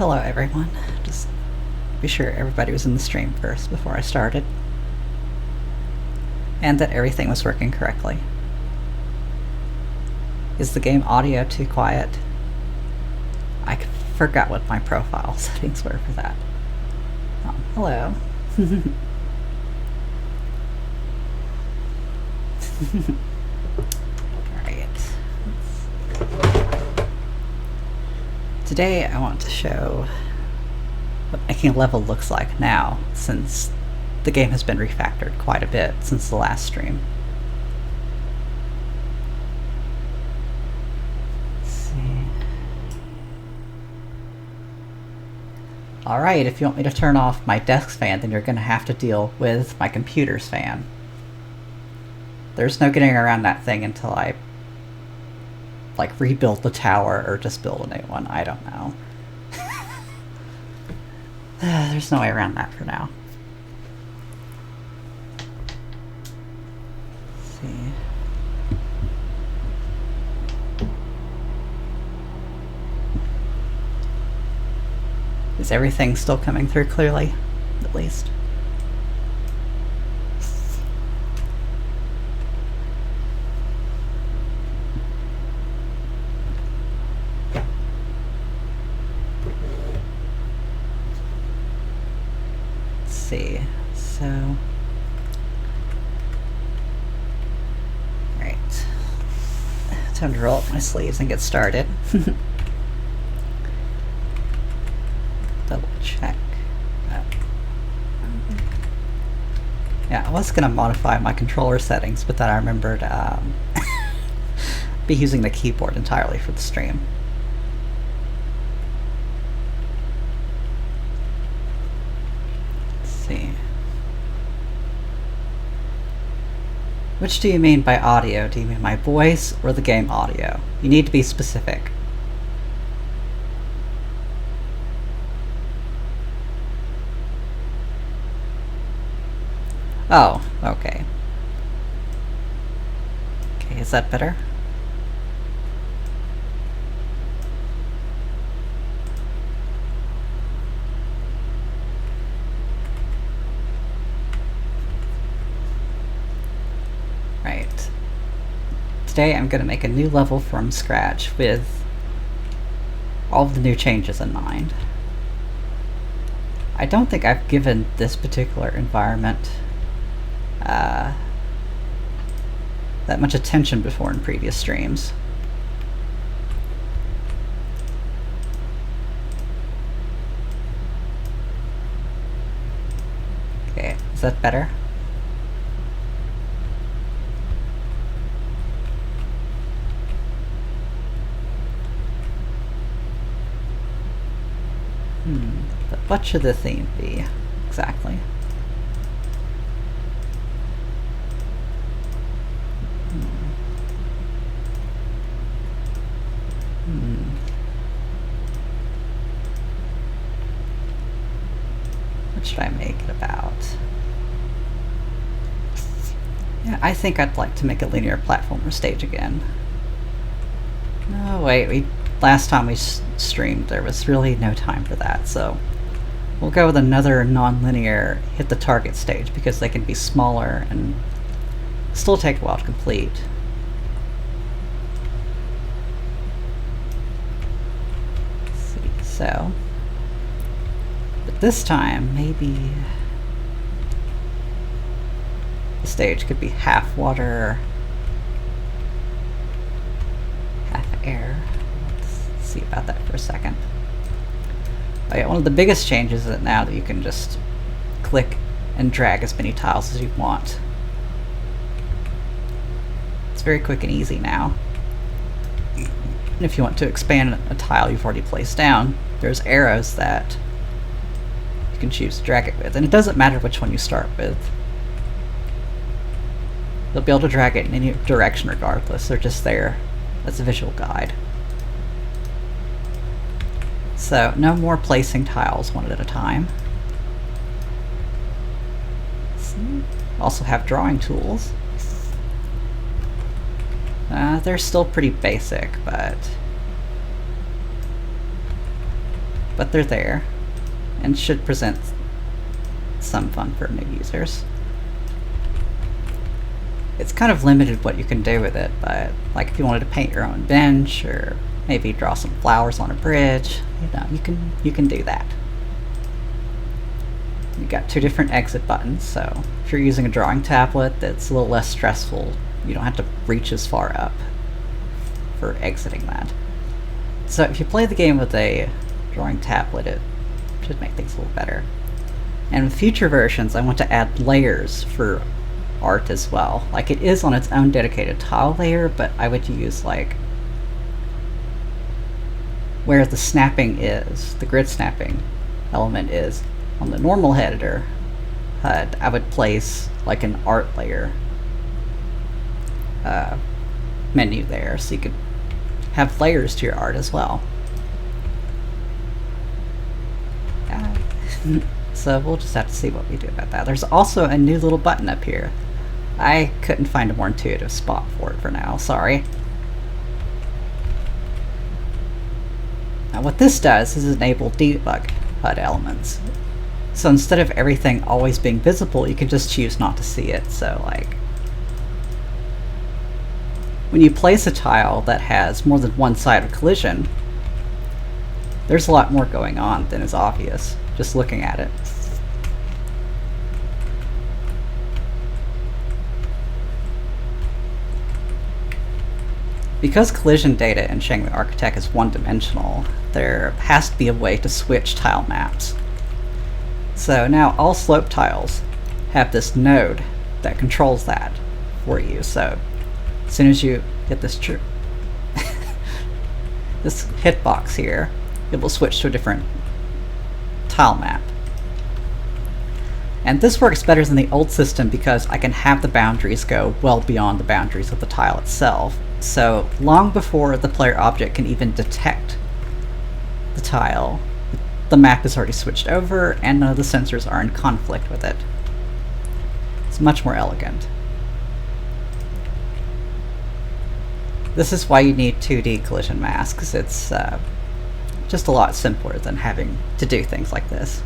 hello everyone. Just be sure everybody was in the stream first before I started. And that everything was working correctly. Is the game audio too quiet? I forgot what my profile settings were for that. Oh, hello. Alright. Today I want to show what making a level looks like now, since the game has been refactored quite a bit since the last stream. Let's see. Alright, if you want me to turn off my desk fan, then you're going to have to deal with my computer's fan. There's no getting around that thing until I rebuild the tower or just build a new one. I don't know. There's no way around that for now. Let's see. Is everything still coming through clearly? At least. See, so right, time to roll up my sleeves and get started. Double check that. Yeah, I was gonna modify my controller settings, but then I remembered be using the keyboard entirely for the stream. Which do you mean by audio? Do you mean my voice or the game audio? You need to be specific. Oh, okay. Okay, is that better? Today I'm going to make a new level from scratch with all of the new changes in mind. I don't think I've given this particular environment that much attention before in previous streams. Okay, is that better? But what should the theme be, exactly? What should I make it about? Yeah, I think I'd like to make a linear platformer stage again. No, wait, last time we streamed, there was really no time for that, so we'll go with another non-linear hit the target stage because they can be smaller and still take a while to complete. Let's see, so, but this time maybe the stage could be half water, half air. See about that for a second. Oh yeah, one of the biggest changes is now that you can just click and drag as many tiles as you want. It's very quick and easy now. And if you want to expand a tile you've already placed down, there's arrows that you can choose to drag it with, and it doesn't matter which one you start with. You'll be able to drag it in any direction regardless. They're just there as a visual guide. So, no more placing tiles one at a time. Also have drawing tools. They're still pretty basic, but but they're there and should present some fun for new users. It's kind of limited what you can do with it, but like if you wanted to paint your own bench or maybe draw some flowers on a bridge, you can do that. You got 2 different exit buttons, so if you're using a drawing tablet, that's a little less stressful. You don't have to reach as far up for exiting that. So if you play the game with a drawing tablet, it should make things a little better. And with future versions, I want to add layers for art as well. Like, it is on its own dedicated tile layer, but I would use like where the snapping is, the grid snapping element is on the normal editor HUD, I would place like an art layer menu there, so you could have layers to your art as well. So we'll just have to see what we do about that. There's also a new little button up here. I couldn't find a more intuitive spot for it for now, sorry. Now what this does is enable debug HUD elements. So instead of everything always being visible, you can just choose not to see it. So like, when you place a tile that has more than one side of collision, there's a lot more going on than is obvious just looking at it. Because collision data in Shang the Architect is one-dimensional, there has to be a way to switch tile maps. So now all slope tiles have this node that controls that for you. So as soon as you hit this this hitbox here, it will switch to a different tile map. And this works better than the old system because I can have the boundaries go well beyond the boundaries of the tile itself. So long before the player object can even detect the tile, the map is already switched over and none of the sensors are in conflict with it. It's much more elegant. This is why you need 2D collision masks. It's just a lot simpler than having to do things like this.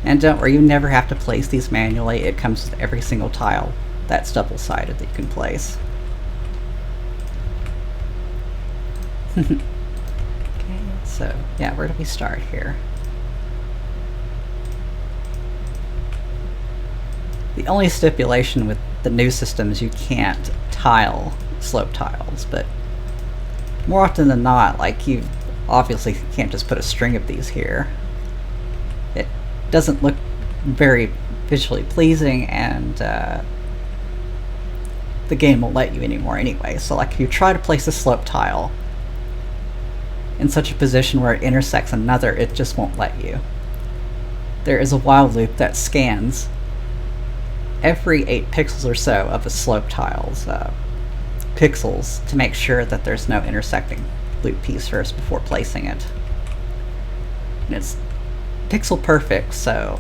And don't worry, you never have to place these manually. It comes with every single tile that's double-sided that you can place. Okay, so yeah, where do we start here? The only stipulation with the new system is you can't tile slope tiles, but more often than not, like, you obviously can't just put a string of these here. It doesn't look very visually pleasing, and the game won't let you anymore anyway. So like, if you try to place a slope tile in such a position where it intersects another, it just won't let you. There is a while loop that scans every 8 pixels or so of a slope tile's pixels to make sure that there's no intersecting loop piece first before placing it. And it's pixel perfect, so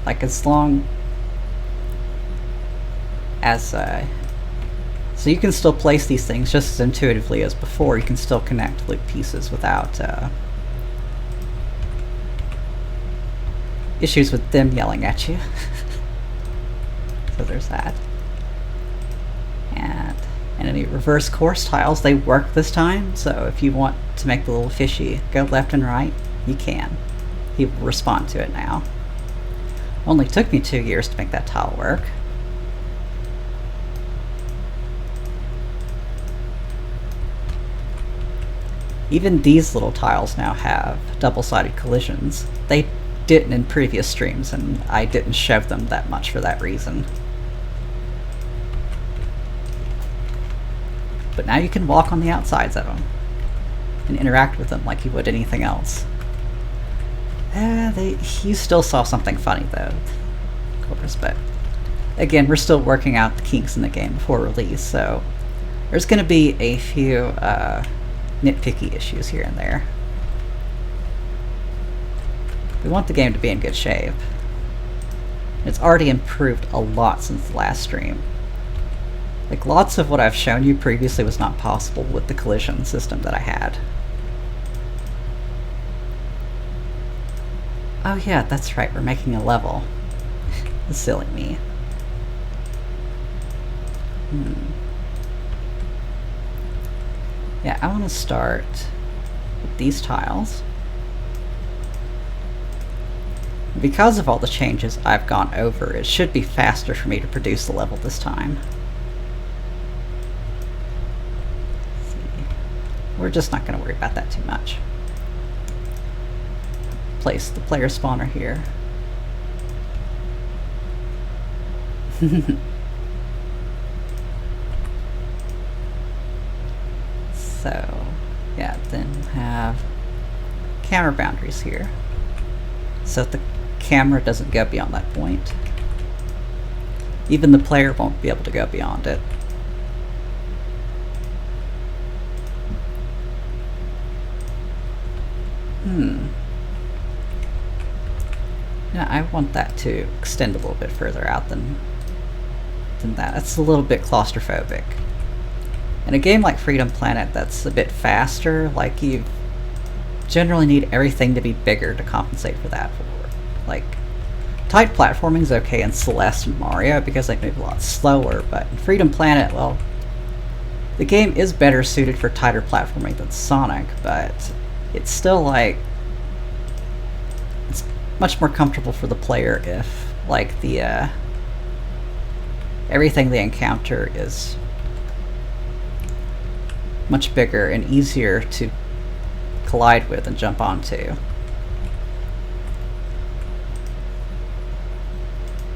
like, as long as so you can still place these things just as intuitively as before. You can still connect loop pieces without issues with them yelling at you. So there's that. And any reverse course tiles, they work this time, so if you want to make the little fishy go left and right, you can. He will respond to it now. Only took me 2 years to make that tile work. Even these little tiles now have double-sided collisions. They didn't in previous streams, and I didn't show them that much for that reason. But now you can walk on the outsides of them and interact with them like you would anything else. You still saw something funny though, of course, but again, we're still working out the kinks in the game before release, so there's going to be a few nitpicky issues here and there. We want the game to be in good shape. It's already improved a lot since the last stream. Like, lots of what I've shown you previously was not possible with the collision system that I had. Oh yeah, that's right, we're making a level. Silly me. Yeah, I want to start with these tiles. Because of all the changes I've gone over, it should be faster for me to produce the level this time. Let's see. We're just not going to worry about that too much. Place the player spawner here. So, yeah, then have camera boundaries here. So that the camera doesn't go beyond that point. Even the player won't be able to go beyond it. Yeah, I want that to extend a little bit further out than that. That's a little bit claustrophobic. In a game like Freedom Planet that's a bit faster, like you generally need everything to be bigger to compensate for that. Like, tight platforming is okay in Celeste and Mario because they move a lot slower, but in Freedom Planet, well, the game is better suited for tighter platforming than Sonic, but it's still like, it's much more comfortable for the player if, like, the, everything they encounter is much bigger and easier to collide with and jump onto.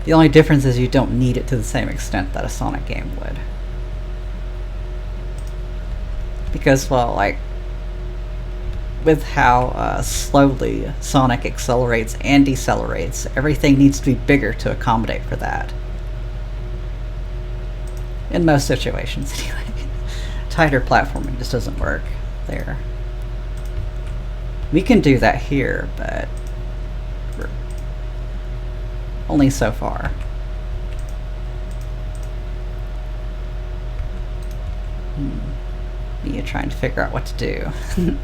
The only difference is you don't need it to the same extent that a Sonic game would. Because, well, like, with how slowly Sonic accelerates and decelerates, everything needs to be bigger to accommodate for that. In most situations, anyway. Tighter platforming just doesn't work there. We can do that here, but only so far. Me trying to figure out what to do.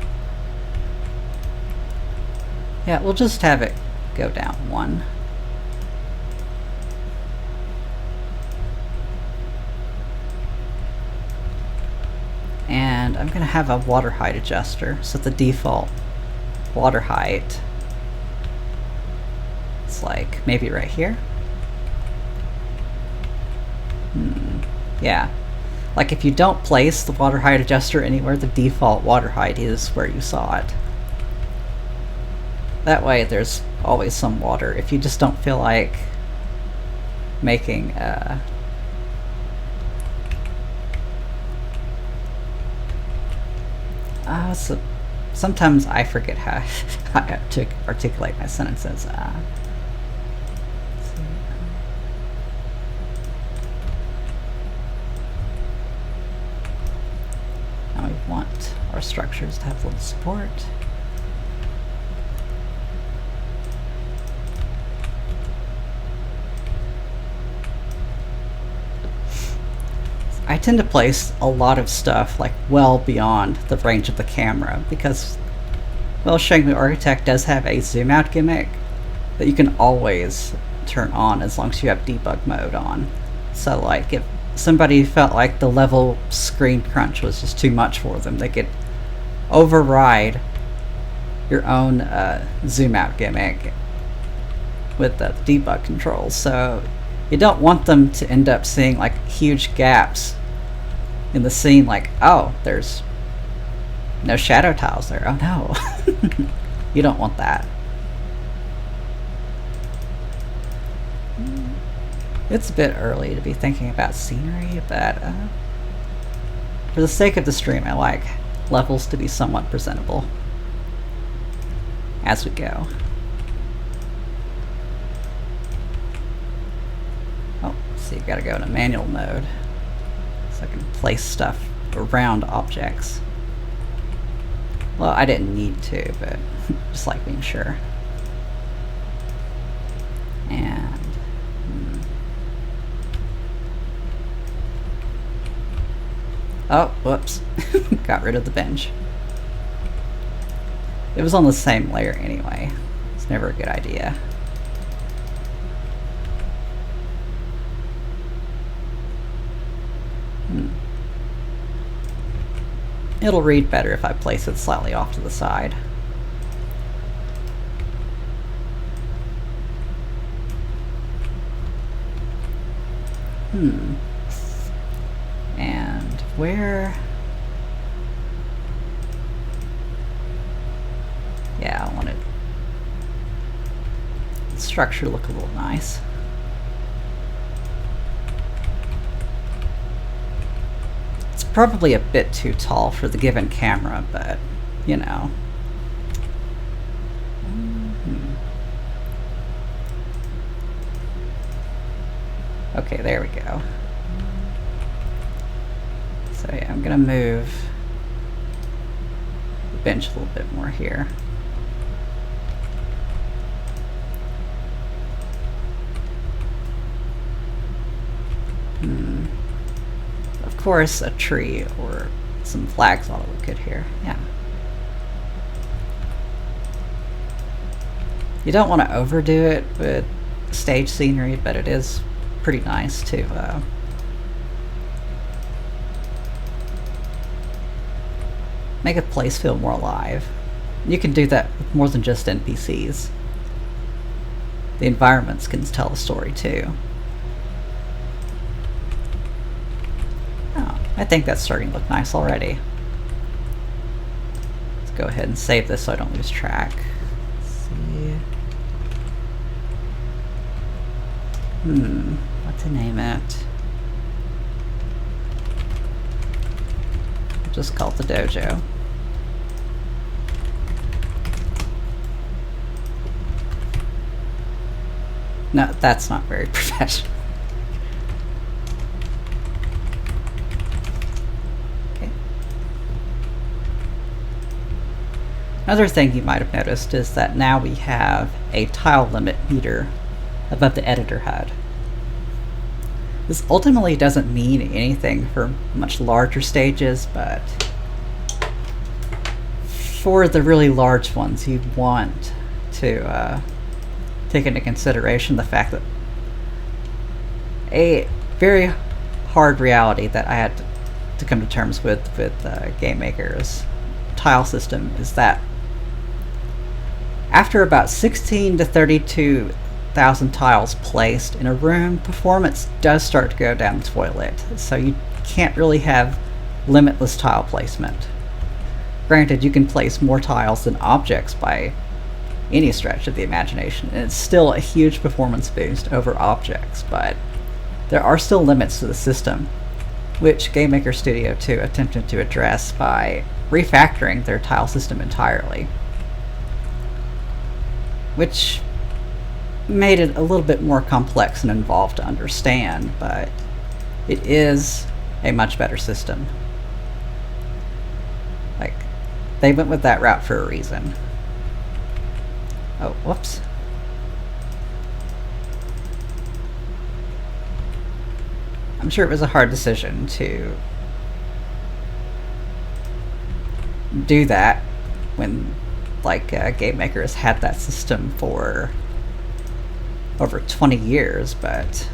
Yeah, we'll just have it go down one. And I'm going to have a water height adjuster, so the default water height is like maybe right here. Yeah, like if you don't place the water height adjuster anywhere, the default water height is where you saw it. That way there's always some water. If you just don't feel like making sometimes I forget how to articulate my sentences. Now we want our structures to have a little support. I tend to place a lot of stuff like well beyond the range of the camera because, well, Shang the Architect does have a zoom out gimmick that you can always turn on as long as you have debug mode on. So like if somebody felt like the level screen crunch was just too much for them, they could override your own zoom out gimmick with the debug controls. So you don't want them to end up seeing like huge gaps in the scene, like, oh, there's no shadow tiles there. Oh no. You don't want that. It's a bit early to be thinking about scenery, but for the sake of the stream, I like levels to be somewhat presentable as we go. So you've got to go into manual mode so I can place stuff around objects. Well, I didn't need to, but just like being sure. And oh, whoops. Got rid of the bench. It was on the same layer anyway, It's never a good idea. It'll read better if I place it slightly off to the side. And where... Yeah, I want it... the structure to look a little nice. It's probably a bit too tall for the given camera, but, you know. Okay, there we go. So yeah, I'm gonna move the bench a little bit more here. Of course, a tree or some flags ought to look good here. Yeah. You don't want to overdo it with stage scenery, but it is pretty nice to make a place feel more alive. You can do that with more than just NPCs. The environments can tell a story too. Oh, I think that's starting to look nice already. Let's go ahead and save this so I don't lose track. Let's see. What to name it? I'll just call it the dojo. No, that's not very professional. Okay. Another thing you might have noticed is that now we have a tile limit meter above the editor HUD. This ultimately doesn't mean anything for much larger stages, but for the really large ones, you want to take into consideration the fact that a very hard reality that I had to come to terms with Game Maker's tile system is that after about 16 to 32,000 tiles placed in a room, performance does start to go down the toilet. So you can't really have limitless tile placement. Granted, you can place more tiles than objects by any stretch of the imagination, and it's still a huge performance boost over objects, but there are still limits to the system, which Game Maker Studio 2 attempted to address by refactoring their tile system entirely, which made it a little bit more complex and involved to understand, but it is a much better system. Like, they went with that route for a reason. Oh, whoops. I'm sure it was a hard decision to do that when, like, Game Maker has had that system for over 20 years, but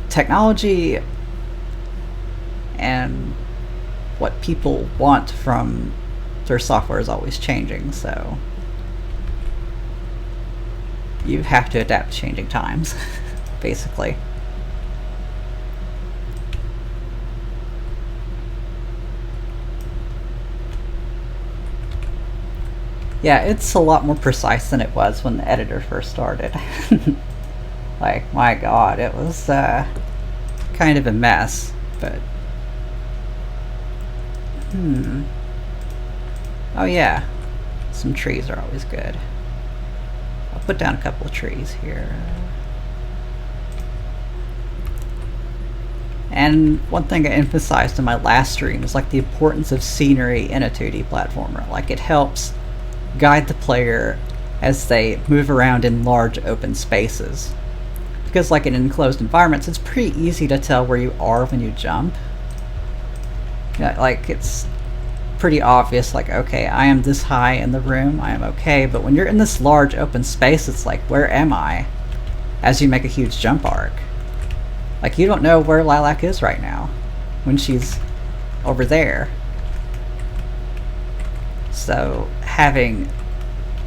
technology and what people want from their software is always changing, so you have to adapt to changing times, basically. Yeah, it's a lot more precise than it was when the editor first started. Like, my god, it was kind of a mess, but... Oh yeah, some trees are always good. I'll put down a couple of trees here. And one thing I emphasized in my last stream is like the importance of scenery in a 2D platformer. Like, it helps guide the player as they move around in large open spaces. Because like in enclosed environments, it's pretty easy to tell where you are when you jump. Yeah, like, it's pretty obvious, like, okay, I am this high in the room, I am okay, but when you're in this large open space, it's like, where am I? As you make a huge jump arc. Like, you don't know where Lilac is right now, when she's over there. So, having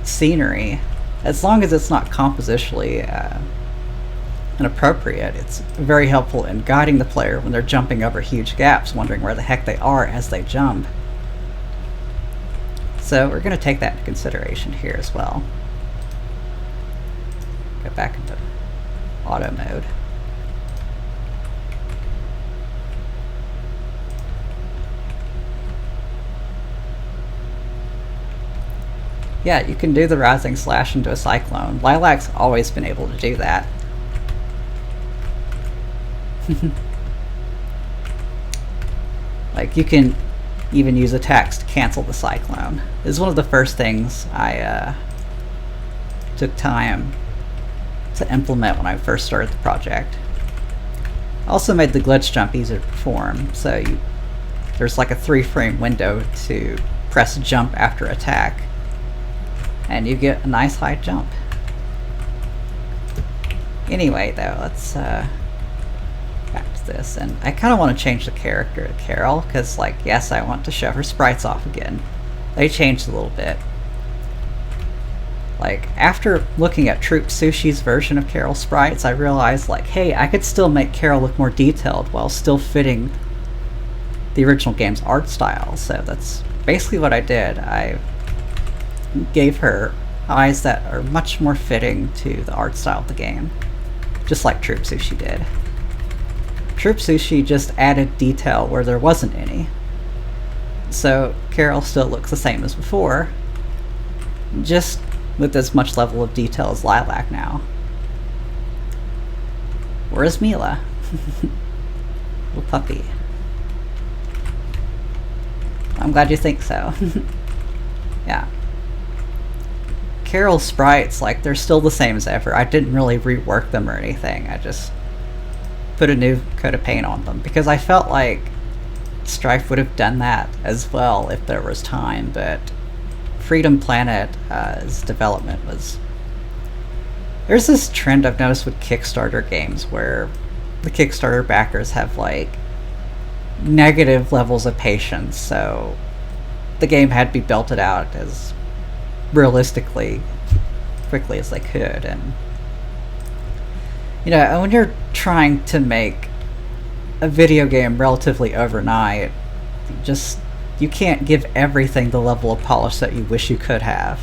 scenery, as long as it's not compositionally inappropriate, it's very helpful in guiding the player when they're jumping over huge gaps, wondering where the heck they are as they jump. So we're going to take that into consideration here as well. Go back into auto mode. Yeah, you can do the rising slash into a cyclone. Lilac's always been able to do that. Like, you can even use attacks to cancel the cyclone. This is one of the first things I took time to implement when I first started the project. I also made the glitch jump easier to perform, so there's like a 3-frame window to press jump after attack, and you get a nice high jump. Anyway, though, let's back to this, and I kind of want to change the character to Carol, because, like, yes, I want to show her sprites off again. They changed a little bit. Like, after looking at Troop Sushi's version of Carol sprites, I realized, like, hey, I could still make Carol look more detailed while still fitting the original game's art style. So that's basically what I did. I gave her eyes that are much more fitting to the art style of the game, just like Troop Sushi did. Troop Sushi just added detail where there wasn't any. So Carol still looks the same as before, just with as much level of detail as Lilac now. Where is Mila? Little puppy. I'm glad you think so. Yeah. Carol's sprites, like, they're still the same as ever. I didn't really rework them or anything. I just put a new coat of paint on them, because I felt like Strife would have done that as well if there was time, but Freedom Planet's development was... There's this trend I've noticed with Kickstarter games where the Kickstarter backers have, like, negative levels of patience, so the game had to be belted out as realistically quickly as they could. And you know, when you're trying to make a video game relatively overnight, you can't give everything the level of polish that you wish you could have.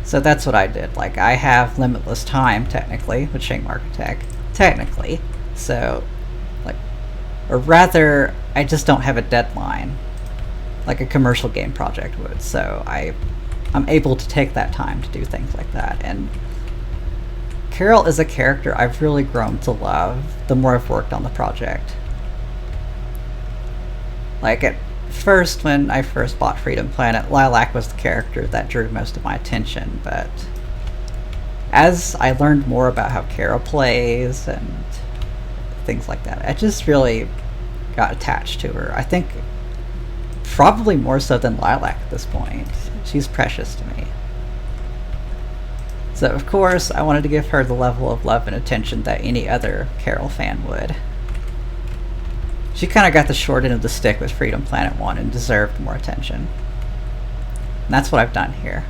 So that's what I did. Like, I have limitless time, technically, with Shang Architect. Technically. So, like, or rather, I just don't have a deadline, like a commercial game project would. So I'm able to take that time to do things like that. And Carol is a character I've really grown to love the more I've worked on the project. Like, at first, when I first bought Freedom Planet, Lilac was the character that drew most of my attention, but as I learned more about how Carol plays and things like that, I just really got attached to her. I think probably more so than Lilac at this point. She's precious to me. So, of course, I wanted to give her the level of love and attention that any other Carol fan would. She kind of got the short end of the stick with Freedom Planet 1 and deserved more attention. And that's what I've done here.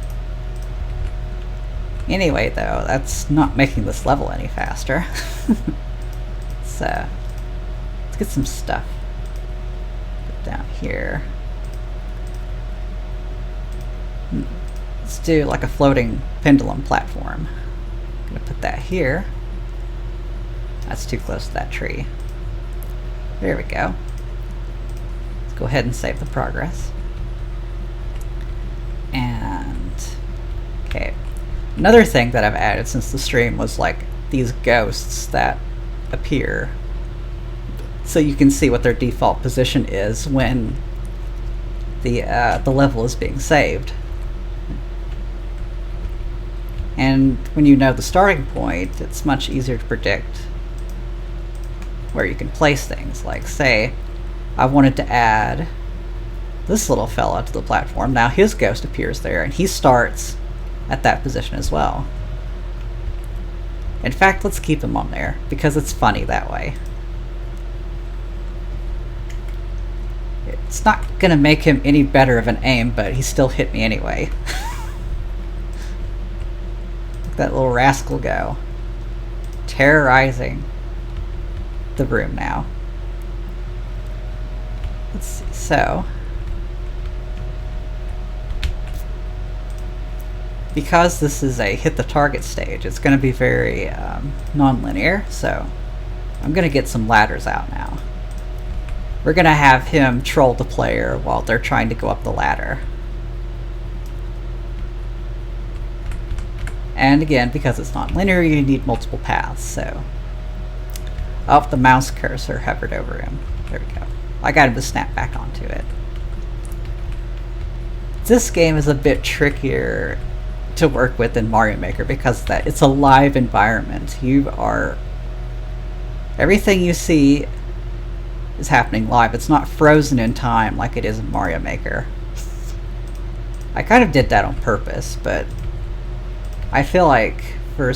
Anyway, though, that's not making this level any faster. So, let's get some stuff. Put down here. Let's do like a floating pendulum platform. I'm gonna put that here. That's too close to that tree. There we go. Let's go ahead and save the progress. And okay, another thing that I've added since the stream was like these ghosts that appear, so you can see what their default position is when the level is being saved. And when you know the starting point, it's much easier to predict where you can place things. Like, say, I wanted to add this little fella to the platform. Now his ghost appears there, and he starts at that position as well. In fact, let's keep him on there, because it's funny that way. It's not going to make him any better of an aim, but he still hit me anyway. Look that little rascal go. Terrorizing the room now. Let's see, so... because this is a hit the target stage, it's going to be very non-linear, so I'm going to get some ladders out now. We're going to have him troll the player while they're trying to go up the ladder. And again, because it's non-linear, you need multiple paths, so... oh, the mouse cursor hovered over him. There we go. I got him to snap back onto it. This game is a bit trickier to work with in Mario Maker because that it's a live environment. You are... everything you see is happening live. It's not frozen in time like it is in Mario Maker. I kind of did that on purpose, but I feel like for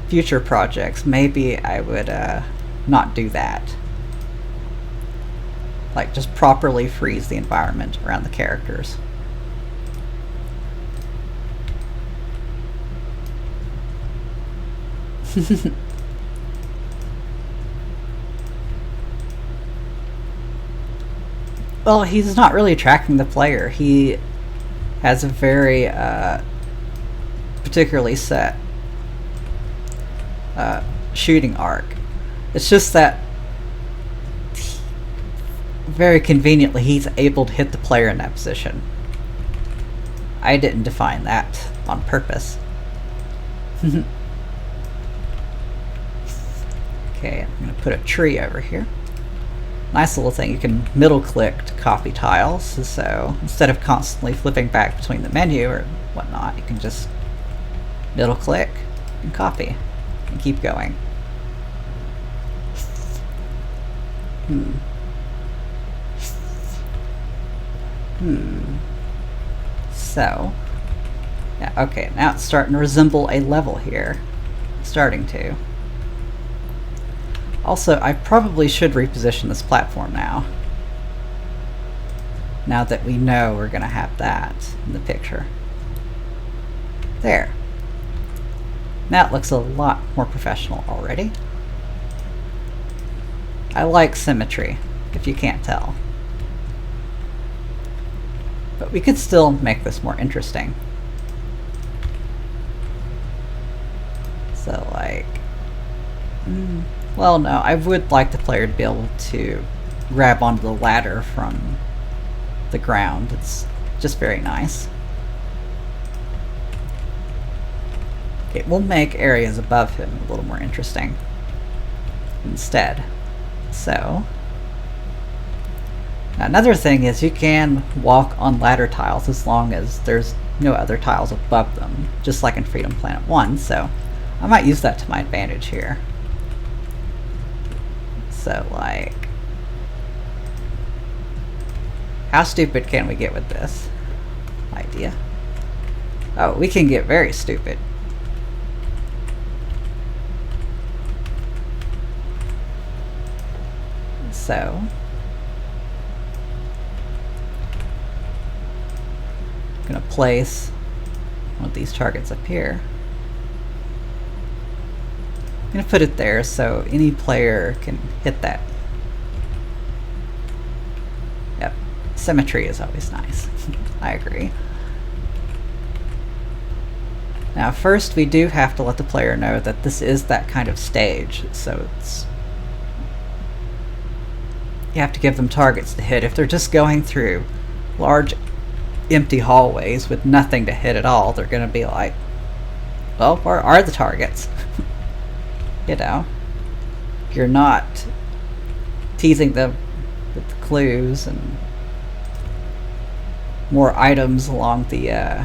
future projects, maybe I would not do that. Like, just properly freeze the environment around the characters. Well, he's not really tracking the player. He has a very particularly set shooting arc. It's just that very conveniently he's able to hit the player in that position. I didn't define that on purpose. Okay, I'm going to put a tree over here. Nice little thing. You can middle click to copy tiles, so instead of constantly flipping back between the menu or whatnot, you can just middle click and copy and keep going. So, yeah, okay, now it's starting to resemble a level here. Starting to. Also, I probably should reposition this platform now. Now that we know we're going to have that in the picture. There. Now it looks a lot more professional already. I like symmetry, if you can't tell. But we could still make this more interesting. So, like... well, no, I would like the player to be able to grab onto the ladder from the ground. It's just very nice. It will make areas above him a little more interesting instead. So, now another thing is you can walk on ladder tiles as long as there's no other tiles above them, just like in Freedom Planet 1, so I might use that to my advantage here. So, like, how stupid can we get with this idea? Oh, we can get very stupid. So, I'm going to place one of these targets up here. I'm going to put it there so any player can hit that. Yep, symmetry is always nice. I agree. Now first we do have to let the player know that this is that kind of stage, so it's... you have to give them targets to hit. If they're just going through large empty hallways with nothing to hit at all, they're going to be like, well, where are the targets? You know, you're not teasing them with the clues and more items along the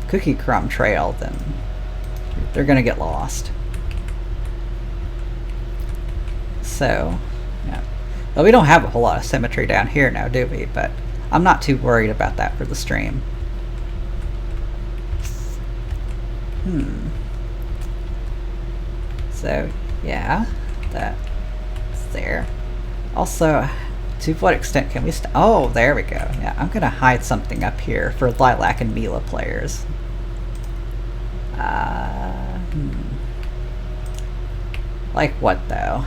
cookie crumb trail, then they're going to get lost. So, yeah. Well, we don't have a whole lot of symmetry down here now, do we? But I'm not too worried about that for the stream. So, yeah, that's there. Also, to what extent can we oh, there we go. Yeah, I'm gonna hide something up here for Lilac and Mila players. Like what, though?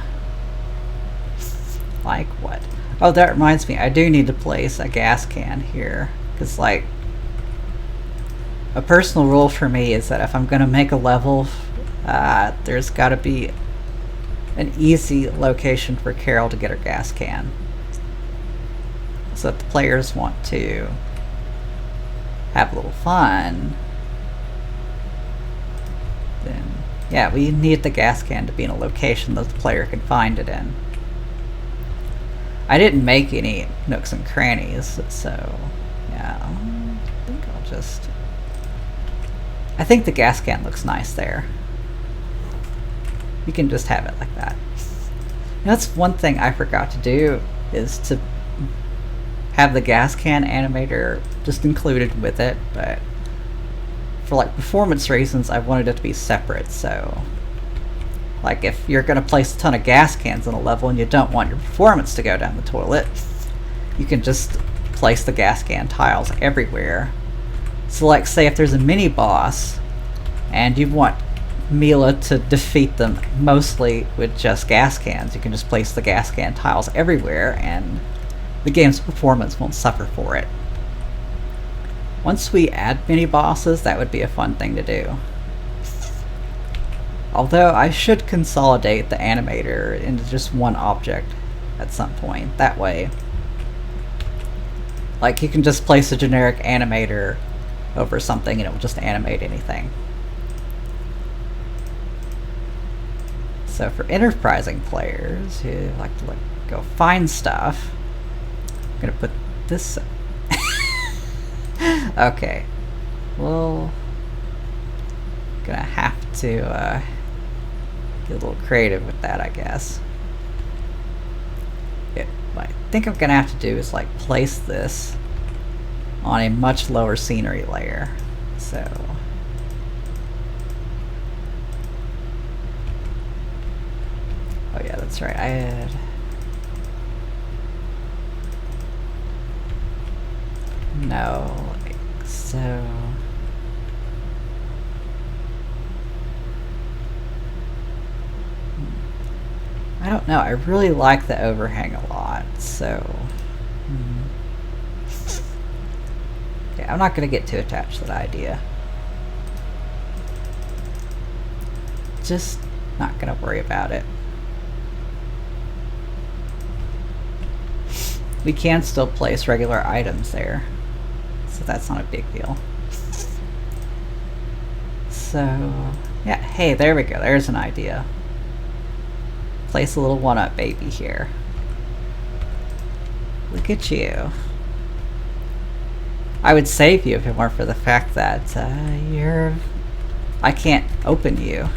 Like what? Oh, that reminds me, I do need to place a gas can here. Because, like, a personal rule for me is that if I'm gonna make a level, there's gotta be an easy location for Carol to get her gas can. So if the players want to have a little fun, then yeah, we need the gas can to be in a location that the player can find it in. I didn't make any nooks and crannies, so yeah, I think I'll just... I think the gas can looks nice there. You can just have it like that. And that's one thing I forgot to do, is to have the gas can animator just included with it, but for like performance reasons I wanted it to be separate. So like if you're going to place a ton of gas cans in a level and you don't want your performance to go down the toilet, you can just place the gas can tiles everywhere. So like say if there's a mini boss and you want Mila to defeat them mostly with just gas cans, you can just place the gas can tiles everywhere and the game's performance won't suffer for it. Once we add mini bosses, that would be a fun thing to do. Although I should consolidate the animator into just one object at some point. That way, like you can just place a generic animator over something and it will just animate anything. So for enterprising players who like to go find stuff, I'm gonna put this. Okay, well, gonna have to get a little creative with that, I guess. Yeah, what I think I'm gonna have to do is like place this on a much lower scenery layer. So oh yeah, that's right. I had no, like so. I don't know. I really like the overhang a lot, so yeah, I'm not going to get too attached to the idea. Just not going to worry about it. We can still place regular items there, so that's not a big deal. So yeah, hey, there we go. There's an idea. Place a little one-up baby here. Look at you. I would save you if it weren't for the fact that I can't open you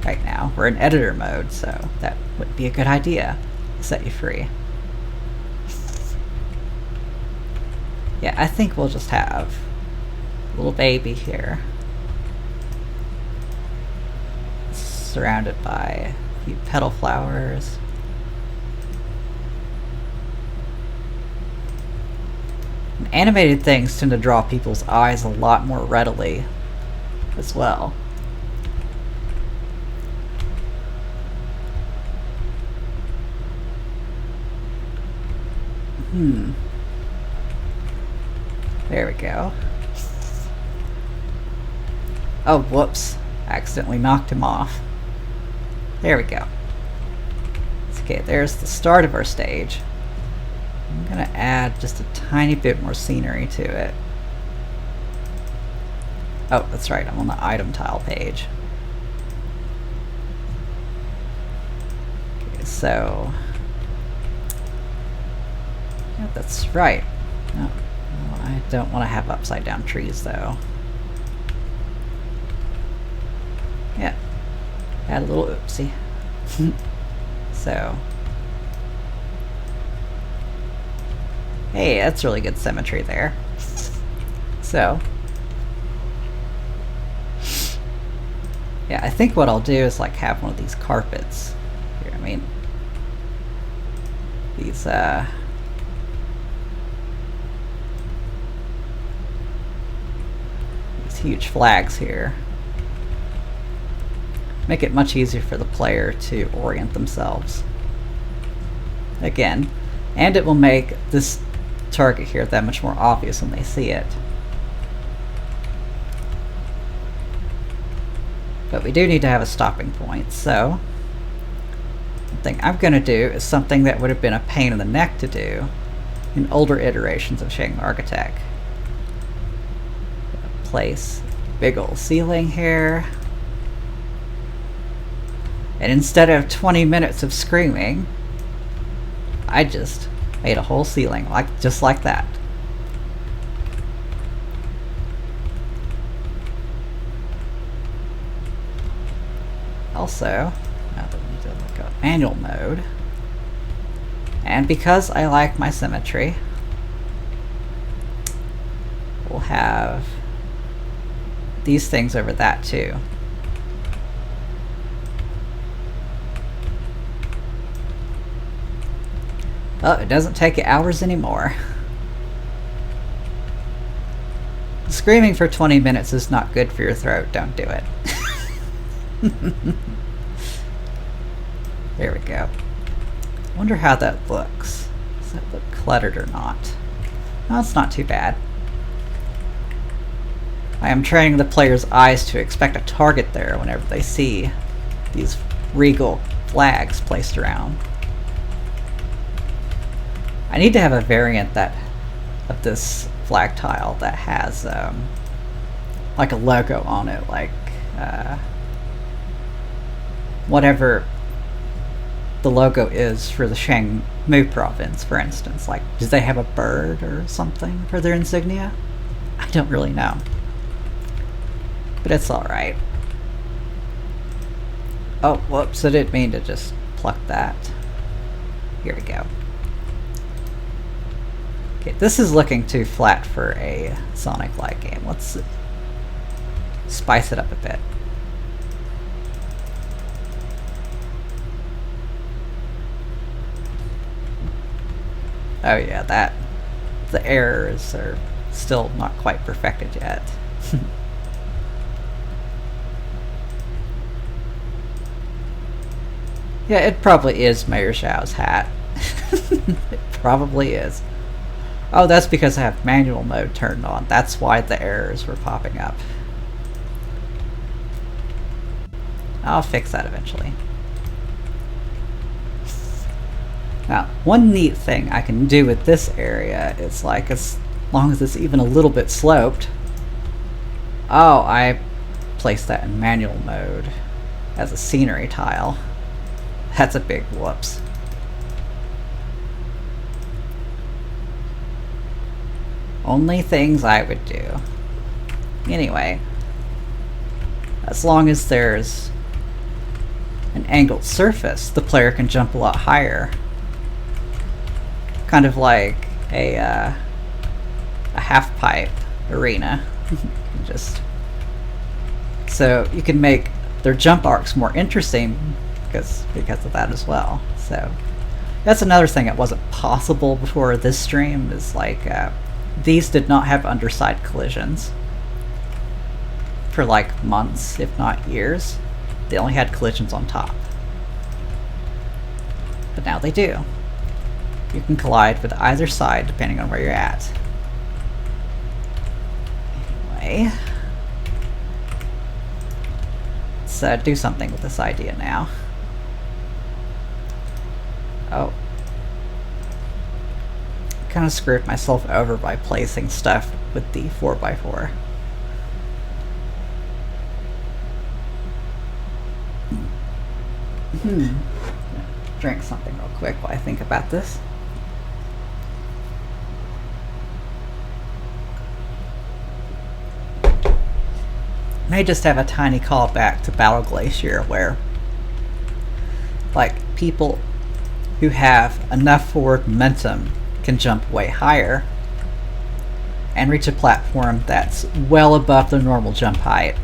right now. We're in editor mode, so that would be a good idea to set you free. Yeah, I think we'll just have a little baby here, surrounded by a few petal flowers. And animated things tend to draw people's eyes a lot more readily as well. There we go. Oh, whoops. I accidentally knocked him off. There we go. Okay, there's the start of our stage. I'm gonna add just a tiny bit more scenery to it. Oh, that's right, I'm on the item tile page. Okay, so... yeah, that's right. No, I don't want to have upside down trees though. Yeah, add a little oopsie. So Hey, that's really good symmetry there. So, yeah, I think what I'll do is like have one of these carpets here. I mean, these huge flags here. Make it much easier for the player to orient themselves. Again, and it will make this target here that much more obvious when they see it. But we do need to have a stopping point, so something I'm going to do is something that would have been a pain in the neck to do in older iterations of Shang Architect. Place a big old ceiling here. And instead of 20 minutes of screaming, I just made a whole ceiling just like that. Also, now that we need to look up manual mode, and because I like my symmetry, we'll have these things over that too. Oh, it doesn't take you hours anymore. Screaming for 20 minutes is not good for your throat. Don't do it. There we go. Wonder how that looks. Does that look cluttered or not? No, it's not too bad. I am training the player's eyes to expect a target there whenever they see these regal flags placed around. I need to have a variant of this flag tile that has like a logo on it, like whatever the logo is for the Shang province, for instance. Like, do they have a bird or something for their insignia? I don't really know. But it's alright. Oh, whoops, I didn't mean to just pluck that. Here we go. Okay, this is looking too flat for a Sonic-like game. Let's spice it up a bit. Oh yeah, the errors are still not quite perfected yet. Yeah, it probably is Mayor Zhao's hat. It probably is. Oh, that's because I have manual mode turned on. That's why the errors were popping up. I'll fix that eventually. Now, one neat thing I can do with this area is, like, as long as it's even a little bit sloped. Oh, I placed that in manual mode as a scenery tile. That's a big whoops. Only things I would do. Anyway, as long as there's an angled surface, the player can jump a lot higher. Kind of like a half-pipe arena. Just so you can make their jump arcs more interesting because of that as well. So that's another thing that wasn't possible before this stream, is like these did not have underside collisions for like months, if not years. They only had collisions on top. But now they do. You can collide with either side depending on where you're at. Anyway, let's do something with this idea now. Oh. Kind of screwed myself over by placing stuff with the 4x4. Drink something real quick while I think about this. May just have a tiny callback to Battle Glacier where, like, people who have enough forward momentum can jump way higher and reach a platform that's well above the normal jump height.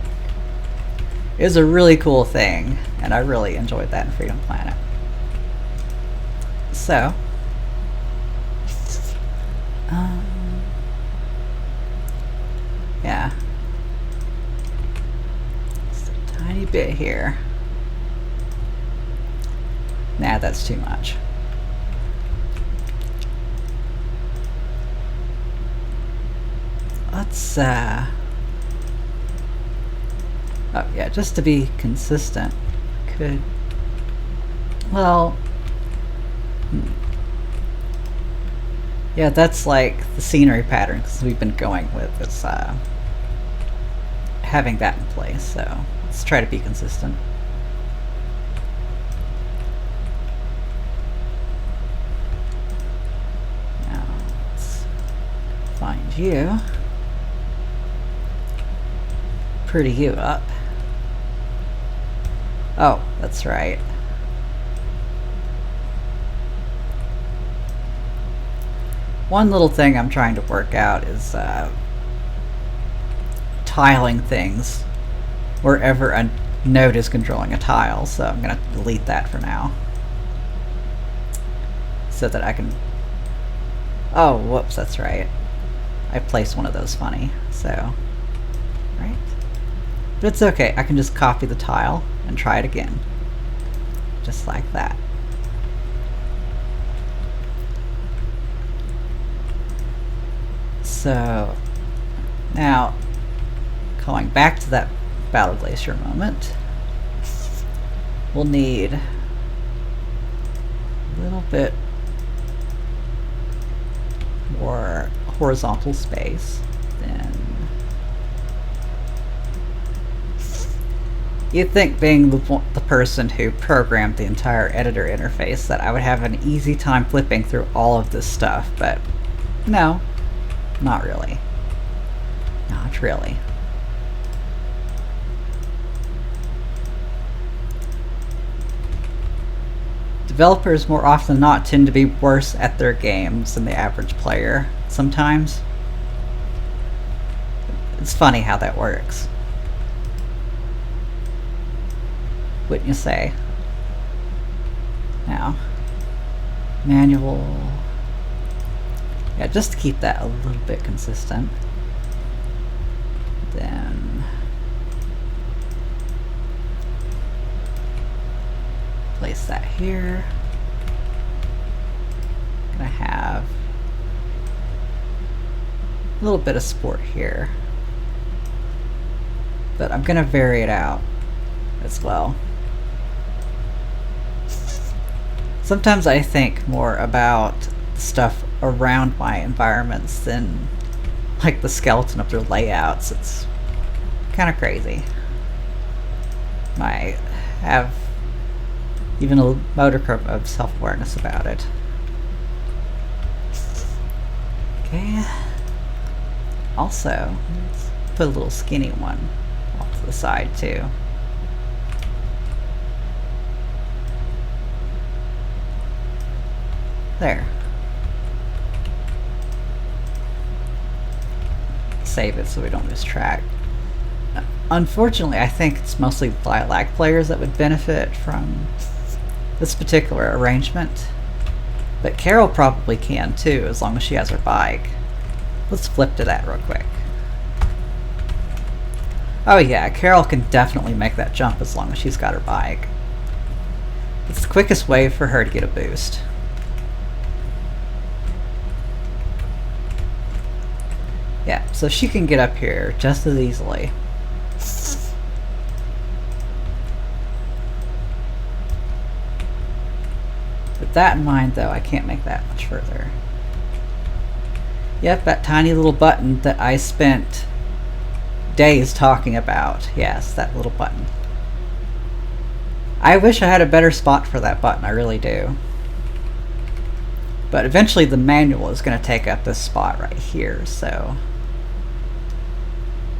It is a really cool thing, and I really enjoyed that in Freedom Planet. So, yeah, just a tiny bit here. Nah, that's too much. Let's, oh yeah, just to be consistent, could, well, yeah, that's like the scenery pattern because we've been going with is having that in place, so let's try to be consistent. Now, let's find you. Pretty you up. Oh, that's right. One little thing I'm trying to work out is tiling things wherever a node is controlling a tile, so I'm going to delete that for now. So that I can... Oh, whoops, that's right. I placed one of those funny, so... Right? But it's okay, I can just copy the tile and try it again. Just like that. So, now, going back to that Battle Glacier moment, we'll need a little bit more horizontal space. Then you'd think, being the person who programmed the entire editor interface, that I would have an easy time flipping through all of this stuff, but no, not really. Not really. Developers more often than not tend to be worse at their games than the average player sometimes. It's funny how that works. Wouldn't you say? Now, manual. Yeah, just to keep that a little bit consistent. Then place that here. Gonna have a little bit of sport here, but I'm gonna vary it out as well. Sometimes I think more about stuff around my environments than like the skeleton of their layouts. It's kind of crazy. I have even a modicum of self-awareness about it. Okay. Also, let's put a little skinny one off to the side too. There. Save it so we don't lose track. Unfortunately, I think it's mostly Lilac players that would benefit from this particular arrangement, but Carol probably can too, as long as she has her bike. Let's flip to that real quick. Oh yeah, Carol can definitely make that jump as long as she's got her bike. It's the quickest way for her to get a boost. Yeah, so she can get up here just as easily. With that in mind, though, I can't make that much further. Yep, that tiny little button that I spent days talking about. Yes, that little button. I wish I had a better spot for that button, I really do. But eventually the manual is going to take up this spot right here, so...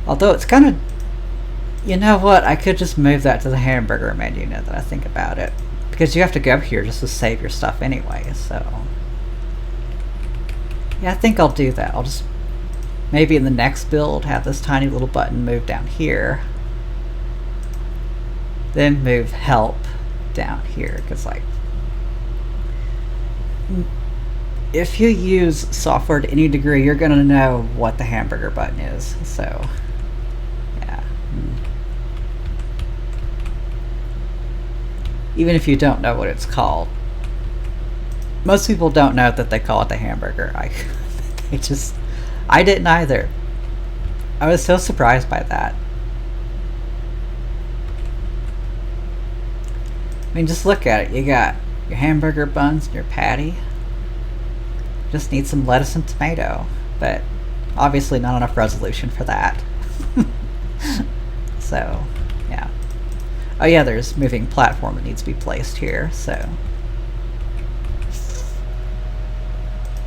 Although it's kind of... You know what, I could just move that to the hamburger menu now that I think about it. Because you have to go up here just to save your stuff anyway, so... Yeah, I think I'll do that. I'll just maybe in the next build have this tiny little button move down here, then move help down here, because like if you use software to any degree, you're going to know what the hamburger button is. So yeah, even if you don't know what it's called, most people don't know that they call it the hamburger. I didn't either. I was so surprised by that. I mean, just look at it. You got your hamburger buns and your patty. Just need some lettuce and tomato, but obviously not enough resolution for that. So, yeah. Oh yeah, there's moving platform that needs to be placed here, so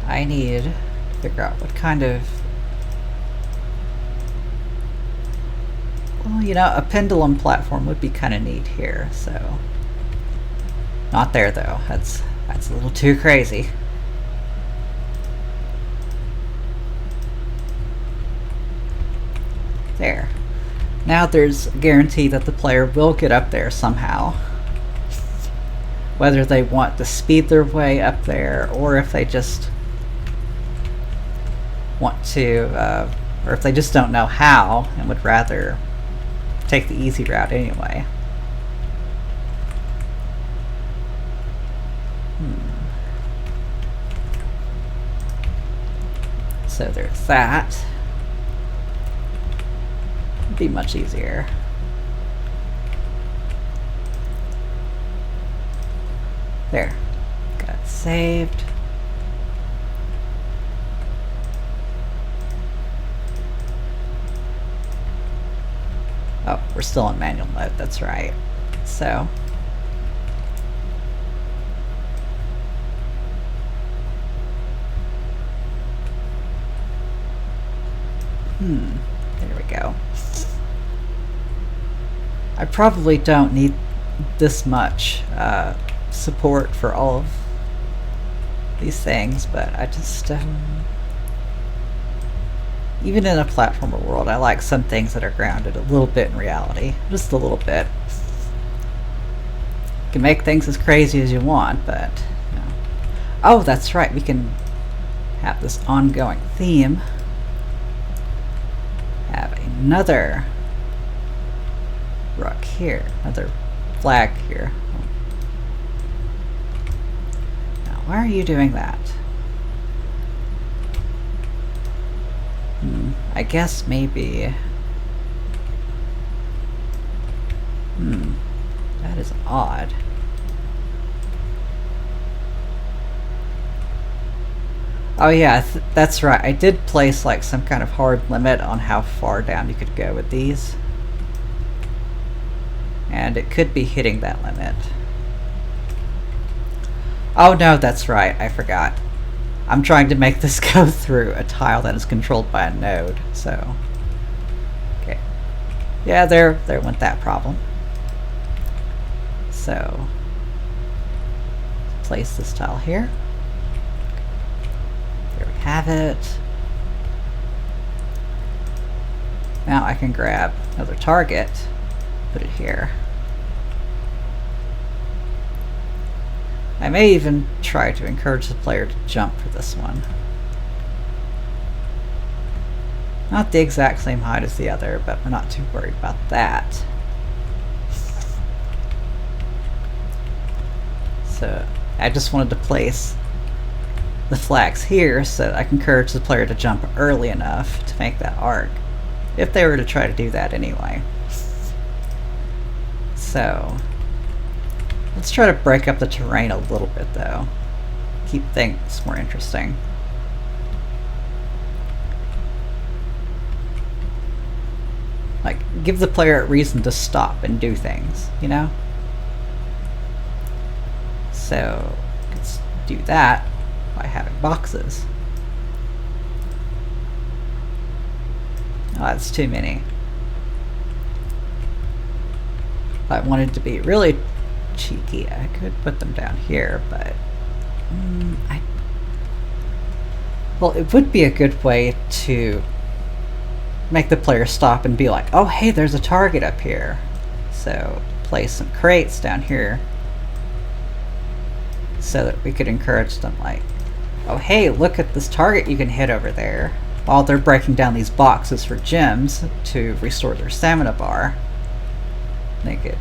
I need to figure out what kind of, well, you know, a pendulum platform would be kind of neat here, so not there though. That's a little too crazy. There. Now there's a guarantee that the player will get up there somehow. Whether they want to speed their way up there, or if they just want to, or if they just don't know how and would rather take the easy route anyway. So there's that. It'd be much easier. There. Got it saved. Oh, we're still in manual mode, that's right. So there we go. I probably don't need this much support for all of these things, but I just even in a platformer world, I like some things that are grounded a little bit in reality, just a little bit. You can make things as crazy as you want, but you know. Oh, that's right, we can have this ongoing theme. Have another rock here, another flag here. Now, why are you doing that? I guess maybe. That is odd. Oh yeah, that's right. I did place like some kind of hard limit on how far down you could go with these. And it could be hitting that limit. Oh no, that's right. I forgot. I'm trying to make this go through a tile that is controlled by a node, so. Okay. Yeah, there went that problem. So, place this tile here. There we have it. Now I can grab another target, put it here. I may even try to encourage the player to jump for this one. Not the exact same height as the other, but we're not too worried about that. So I just wanted to place the flags here so that I can encourage the player to jump early enough to make that arc, if they were to try to do that anyway. So let's try to break up the terrain a little bit though. Keep things more interesting. Like, give the player a reason to stop and do things, you know? So let's do that by having boxes. Oh, that's too many. If I wanted to be really cheeky, I could put them down here, but Well, it would be a good way to make the player stop and be like, oh hey, there's a target up here. So place some crates down here so that we could encourage them, like, oh hey, look at this target you can hit over there, while they're breaking down these boxes for gems to restore their stamina bar. They could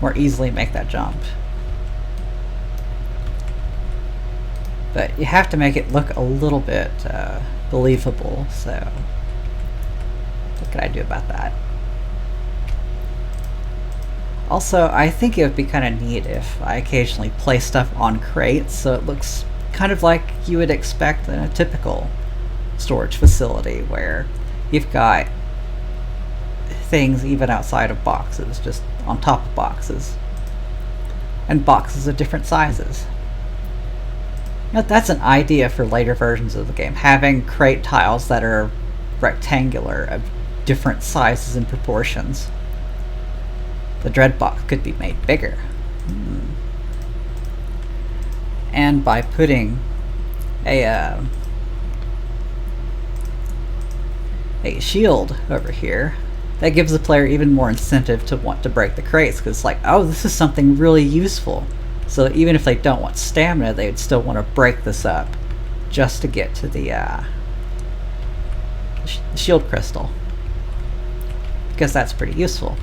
more easily make that jump. But you have to make it look a little bit believable, so what can I do about that? Also, I think it would be kind of neat if I occasionally place stuff on crates so it looks kind of like you would expect in a typical storage facility, where you've got things even outside of boxes, just on top of boxes, and boxes of different sizes. Now, that's an idea for later versions of the game, having crate tiles that are rectangular of different sizes and proportions. The dread box could be made bigger. And by putting a shield over here, that gives the player even more incentive to want to break the crates, because it's like, oh, this is something really useful. So even if they don't want stamina, they would still want to break this up just to get to the shield crystal, because that's pretty useful.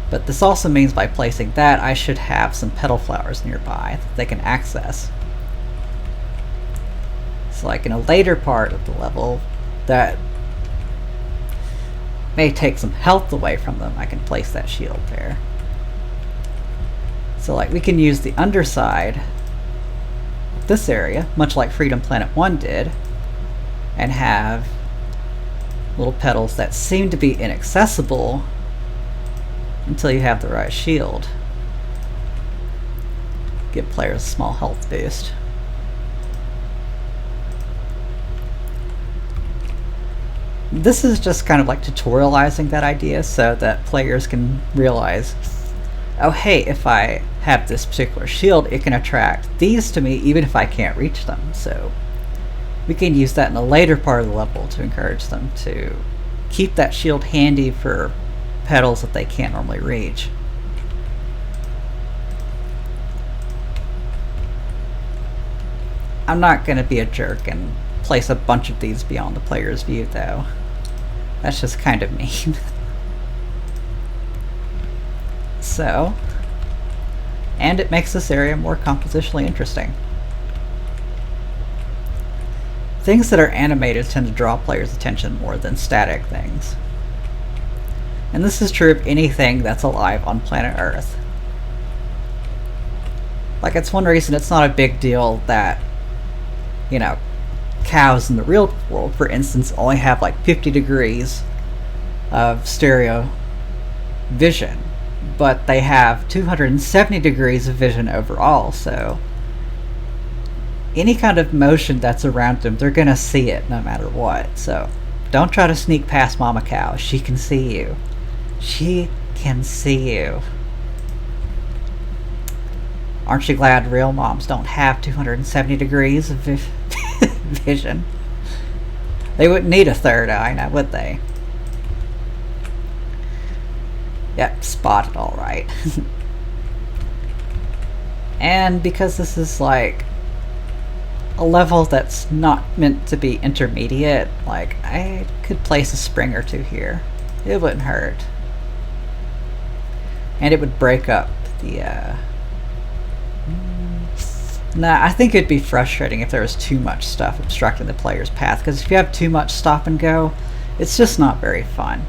But this also means by placing that, I should have some petal flowers nearby that they can access. So like in a later part of the level that may take some health away from them, I can place that shield there. So like we can use the underside of this area, much like Freedom Planet 1 did, and have little petals that seem to be inaccessible until you have the right shield. Give players a small health boost. This is just kind of like tutorializing that idea so that players can realize, oh hey, if I have this particular shield, it can attract these to me even if I can't reach them. So we can use that in a later part of the level to encourage them to keep that shield handy for petals that they can't normally reach. I'm not going to be a jerk and place a bunch of these beyond the player's view, though. That's just kind of mean. So, and it makes this area more compositionally interesting. Things that are animated tend to draw players' attention more than static things. And this is true of anything that's alive on planet Earth. Like, it's one reason it's not a big deal that, you know, cows in the real world, for instance, only have like 50 degrees of stereo vision, but they have 270 degrees of vision overall, so any kind of motion that's around them, they're gonna see it no matter what. So don't try to sneak past Mama Cow. She can see you. She can see you. Aren't you glad real moms don't have 270 degrees of vision? They wouldn't need a third eye now, would they? Yep, spotted all right. And because this is like a level that's not meant to be intermediate, like I could place a spring or two here. It wouldn't hurt. And it would break up the Nah, I think it'd be frustrating if there was too much stuff obstructing the player's path, because if you have too much stop and go, it's just not very fun.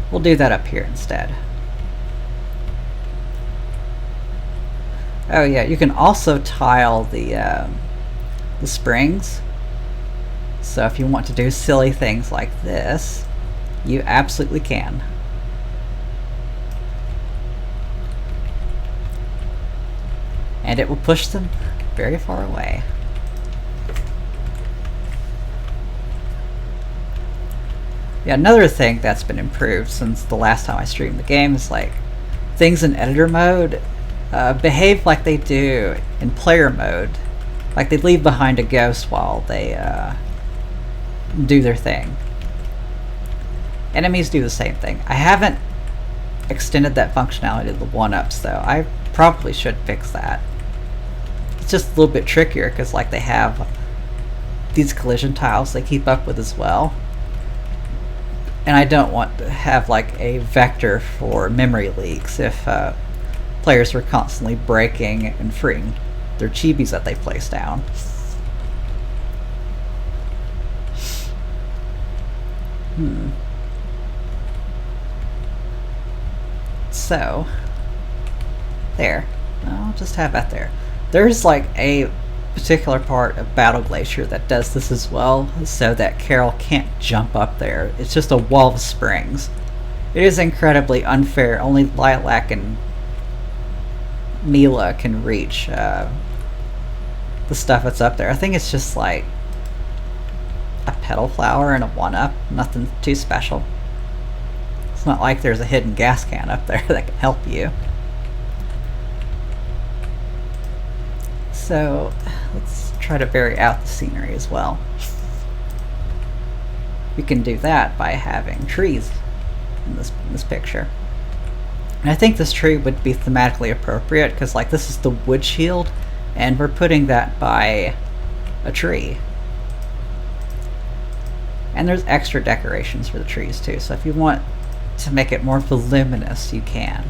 We'll do that up here instead. Oh yeah, you can also tile the springs. So if you want to do silly things like this, you absolutely can. And it will push them very far away. Yeah, another thing that's been improved since the last time I streamed the game is like things in editor mode behave like they do in player mode. Like they leave behind a ghost while they do their thing. Enemies do the same thing. I haven't extended that functionality to the 1-ups though. I probably should fix that. It's just a little bit trickier because like they have these collision tiles they keep up with as well. And I don't want to have like a vector for memory leaks if players were constantly breaking and freeing their chibis that they place down. So, there. I'll just have that there. There's like a particular part of Battle Glacier that does this as well, so that Carol can't jump up there. It's just a wall of springs. It is incredibly unfair. Only Lilac and Mila can reach the stuff that's up there. I think it's just like a petal flower and a 1-up. Nothing too special. It's not like there's a hidden gas can up there that can help you. So let's try to vary out the scenery as well. We can do that by having trees in this picture. And I think this tree would be thematically appropriate because like this is the wood shield and we're putting that by a tree. And there's extra decorations for the trees too, so if you want to make it more voluminous, you can.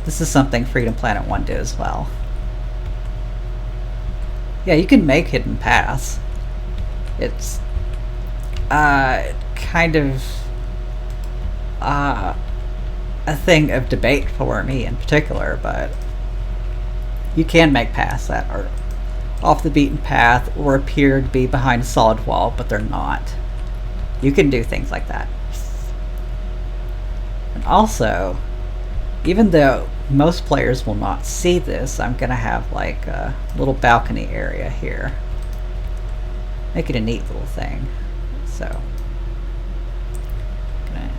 This is something Freedom Planet 1 did as well. Yeah, you can make hidden paths. It's kind of a thing of debate for me in particular, but you can make paths that are off the beaten path or appear to be behind a solid wall, but they're not. You can do things like that. And also, even though most players will not see this, I'm gonna have like a little balcony area here. Make it a neat little thing. So, I'm gonna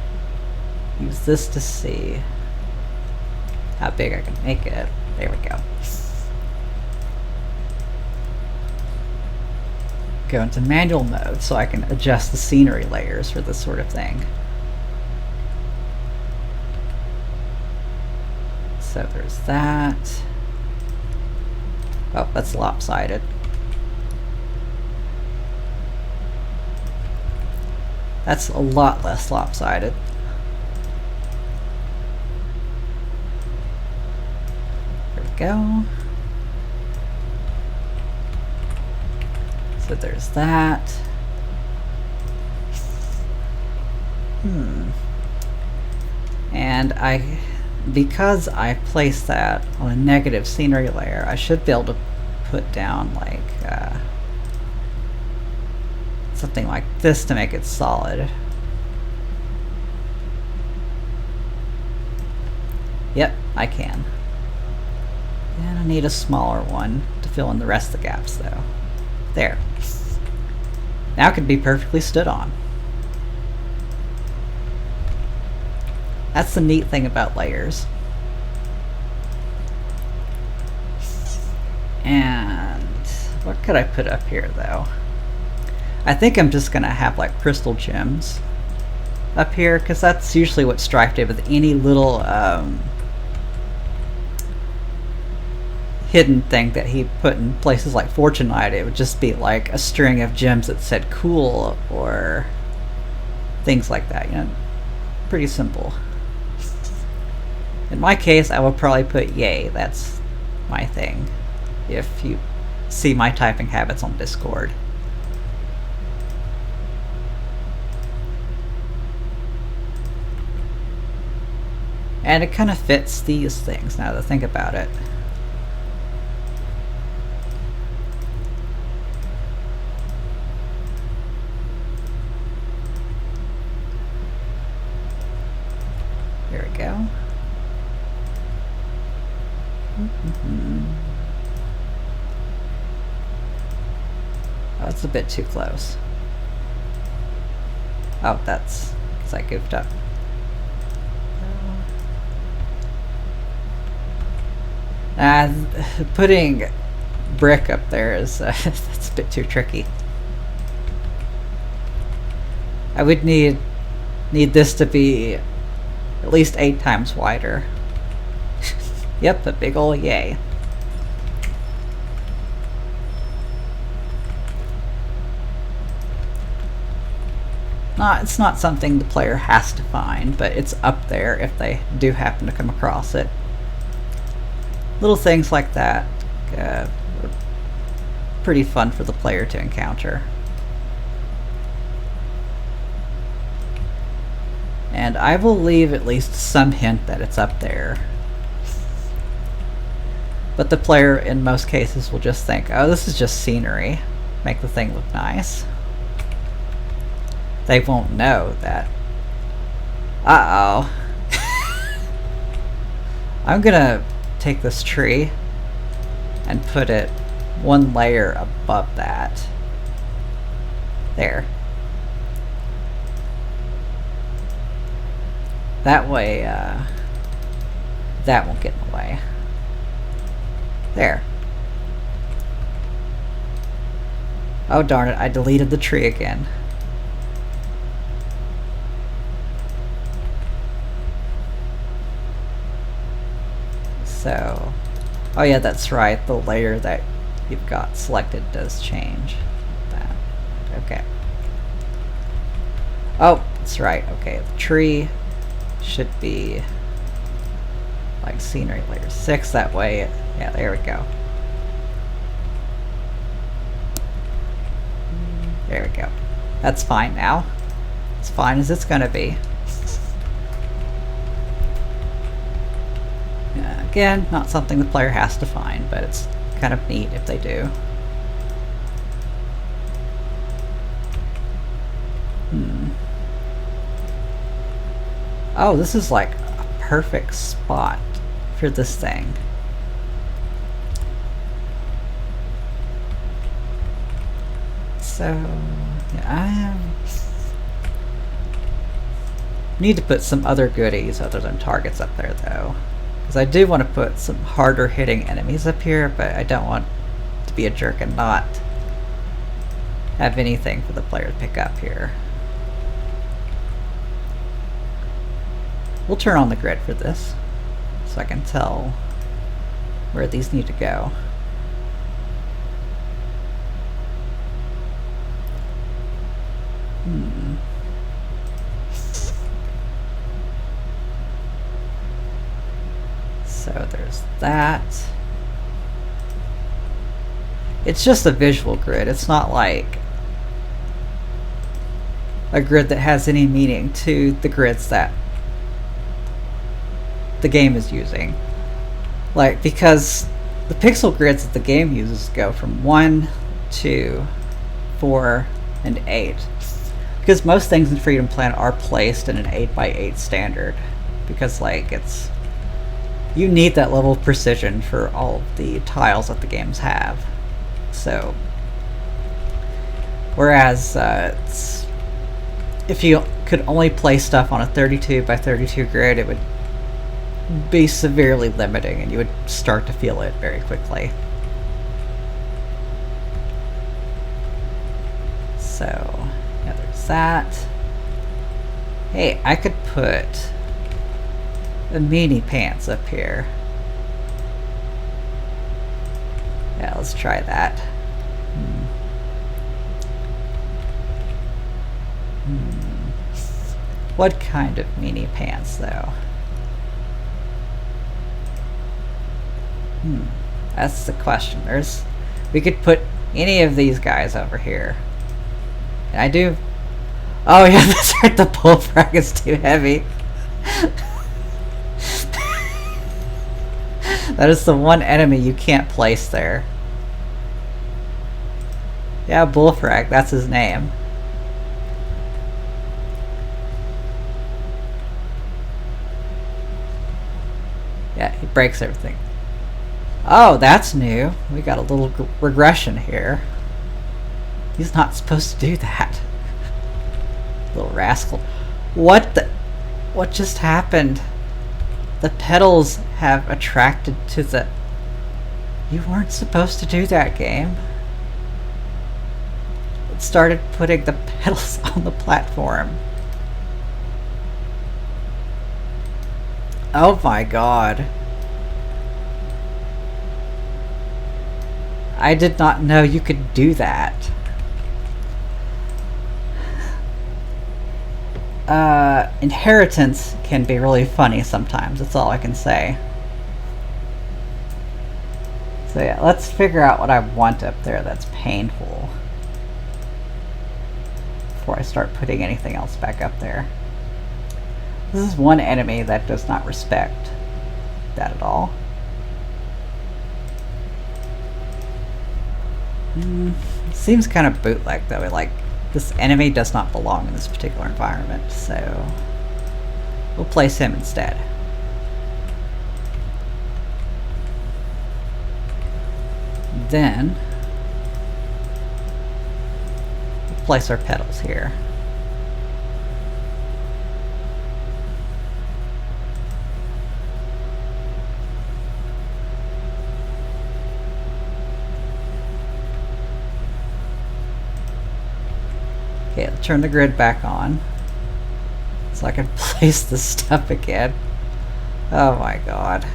use this to see how big I can make it. There we go. Go into manual mode so I can adjust the scenery layers for this sort of thing. So there's that. Oh, that's lopsided. That's a lot less lopsided. There we go. So there's that. And because I placed that on a negative scenery layer, I should be able to put down like something like this to make it solid. Yep, I can. And I need a smaller one to fill in the rest of the gaps though. There. Now it can be perfectly stood on. That's the neat thing about layers. And what could I put up here though? I think I'm just gonna have like crystal gems up here because that's usually what Strife did with any little hidden thing that he put in places like Fortune Light. It would just be like a string of gems that said cool or things like that, you know, pretty simple. In my case, I will probably put yay, that's my thing, if you see my typing habits on Discord. And it kind of fits these things now that I think about it. There we go. Oh, it's a bit too close. Oh, that's because I goofed up. Putting brick up there is that's a bit too tricky. I would need this to be at least 8 times wider. Yep, a big ol' yay. It's not something the player has to find, but it's up there if they do happen to come across it. Little things like that are pretty fun for the player to encounter. And I will leave at least some hint that it's up there. But the player, in most cases, will just think, oh, this is just scenery. Make the thing look nice. They won't know that. Uh-oh. I'm gonna take this tree and put it 1 layer above that. There. That way, that won't get in the way. There. Oh darn it, I deleted the tree again. So, oh yeah, that's right, the layer that you've got selected does change. That. Okay. Oh, that's right, okay, the tree should be like scenery layer 6, that way, yeah, there we go. There we go. That's fine now. As fine as it's gonna be. Again, not something the player has to find, but it's kind of neat if they do. Oh, this is like a perfect spot for this thing. So, yeah, I need to put some other goodies other than targets up there, though. Because I do want to put some harder hitting enemies up here, but I don't want to be a jerk and not have anything for the player to pick up here. We'll turn on the grid for this, so I can tell where these need to go. So there's that. It's just a visual grid. It's not like a grid that has any meaning to the grids that the game is using. Like, because the pixel grids that the game uses go from 1, 2, 4, and 8. Because most things in Freedom Planet are placed in an 8x8 standard. Because, like, it's... you need that level of precision for all of the tiles that the games have. So, whereas if you could only place stuff on a 32x32 grid, it would be severely limiting and you would start to feel it very quickly. So, yeah, there's that. Hey, I could put a meanie pants up here. Yeah, let's try that. What kind of meanie pants, though? That's the question. We could put any of these guys over here. And I do... oh yeah, that's right, the bullfrog is too heavy. That is the one enemy you can't place there. Yeah, bullfrog, that's his name. Yeah, he breaks everything. Oh, that's new. We got a little regression here. He's not supposed to do that. Little rascal. What the... what just happened? The petals have attracted to the You weren't supposed to do that, game. It started putting the pedals on the platform. Oh my god. I did not know you could do that. Inheritance can be really funny sometimes, that's all I can say. So yeah, let's figure out what I want up there that's painful before I start putting anything else back up there. This is one enemy that does not respect that at all. Seems kind of bootleg though, like this enemy does not belong in this particular environment, so we'll place him instead. Then we'll place our pedals here. Okay, let's turn the grid back on so I can place this stuff again. Oh my god.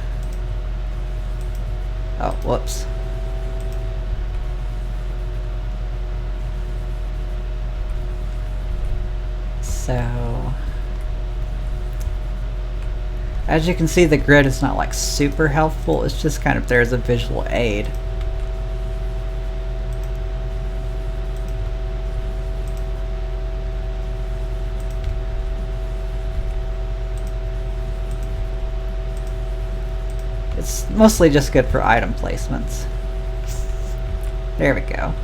Oh, whoops. So, as you can see, the grid is not like super helpful, it's just kind of there as a visual aid. It's mostly just good for item placements. There we go.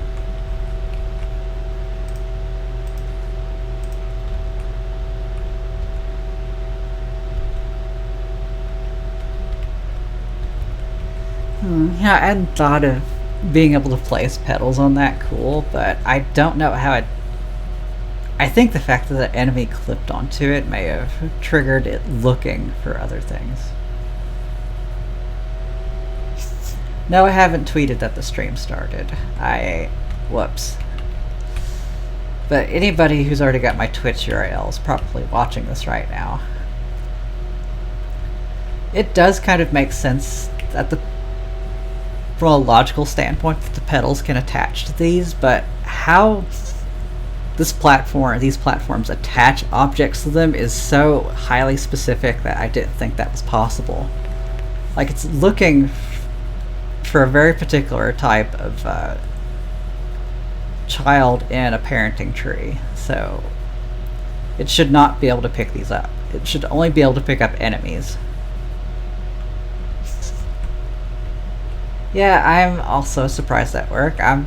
Yeah, I hadn't thought of being able to place pedals on that cool, but I don't know how it... I think the fact that the enemy clipped onto it may have triggered it looking for other things. No, I haven't tweeted that the stream started. Whoops. But anybody who's already got my Twitch URL is probably watching this right now. It does kind of make sense that from a logical standpoint that the pedals can attach to these, but how these platforms attach objects to them is so highly specific that I didn't think that was possible. Like, it's looking for a very particular type of child in a parenting tree, so it should not be able to pick these up. It should only be able to pick up enemies. Yeah, I'm also surprised that worked. I'm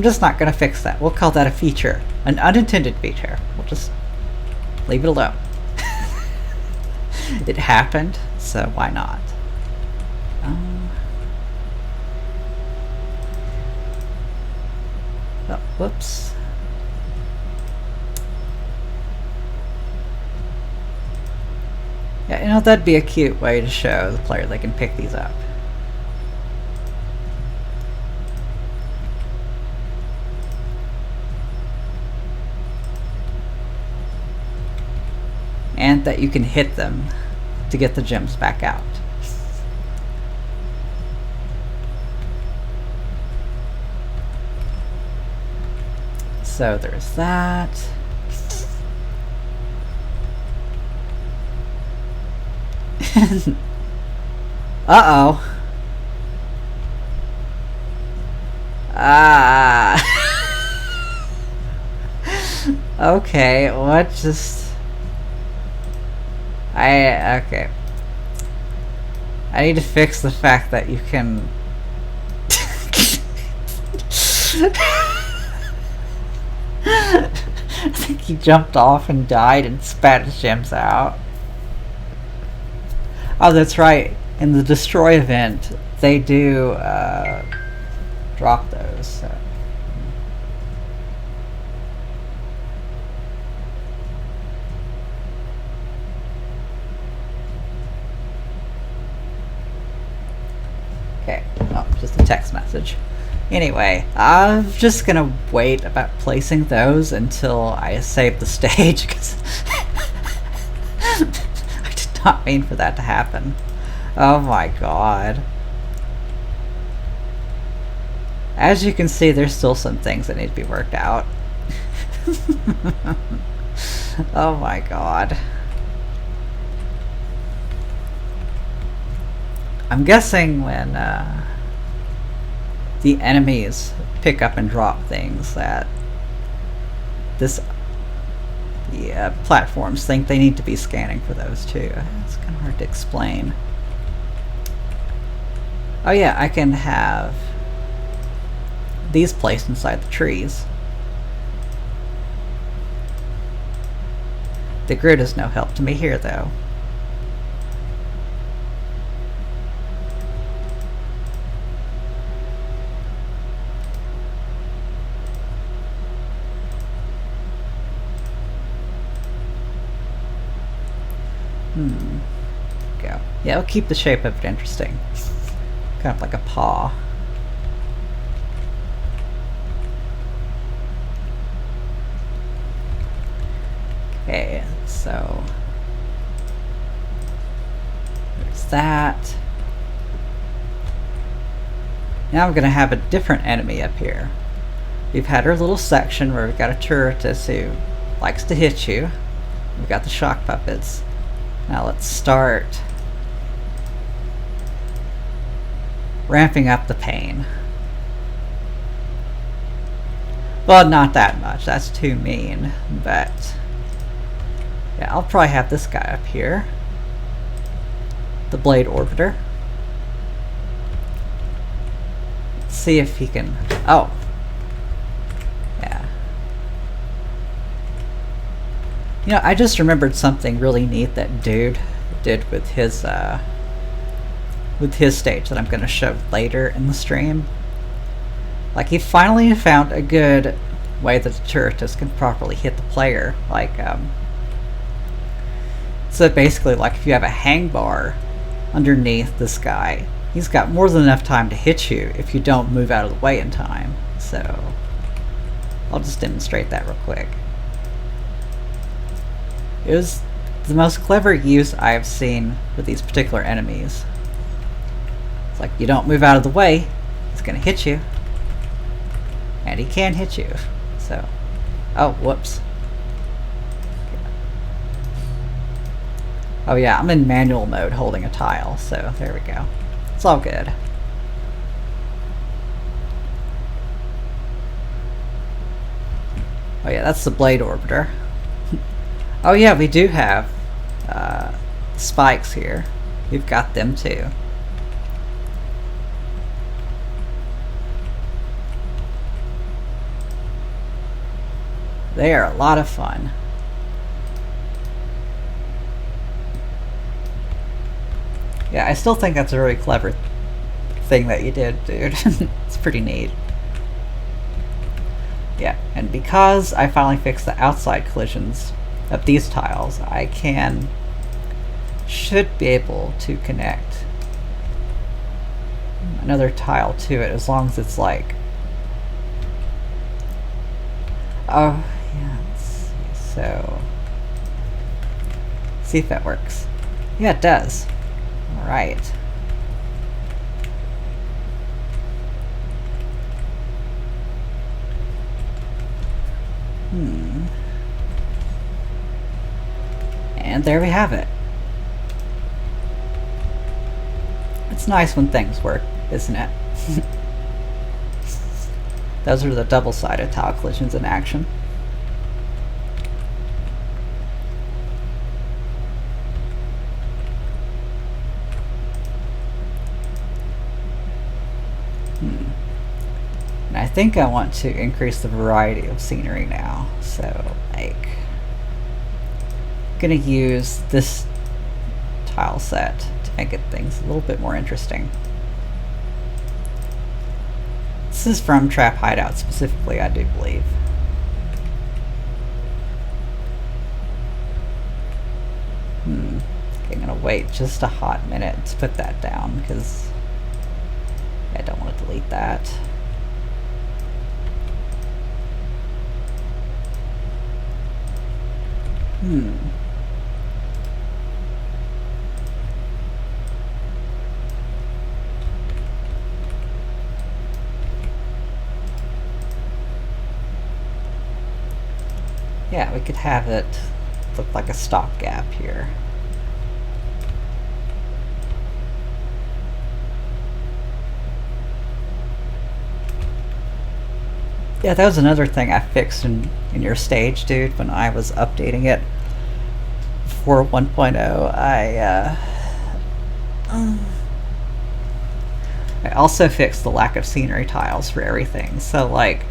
just not gonna fix that. We'll call that a feature. An unintended feature. We'll just leave it alone. It happened, so why not? Oh, whoops. Yeah, you know, that'd be a cute way to show the player they can pick these up. And that you can hit them to get the gems back out. So there's that. Uh-oh. Ah. Okay, what just... okay. I need to fix the fact that you can... I think he jumped off and died and spat his gems out. Oh, that's right. In the destroy event, they do drop those. So. Okay, oh, just a text message. Anyway, I'm just gonna wait about placing those until I save the stage, because I did not mean for that to happen. Oh my god. As you can see, there's still some things that need to be worked out. Oh my god. I'm guessing when the enemies pick up and drop things, that the platforms think they need to be scanning for those too. It's kind of hard to explain. Oh yeah, I can have these placed inside the trees. The grid is no help to me here though. Go. Yeah, it'll keep the shape of it interesting. Kind of like a paw. Okay, so there's that. Now I'm going to have a different enemy up here. We've had our little section where we've got a turretist who likes to hit you. We've got the shock puppets. Now let's start ramping up the pain. Well, not that much. That's too mean, but yeah, I'll probably have this guy up here. The Blade Orbiter. Let's see if he can... Oh! Yeah. You know, I just remembered something really neat that dude did with his stage that I'm going to show later in the stream. Like, he finally found a good way that the turretist can properly hit the player. Like, so basically, like, if you have a hang bar underneath this guy, he's got more than enough time to hit you if you don't move out of the way in time. So, I'll just demonstrate that real quick. It was the most clever use I've seen with these particular enemies. It's like, you don't move out of the way, he's gonna hit you. And he can hit you. So, oh, whoops. Oh yeah, I'm in manual mode holding a tile, so there we go. It's all good. Oh yeah, that's the Blade Orbiter. Oh yeah, we do have spikes here. We've got them too. They are a lot of fun. Yeah, I still think that's a really clever thing that you did, dude. It's pretty neat. Yeah, and because I finally fixed the outside collisions of these tiles, I should be able to connect another tile to it, as long as it's like... Oh, yeah, let's see. So, see if that works. Yeah, it does. Alright. And there we have it. It's nice when things work, isn't it? Those are the double-sided tile collisions in action. And I think I want to increase the variety of scenery now. So, like, I'm gonna use this tile set to make things a little bit more interesting. This is from Trap Hideout specifically, I do believe. Okay, I'm gonna wait just a hot minute to put that down, because I don't want to delete that. Yeah, we could have it look like a stopgap here. Yeah, that was another thing I fixed in your stage, dude, when I was updating it for 1.0. I also fixed the lack of scenery tiles for everything. So, like,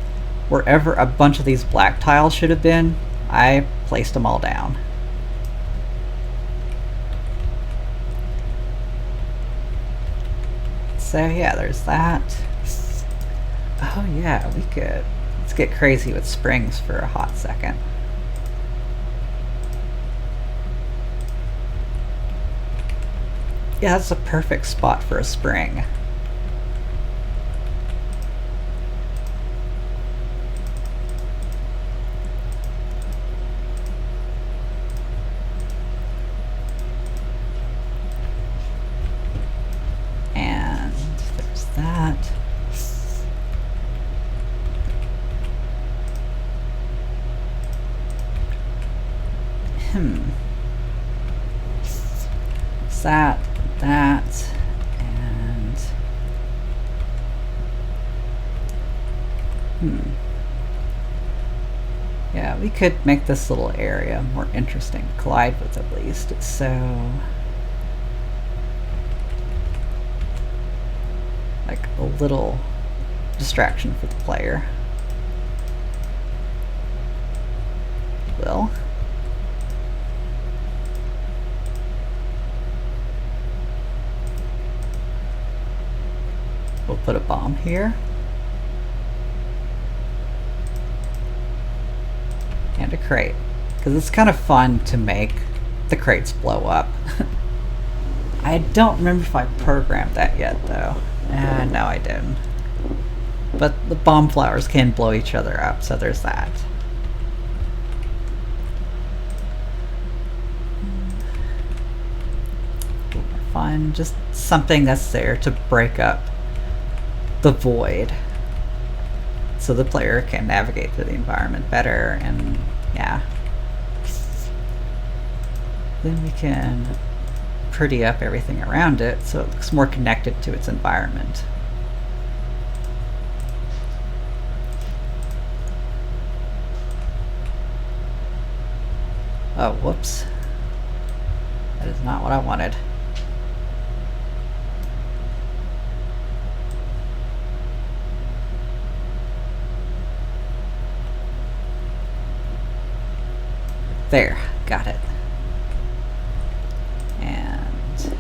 wherever a bunch of these black tiles should have been, I placed them all down. So yeah, there's that. Oh yeah, we could. Let's get crazy with springs for a hot second. Yeah, that's a perfect spot for a spring. And there's that. That, and yeah, we could make this little area more interesting to collide with at least. So, like a little distraction for the player. Will. We'll put a bomb here. And a crate. Because it's kind of fun to make the crates blow up. I don't remember if I programmed that yet, though. No, I didn't. But the bomb flowers can blow each other up, so there's that. Fun, just something that's there to break up the void so the player can navigate through the environment better. And yeah, then we can pretty up everything around it so it looks more connected to its environment. Oh, whoops, that is not what I wanted. There, got it. And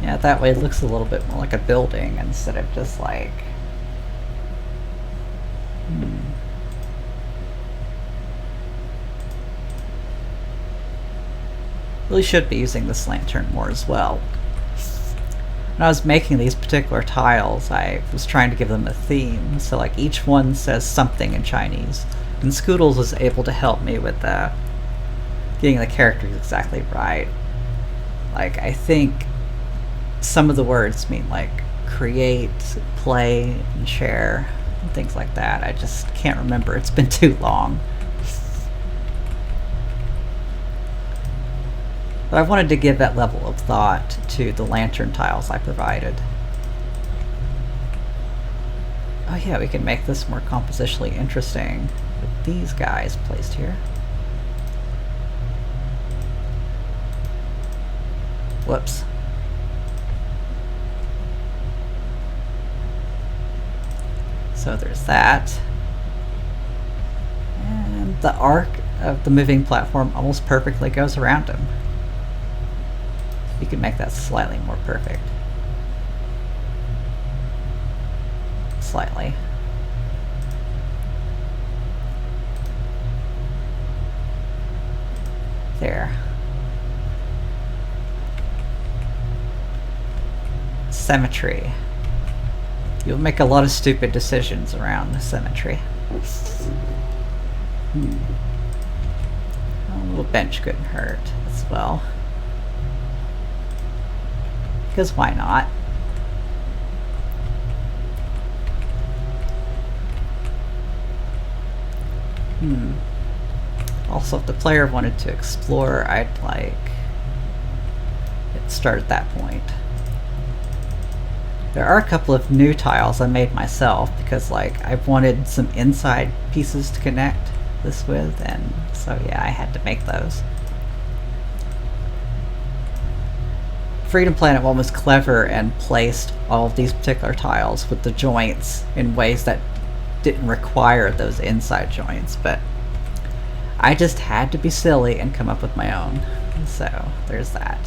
yeah, that way it looks a little bit more like a building instead of just like really should be using this lantern more as well. When I was making these particular tiles, I was trying to give them a theme, so like each one says something in Chinese, and Scoodles was able to help me with getting the characters exactly right. Like, I think some of the words mean like create, play, and share, and things like that. I just can't remember, it's been too long. But I wanted to give that level of thought to the lantern tiles I provided. Oh yeah, we can make this more compositionally interesting with these guys placed here. Whoops. So there's that. And the arc of the moving platform almost perfectly goes around him. You can make that slightly more perfect. Slightly. There. Symmetry. You'll make a lot of stupid decisions around the symmetry. A little bench couldn't hurt as well. Because why not? Also, if the player wanted to explore, I'd like it start at that point. There are a couple of new tiles I made myself because like I've wanted some inside pieces to connect this with, and so yeah, I had to make those. Freedom Planet 1 was clever and placed all of these particular tiles with the joints in ways that didn't require those inside joints, but I just had to be silly and come up with my own. So there's that.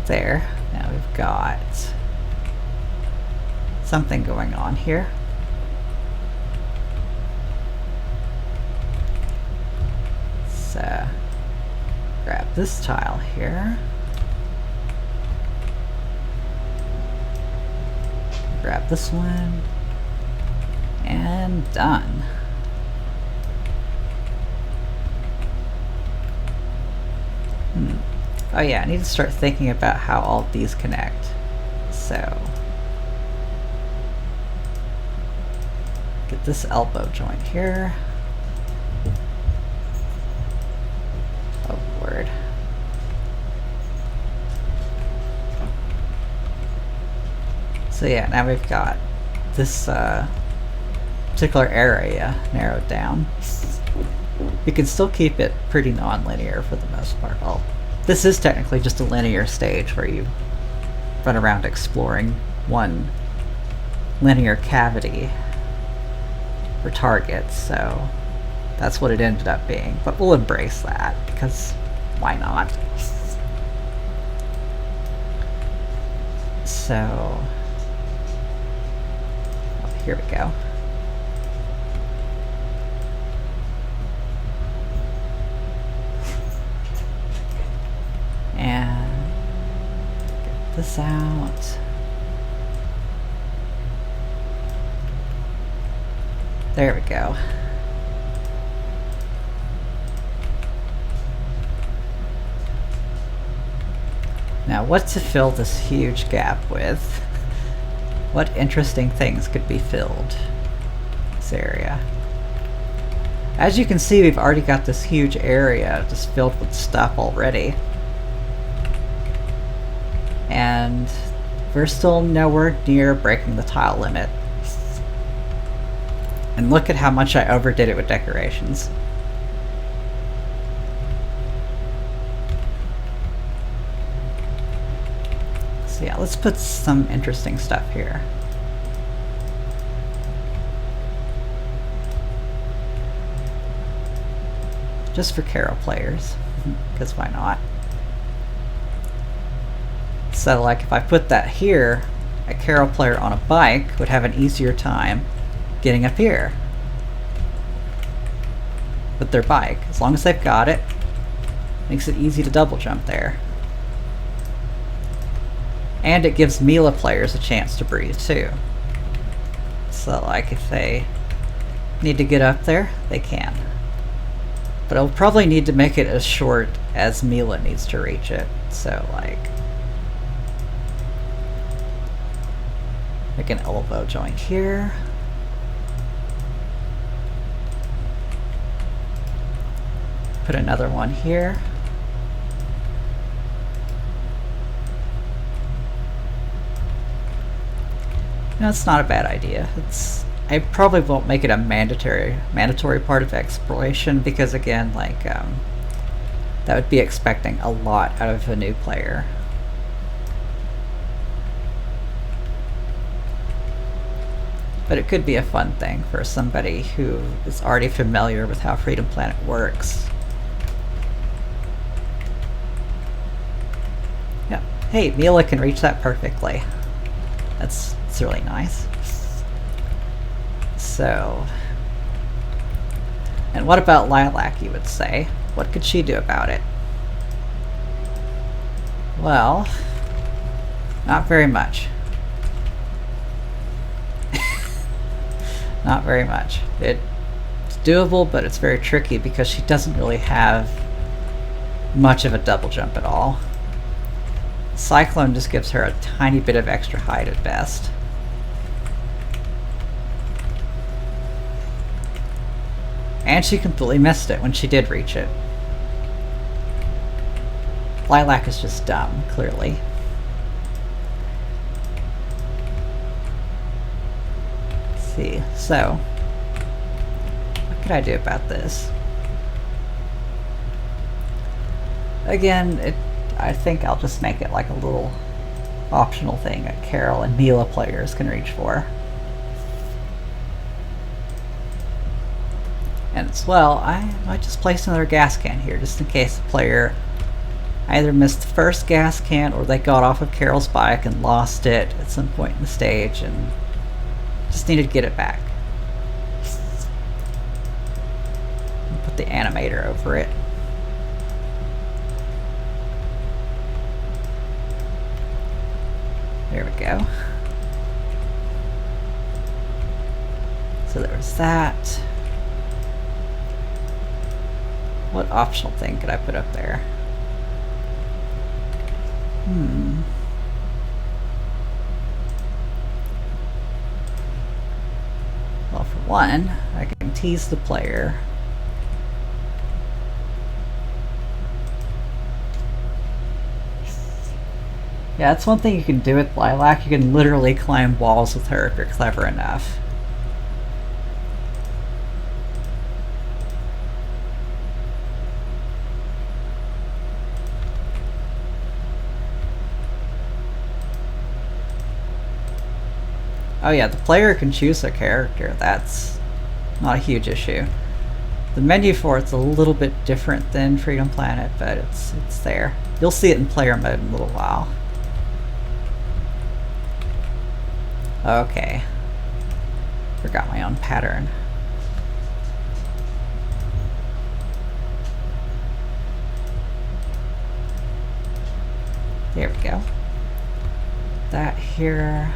There. Now we've got something going on here. So grab this tile here. Grab this one. And done. Oh yeah, I need to start thinking about how all of these connect. So get this elbow joint here. Oh word. So yeah, now we've got this particular area narrowed down. You can still keep it pretty non-linear for the most part. Well, this is technically just a linear stage where you run around exploring one linear cavity for targets, so that's what it ended up being. But we'll embrace that, because why not? So, oh, here we go. And get this out. There we go. Now, what to fill this huge gap with? What interesting things could be filled in this area? As you can see, we've already got this huge area just filled with stuff already. And we're still nowhere near breaking the tile limit. And look at how much I overdid it with decorations. So yeah, let's put some interesting stuff here. Just for Carol players, because why not? So like if I put that here, a Carol player on a bike would have an easier time getting up here with their bike. As long as they've got it, makes it easy to double jump there. And it gives Mila players a chance to breathe too. So like if they need to get up there, they can. But I'll probably need to make it as short as Mila needs to reach it. So like an elbow joint here. Put another one here. No, it's not a bad idea. I probably won't make it a mandatory part of exploration because again, like That would be expecting a lot out of a new player. But it could be a fun thing for somebody who is already familiar with how Freedom Planet works. Yeah. Hey, Mila can reach that perfectly. That's really nice. So, and what about Lilac, you would say? What could she do about it? Well, not very much. Not very much. It's doable, but it's very tricky because she doesn't really have much of a double jump at all. Cyclone just gives her a tiny bit of extra height at best. And she completely missed it when she did reach it. Lilac is just dumb, clearly. Let's see, so what could I do about this? Again, I think I'll just make it like a little optional thing that Carol and Mila players can reach for. And as well, I might just place another gas can here just in case the player either missed the first gas can or they got off of Carol's bike and lost it at some point in the stage and just needed to get it back. And put the animator over it. There we go. So there's that. What optional thing could I put up there? Well, for one, I can tease the player. Yeah, that's one thing you can do with Lilac. You can literally climb walls with her if you're clever enough. Oh yeah, the player can choose a character. That's not a huge issue. The menu for it's a little bit different than Freedom Planet, but it's there. You'll see it in player mode in a little while. Okay. Forgot my own pattern. There we go. That here.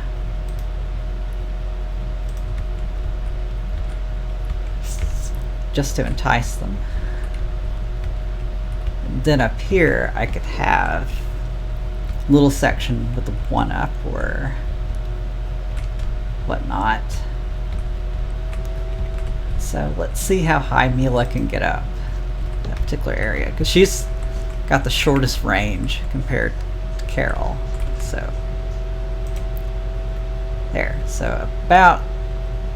Just to entice them. And then up here I could have a little section with the 1-up or whatnot. So let's see how high Mila can get up that particular area, because she's got the shortest range compared to Carol. So there, so about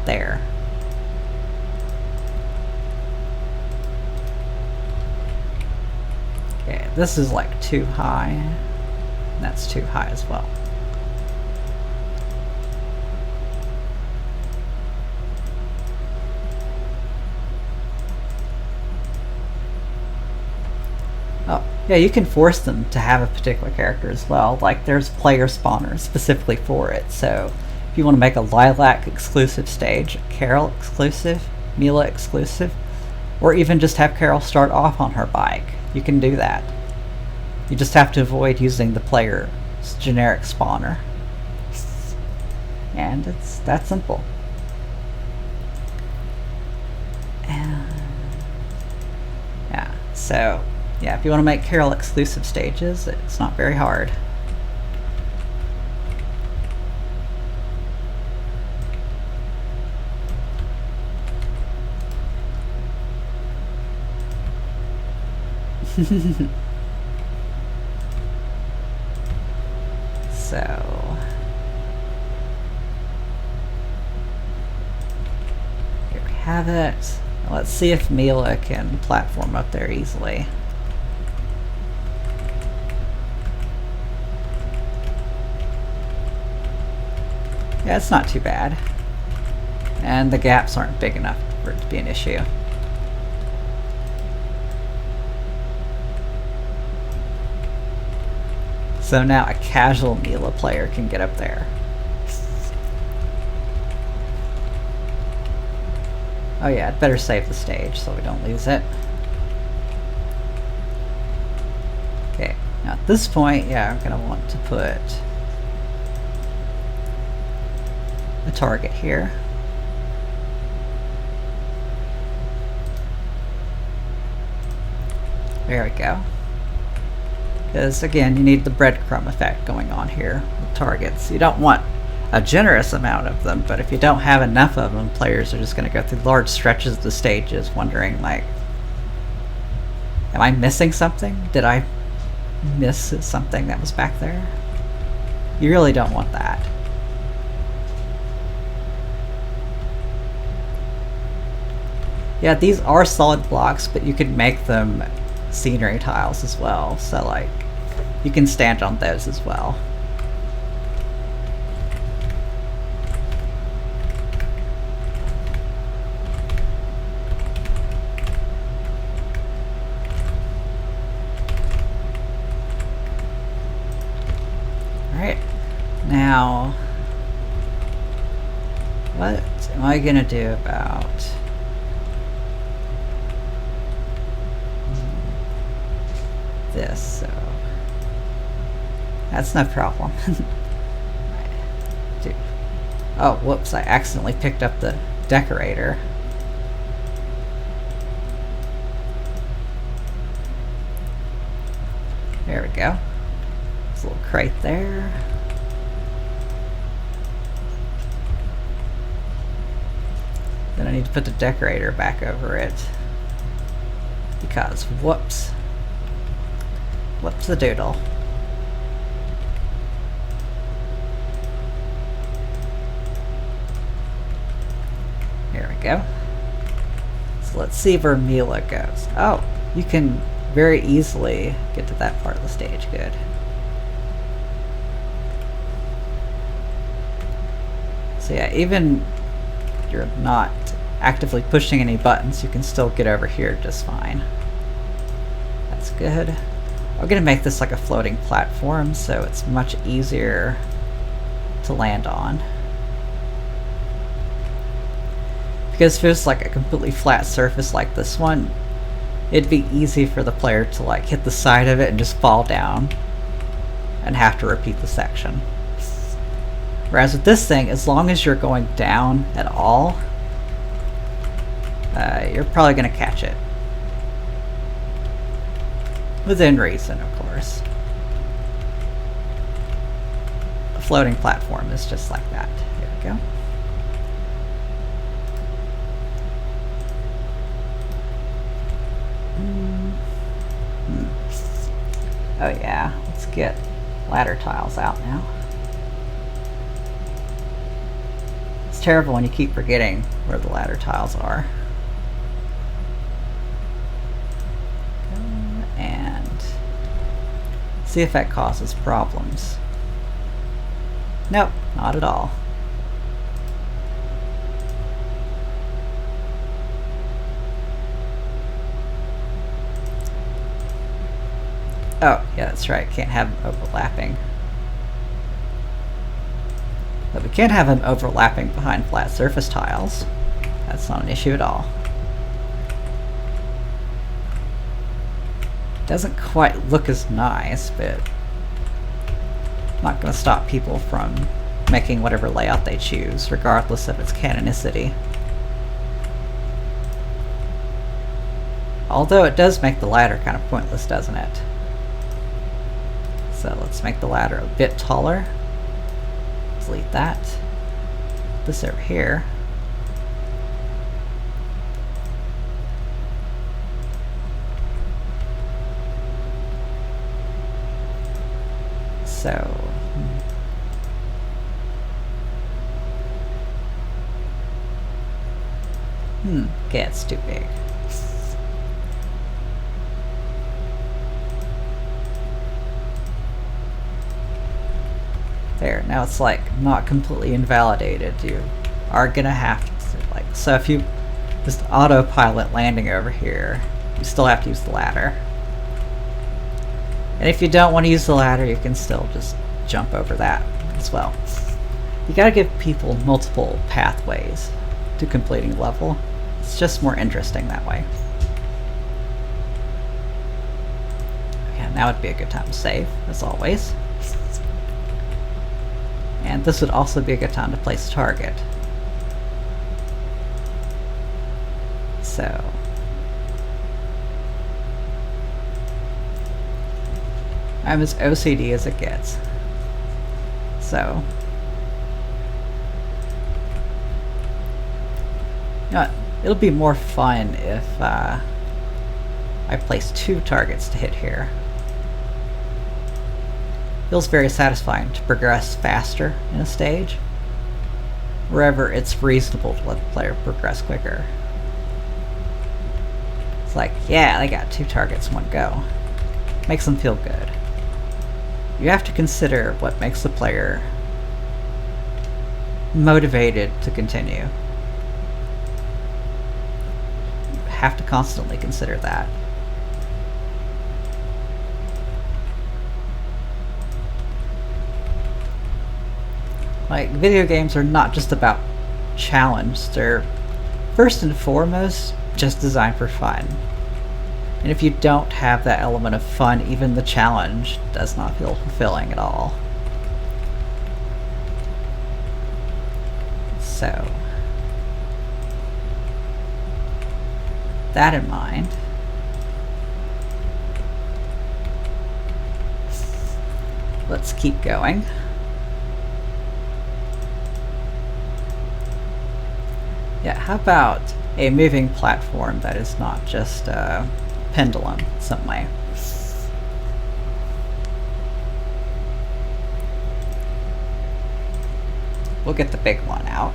there. Okay, this is like too high. That's too high as well. Oh, yeah, you can force them to have a particular character as well. Like there's player spawners specifically for it. So if you want to make a Lilac exclusive stage, Carol exclusive, Mila exclusive, or even just have Carol start off on her bike, you can do that. You just have to avoid using the player's generic spawner. And it's that simple. And yeah, so yeah, if you want to make Carol exclusive stages, it's not very hard. So here we have it. Let's see if Mila can platform up there easily. Yeah, it's not too bad. And the gaps aren't big enough for it to be an issue. So now a casual Mila player can get up there. Oh yeah, I'd better save the stage so we don't lose it. Okay, now at this point, yeah, I'm gonna want to put a target here. There we go. Because again, you need the breadcrumb effect going on here with targets. You don't want a generous amount of them, but if you don't have enough of them, players are just going to go through large stretches of the stages wondering, like, am I missing something? Did I miss something that was back there? You really don't want that. Yeah, these are solid blocks, but you can make them scenery tiles as well, so like you can stand on those as well. Alright, now what am I gonna do about this? So that's no problem. Dude. Oh, whoops, I accidentally picked up the decorator. There we go. There's a little crate there. Then I need to put the decorator back over it. Because, whoops. Whoops the doodle. There we go. So let's see where Mila goes. Oh, you can very easily get to that part of the stage. Good. So yeah, even if you're not actively pushing any buttons, you can still get over here just fine. That's good. I'm going to make this like a floating platform so it's much easier to land on. Because if it was like a completely flat surface like this one, it'd be easy for the player to like hit the side of it and just fall down and have to repeat the section. Whereas with this thing, as long as you're going down at all, you're probably going to catch it. Within reason, of course. A floating platform is just like that. There we go. Oh yeah, let's get ladder tiles out now. It's terrible when you keep forgetting where the ladder tiles are. And see if that causes problems. Nope, not at all. Oh, yeah, that's right. Can't have them overlapping. But we can have them overlapping behind flat surface tiles. That's not an issue at all. Doesn't quite look as nice, but not going to stop people from making whatever layout they choose, regardless of its canonicity. Although it does make the ladder kind of pointless, doesn't it? So let's make the ladder a bit taller. Delete that. This over here. So okay, it's too big. There, now now it's like not completely invalidated. You are gonna have to, like, so if you just autopilot landing over here, you still have to use the ladder. And if you don't want to use the ladder, you can still just jump over that as well. You gotta give people multiple pathways to completing a level. It's just more interesting that way. Yeah, now would be a good time to save, as always. And this would also be a good time to place a target. So I'm as OCD as it gets. So you know what? It'll be more fun if I place 2 targets to hit here. Feels very satisfying to progress faster in a stage, wherever it's reasonable to let the player progress quicker. It's like, yeah, they got 2 targets in one go. Makes them feel good. You have to consider what makes the player motivated to continue. You have to constantly consider that. Like, video games are not just about challenge, they're first and foremost just designed for fun. And if you don't have that element of fun, even the challenge does not feel fulfilling at all. So, that in mind, let's keep going. Yeah, how about a moving platform that is not just a pendulum in some way? We'll get the big one out.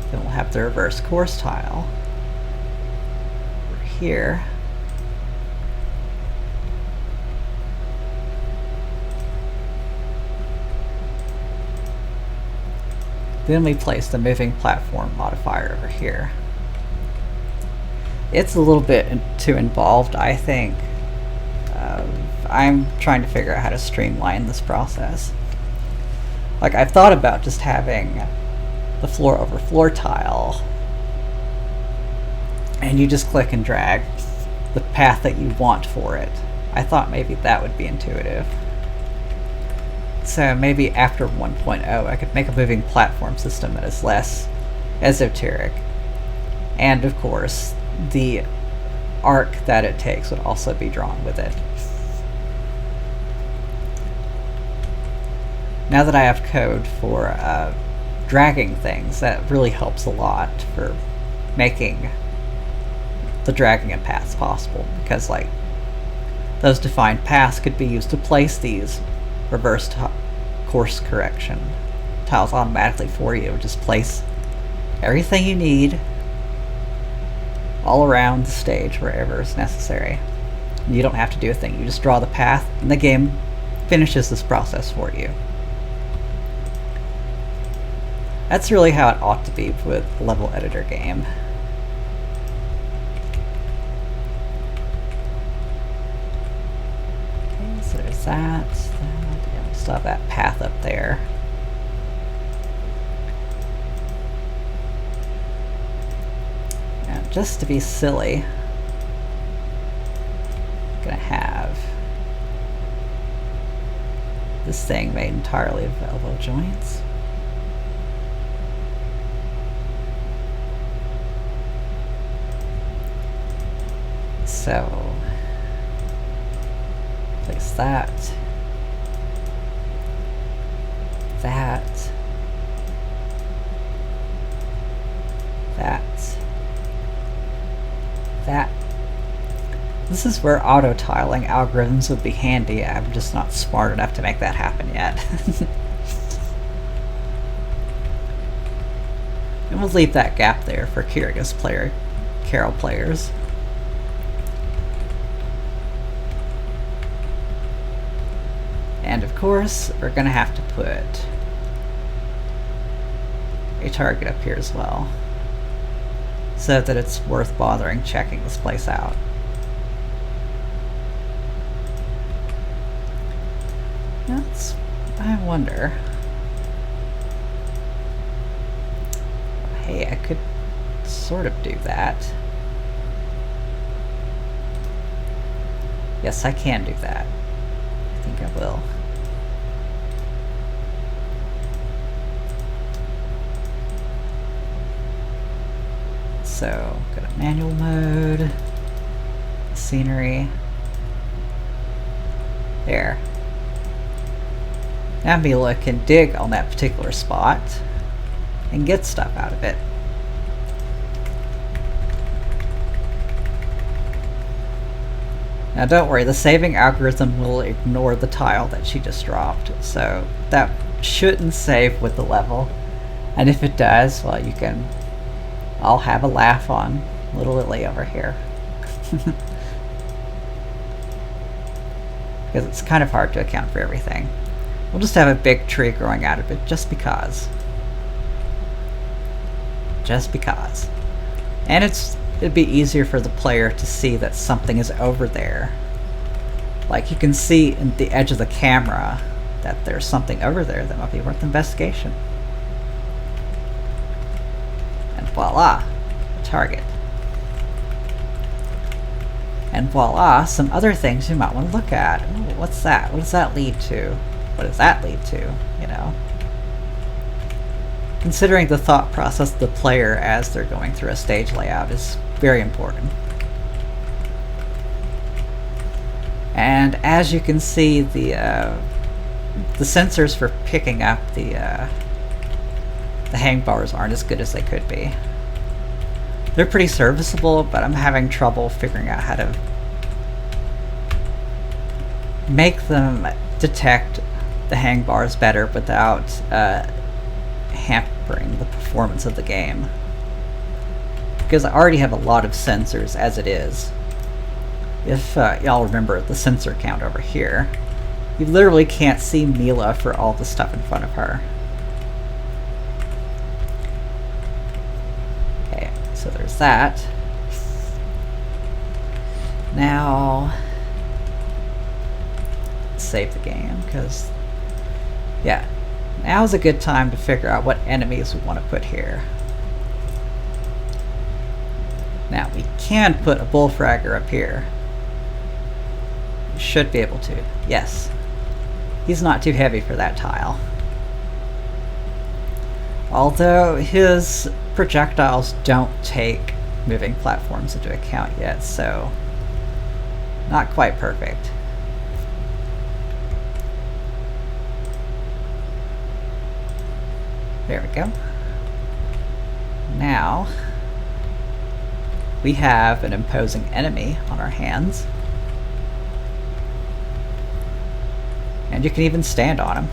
Then we'll have the reverse course tile over here. Then we place the moving platform modifier over here. It's a little bit too involved, I think. I'm trying to figure out how to streamline this process. Like, I've thought about just having the floor over floor tile, and you just click and drag the path that you want for it. I thought maybe that would be intuitive. So maybe after 1.0 I could make a moving platform system that is less esoteric. And of course, the arc that it takes would also be drawn with it. Now that I have code for dragging things, that really helps a lot for making the dragging of paths possible, because like those defined paths could be used to place these reverse course correction tiles automatically for you. Just place everything you need all around the stage wherever is necessary. You don't have to do a thing, you just draw the path and the game finishes this process for you. That's really how it ought to be with a level editor game. Okay, so there's that. Yeah, we still have that path up there. And just to be silly, I'm gonna have this thing made entirely of elbow joints. So, place that, that, that, that. This is where auto-tiling algorithms would be handy. I'm just not smart enough to make that happen yet. And we'll leave that gap there for curious Carol players. And of course, we're going to have to put a target up here as well, so that it's worth bothering checking this place out. I wonder. Hey, I could sort of do that. Yes, I can do that. I think I will. So, go to manual mode, scenery. There. Now Mila can dig on that particular spot and get stuff out of it. Now don't worry, the saving algorithm will ignore the tile that she just dropped, so that shouldn't save with the level. And if it does, well, you can all have a laugh on little Lily over here. Because it's kind of hard to account for everything. We'll just have a big tree growing out of it, just because. Just because. And it'd be easier for the player to see that something is over there. Like you can see in the edge of the camera that there's something over there that might be worth investigation. And voila, a target. And voila, some other things you might want to look at. Ooh, what's that? What does that lead to? What does that lead to, you know? Considering the thought process of the player as they're going through a stage layout is very important. And as you can see, the sensors for picking up the hang bars aren't as good as they could be. They're pretty serviceable, but I'm having trouble figuring out how to make them detect the hang bars better without hampering the performance of the game. Because I already have a lot of sensors as it is. If y'all remember the sensor count over here, you literally can't see Mila for all the stuff in front of her. Okay, so there's that. Now, save the game, because, yeah, now's a good time to figure out what enemies we want to put here. Now, we can put a bullfragger up here. We should be able to. Yes. He's not too heavy for that tile. Although his projectiles don't take moving platforms into account yet, so not quite perfect. There we go. Now, we have an imposing enemy on our hands. And you can even stand on him.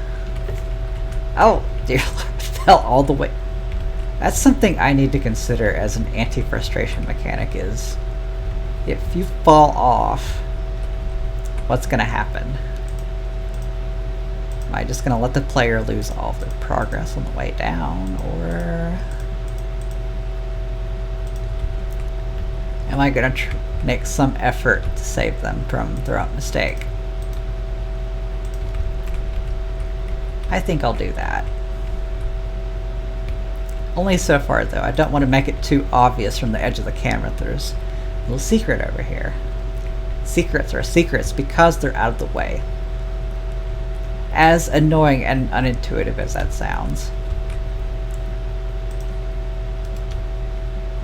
Oh, dear Lord, I fell all the way. That's something I need to consider as an anti-frustration mechanic is, if you fall off, what's going to happen? Am I just going to let the player lose all of their progress on the way down, or am I going to make some effort to save them from their own mistake? I think I'll do that. Only so far, though. I don't want to make it too obvious from the edge of the camera that there's a little secret over here. Secrets are secrets because they're out of the way. As annoying and unintuitive as that sounds.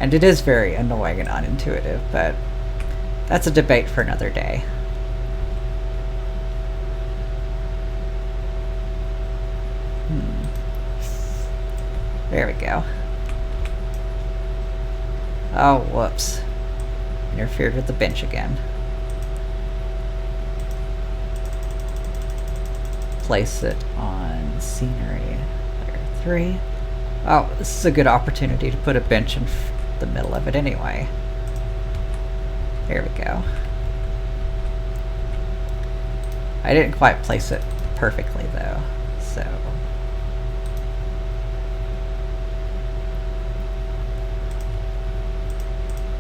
And it is very annoying and unintuitive, but that's a debate for another day. There we go. Oh, whoops. Interfered with the bench again. Place it on scenery layer 3. Oh, this is a good opportunity to put a bench in the middle of it anyway. There we go. I didn't quite place it perfectly though, so.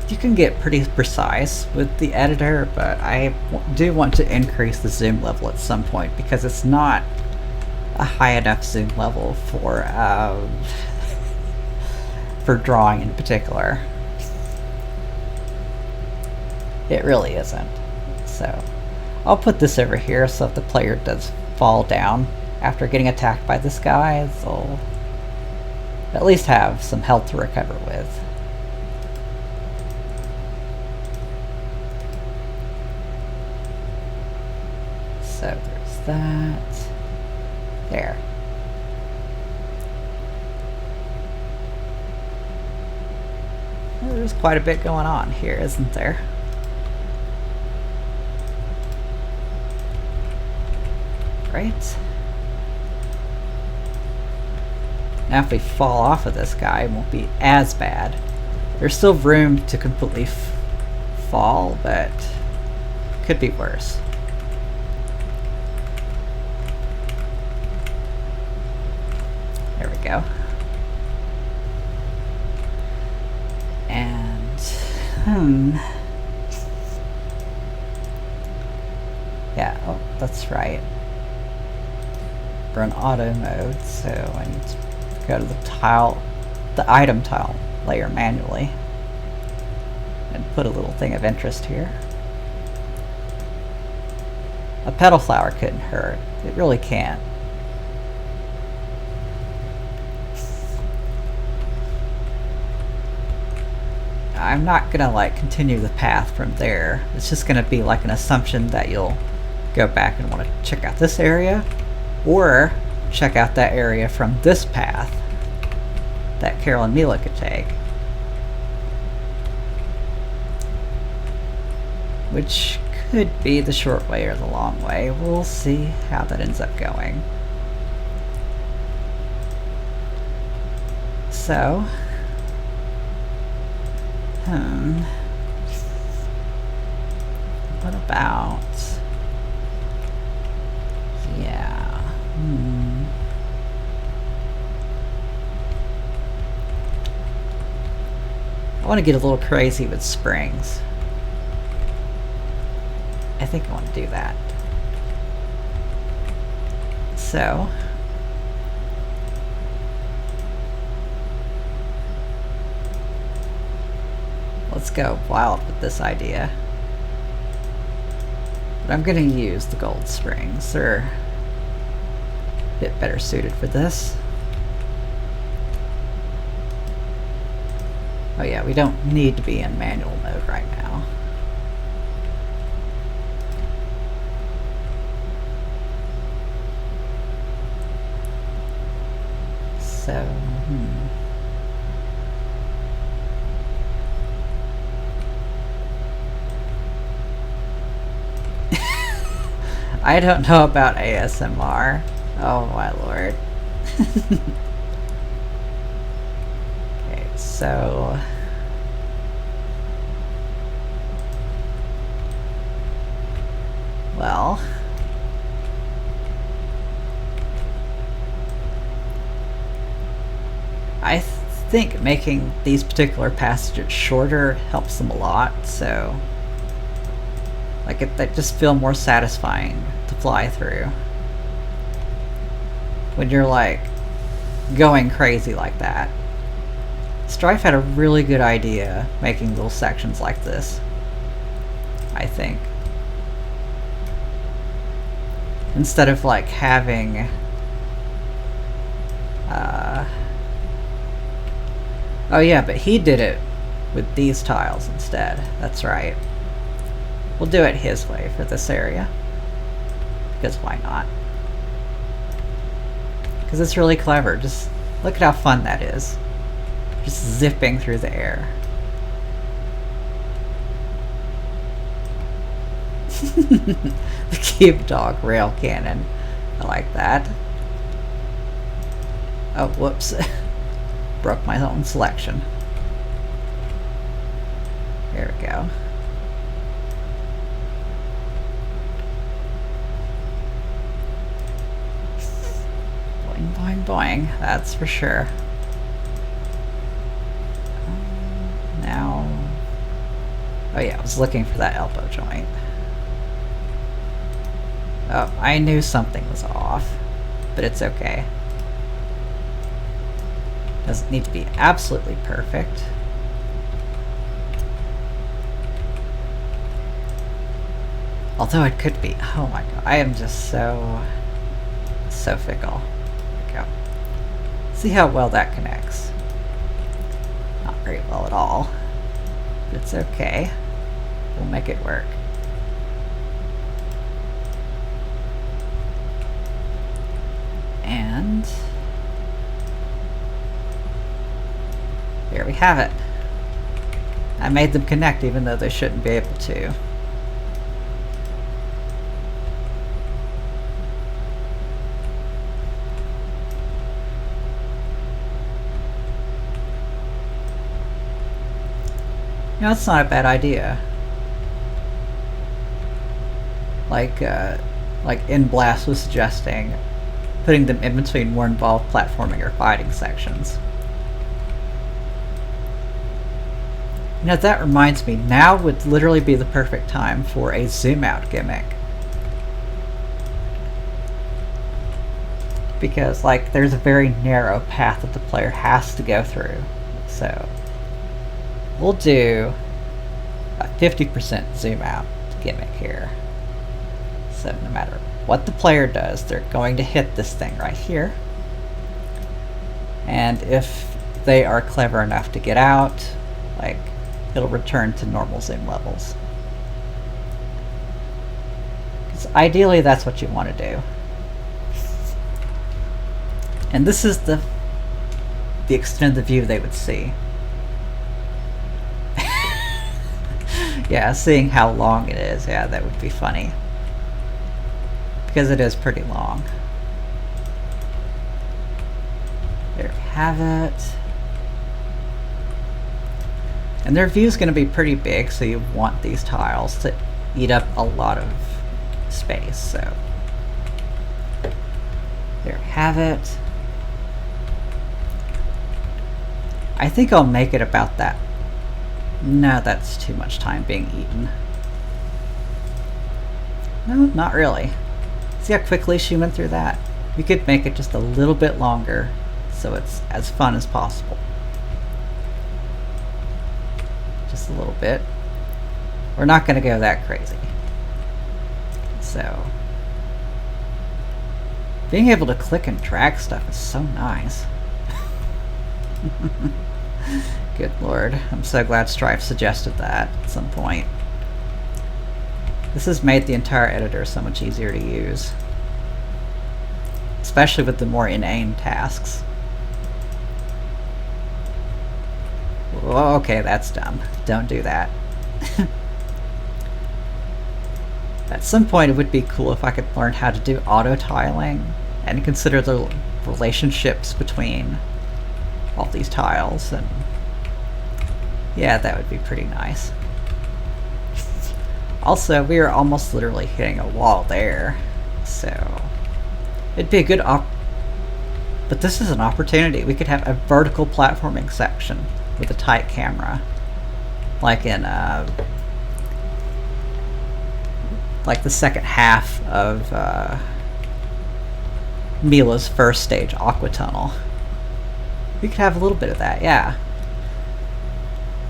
You can get pretty precise with the editor, but I do want to increase the zoom level at some point because it's not a high enough zoom level for for drawing in particular. It really isn't. So I'll put this over here so if the player does fall down after getting attacked by this guy, they'll at least have some health to recover with. So there's that. There. Well, there's quite a bit going on here, isn't there? Right. Now if we fall off of this guy, it won't be as bad. There's still room to completely fall, but could be worse. There we go. And yeah, oh, that's right. We're in auto mode, so I need to go to the item tile layer manually and put a little thing of interest here. A petal flower couldn't hurt. It really can't. I'm not gonna like continue the path from there. It's just gonna be like an assumption that you'll go back and want to check out this area or check out that area from this path that Carol and Mila could take, which could be the short way or the long way. We'll see how that ends up going. So what about, yeah, I want to get a little crazy with springs. I think I want to do that. So let's go wild with this idea. But I'm going to use the gold springs. They're a bit better suited for this. Oh yeah, we don't need to be in manual mode right now. So, I don't know about ASMR. Oh my lord. Okay, so well, I think making these particular passages shorter helps them a lot, so like they just feel more satisfying to fly through when you're like going crazy like that. Strife had a really good idea making little sections like this, I think. Instead of like having oh yeah, but he did it with these tiles instead. That's right. We'll do it his way for this area. Because why not? Because it's really clever. Just look at how fun that is. Just zipping through the air. The cube dog rail cannon. I like that. Oh, whoops. Broke my own selection. There we go. boing, that's for sure. Now, oh yeah, I was looking for that elbow joint. Oh, I knew something was off, but it's okay. Doesn't need to be absolutely perfect. Although it could be. Oh my god, I am just so fickle. There we go. See how well that connects. Not very well at all. But it's okay. We'll make it work. And there we have it. I made them connect even though they shouldn't be able to. You know, that's not a bad idea. Like In Blast was suggesting, putting them in between more involved platforming or fighting sections. You know, that reminds me, now would literally be the perfect time for a zoom out gimmick. Because, like, there's a very narrow path that the player has to go through. So, we'll do a 50% zoom out gimmick here. So no matter what the player does, they're going to hit this thing right here. And if they are clever enough to get out, like, it'll return to normal zoom levels. Because ideally that's what you want to do. And this is the extent of the view they would see. Yeah, seeing how long it is, yeah, that would be funny. Because it is pretty long. There we have it. And their view is going to be pretty big, so you want these tiles to eat up a lot of space. So there we have it. I think I'll make it about that. No, that's too much time being eaten. No, not really. See how quickly she went through that? We could make it just a little bit longer so it's as fun as possible. Just a little bit. We're not going to go that crazy. So, being able to click and drag stuff is so nice. Good lord, I'm so glad Strife suggested that at some point. This has made the entire editor so much easier to use. Especially with the more inane tasks. Whoa, okay, that's dumb. Don't do that. At some point it would be cool if I could learn how to do auto-tiling and consider the relationships between all these tiles, and yeah, that would be pretty nice. Also, we are almost literally hitting a wall there, so it'd be a good but this is an opportunity. We could have a vertical platforming section with a tight camera, like in like the second half of Mila's first stage, Aqua Tunnel. We could have a little bit of that, yeah.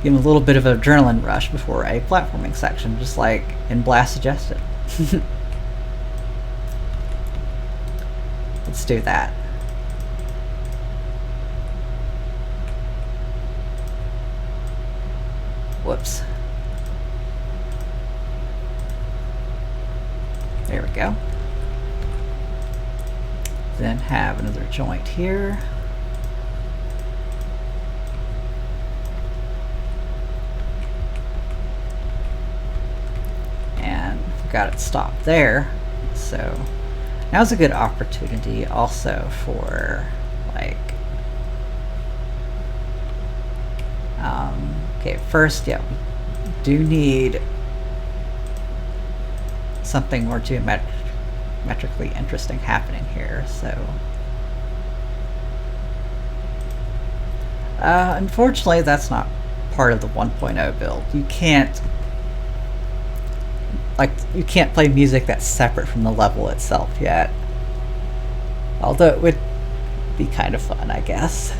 Give him a little bit of an adrenaline rush before a platforming section, just like In Blast suggested. Let's do that. Whoops. There we go. Then have another joint here. Got it stopped there, so now's a good opportunity also for like okay, first, yeah, we do need something more geometrically interesting happening here, so Unfortunately, that's not part of the 1.0 build. You can't play music that's separate from the level itself yet. Although it would be kind of fun, I guess.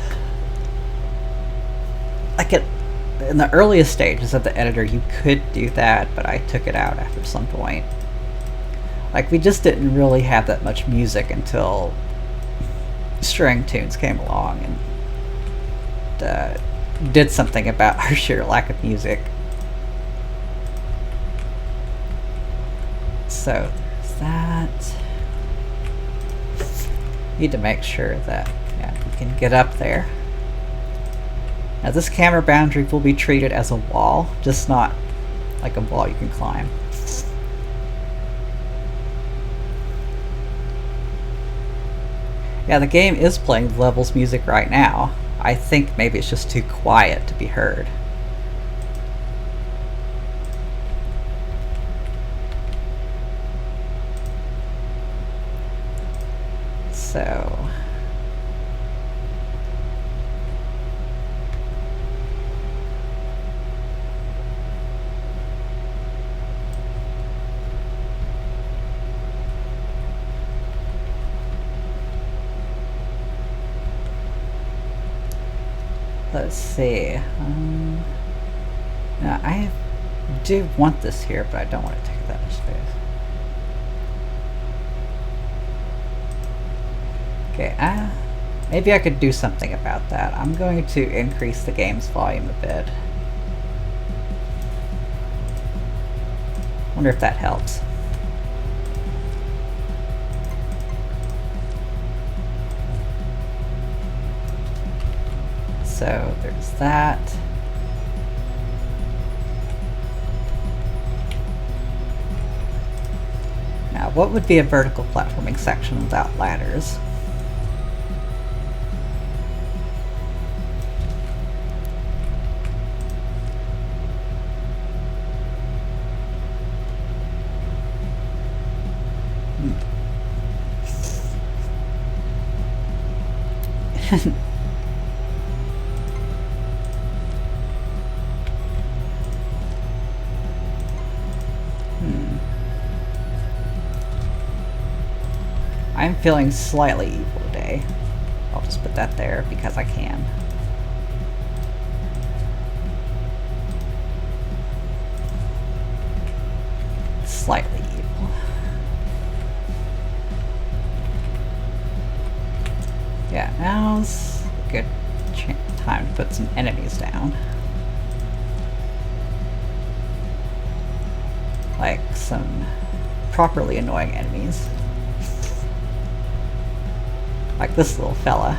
In the earliest stages of the editor, you could do that, but I took it out after some point. Like, we just didn't really have that much music until string tunes came along and did something about our sheer lack of music. So, there's that. Need to make sure that we can get up there. Now, this camera boundary will be treated as a wall, just not like a wall you can climb. Yeah, the game is playing the level's music right now. I think maybe it's just too quiet to be heard. So... let's see. Now I do want this here, but I don't want to take that much space. Okay, maybe I could do something about that. I'm going to increase the game's volume a bit. Wonder if that helps. So there's that. Now, what would be a vertical platforming section without ladders? I'm feeling slightly evil today. I'll just put that there because I can. Slightly evil. Yeah, now's a good time to put some enemies down. Like some properly annoying enemies. Like this little fella.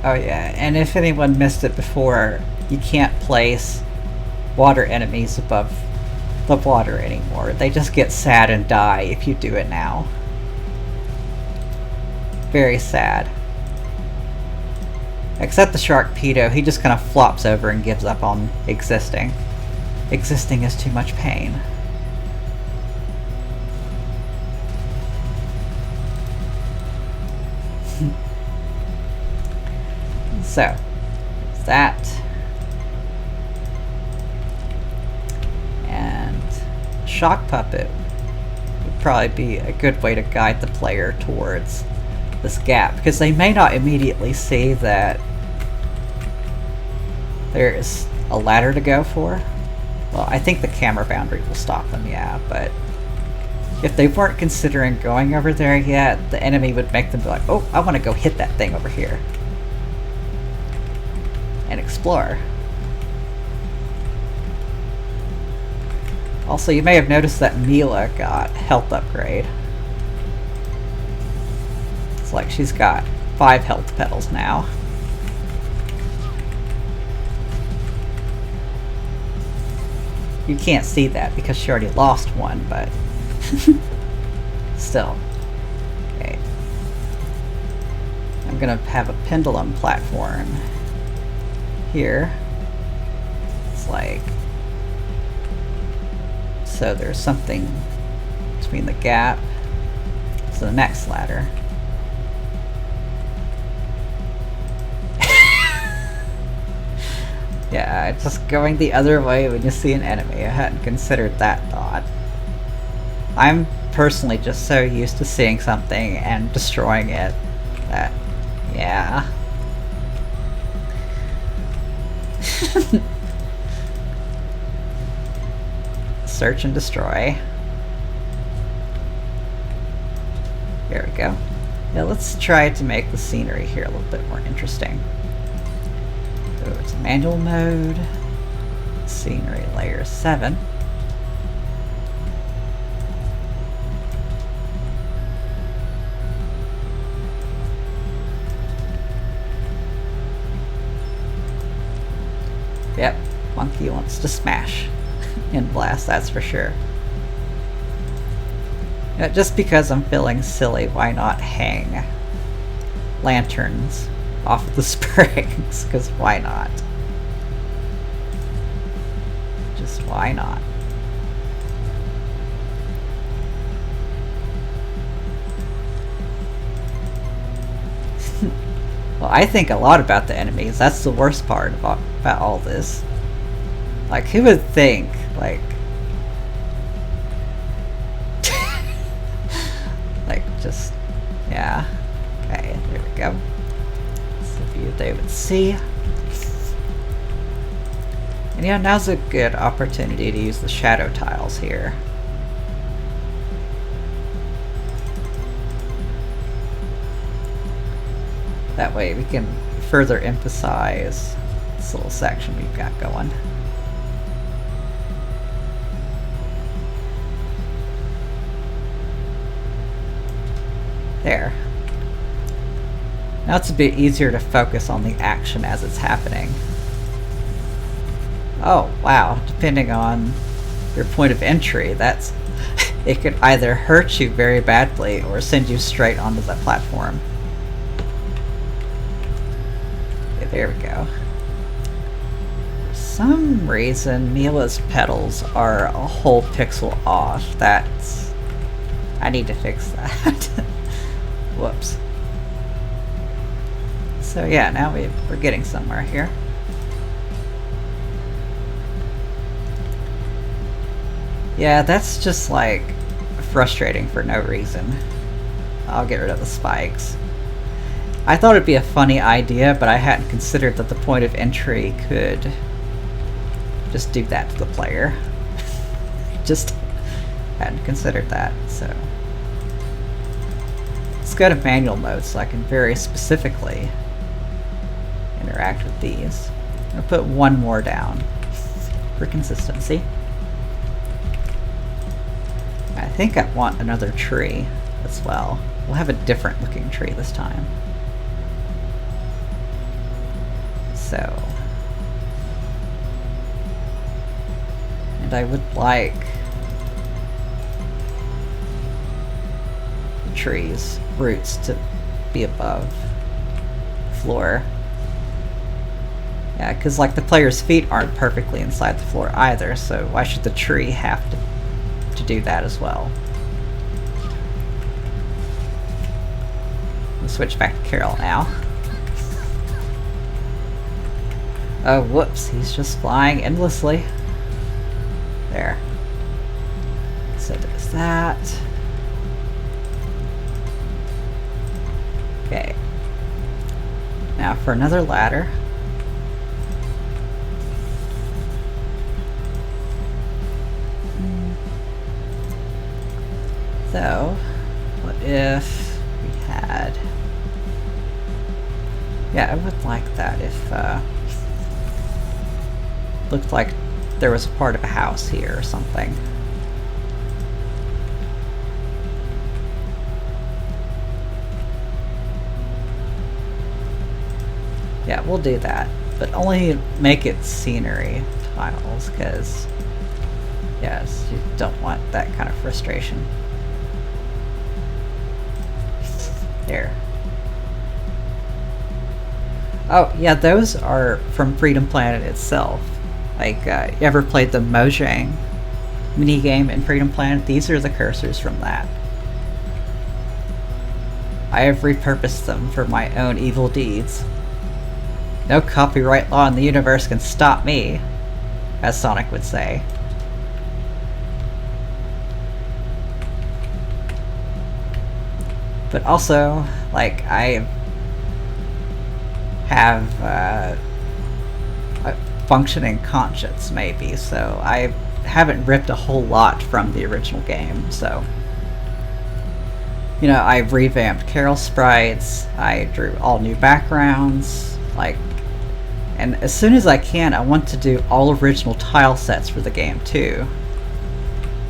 Oh yeah, and if anyone missed it before, you can't place water enemies above the water anymore. They just get sad and die if you do it now. Very sad. Except the Sharkpedo, he just kind of flops over and gives up on existing. Existing is too much pain. So, that. And Shock Puppet would probably be a good way to guide the player towards this gap, because they may not immediately see that there's a ladder to go for. Well, I think the camera boundary will stop them, yeah, but if they weren't considering going over there yet, the enemy would make them be like, oh, I want to go hit that thing over here and explore. Also, you may have noticed that Mila got health upgrade. It's like she's got 5 health petals now. You can't see that because she already lost one, but still. Okay. I'm gonna have a pendulum platform here. It's like, so there's something between the gap So the next ladder. Yeah, just going the other way when you see an enemy. I hadn't considered that thought. I'm personally just so used to seeing something and destroying it that, yeah. Search and destroy. There we go. Yeah, let's try to make the scenery here a little bit more interesting. Go to manual mode, scenery layer 7. Yep, monkey wants to smash and blast, that's for sure. Yeah, just because I'm feeling silly, why not hang lanterns off of the springs? Because why not? Just why not? Well, I think a lot about the enemies. That's the worst part about all this. Like, who would think, like... like, just... yeah. Okay, there we go. That's the view they would see. And yeah, now's a good opportunity to use the shadow tiles here. That way we can further emphasize this little section we've got going. There. Now it's a bit easier to focus on the action as it's happening. Oh, wow. Depending on your point of entry, that's it could either hurt you very badly or send you straight onto the platform. Okay, there we go. For some reason, Mila's petals are a whole pixel off. That's... I need to fix that. Whoops. So yeah, now we're getting somewhere here. Yeah, that's just like frustrating for no reason. I'll get rid of the spikes. I thought it'd be a funny idea, but I hadn't considered that the point of entry could just do that to the player. Just hadn't considered that, so. Let's go to manual mode so I can very specifically interact with these. I'm going to put one more down for consistency. I think I want another tree as well. We'll have a different looking tree this time. So. And I would like the trees' roots to be above the floor. Yeah, because like the player's feet aren't perfectly inside the floor either, so why should the tree have to do that as well? We'll switch back to Carol now. Oh, whoops, he's just flying endlessly. There. So there's that. Okay. Now for another ladder. So, what if we had... Yeah, I would like that if looked like there was a part of a house here or something. Yeah, we'll do that, but only make it scenery tiles, because yes, you don't want that kind of frustration. There. Oh, yeah, those are from Freedom Planet itself. Like, you ever played the Mojang minigame in Freedom Planet? These are the cursors from that. I have repurposed them for my own evil deeds. No copyright law in the universe can stop me, as Sonic would say. But also, like, I have a functioning conscience, maybe, so I haven't ripped a whole lot from the original game, so... You know, I revamped Carol sprites, I drew all new backgrounds, like... And as soon as I can, I want to do all original tile sets for the game, too.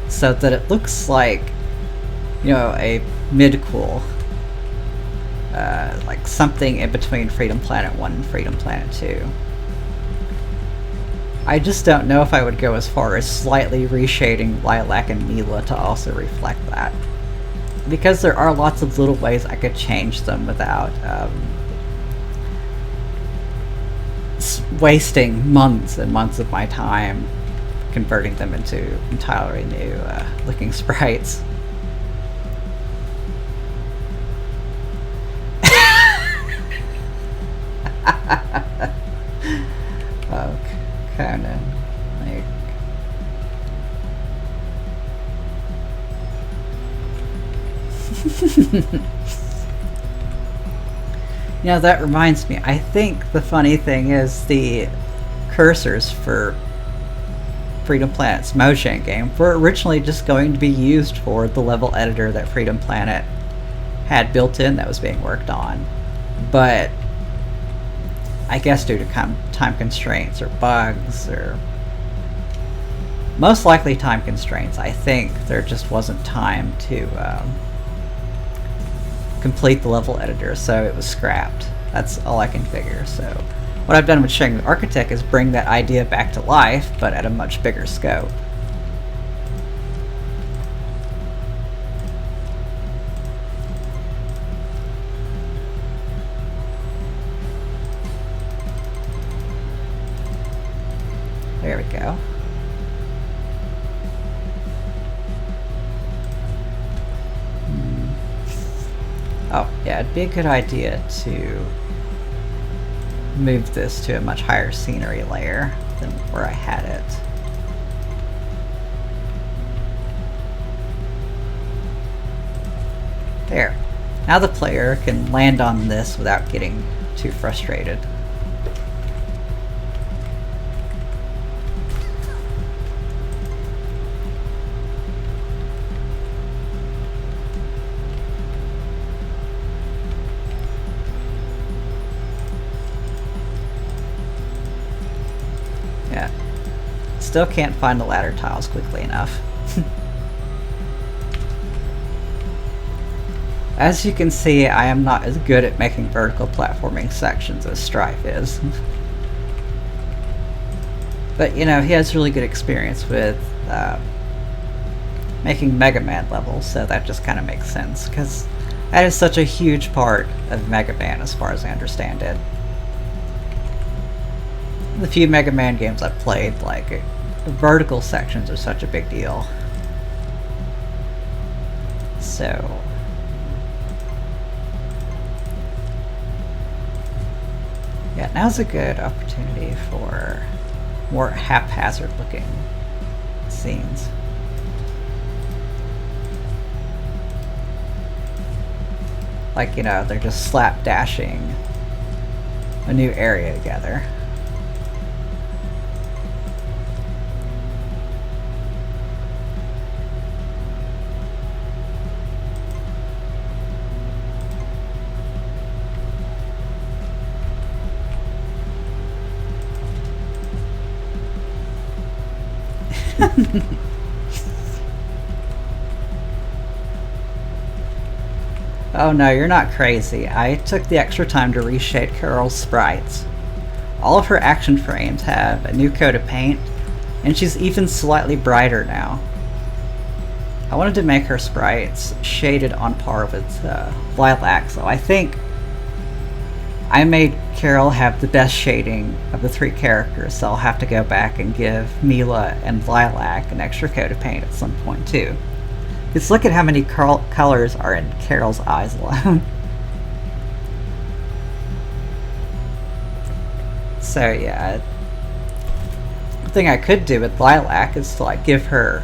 So that it looks like, you know, a mid-cool. Like something in between Freedom Planet 1 and Freedom Planet 2. I just don't know if I would go as far as slightly reshading Lilac and Mila to also reflect that. Because there are lots of little ways I could change them without wasting months and months of my time converting them into entirely new looking sprites. Oh, Conan. Like... You know, that reminds me, I think the funny thing is the cursors for Freedom Planet's Mojang game were originally just going to be used for the level editor that Freedom Planet had built in that was being worked on. But I guess due to time constraints or bugs, or most likely time constraints, I think there just wasn't time to complete the level editor, so it was scrapped. That's all I can figure. So what I've done with Shang the Architect is bring that idea back to life, but at a much bigger scope. There we go. Oh, yeah, it'd be a good idea to move this to a much higher scenery layer than where I had it. There. Now the player can land on this without getting too frustrated. Yeah. Still can't find the ladder tiles quickly enough. As you can see, I am not as good at making vertical platforming sections as Strife is. But, you know, he has really good experience with making Mega Man levels, so that just kind of makes sense, because that is such a huge part of Mega Man as far as I understand it. The few Mega Man games I've played, like, the vertical sections are such a big deal. So... yeah, now's a good opportunity for more haphazard looking scenes. Like, you know, they're just slapdashing a new area together. Oh no, you're not crazy. I took the extra time to reshade Carol's sprites. All of her action frames have a new coat of paint, and she's even slightly brighter now. I wanted to make her sprites shaded on par with Lilac, so I think I made Carol have the best shading of the three characters, so I'll have to go back and give Mila and Lilac an extra coat of paint at some point too. Just look at how many colors are in Carol's eyes alone. So yeah, the thing I could do with Lilac is to like give her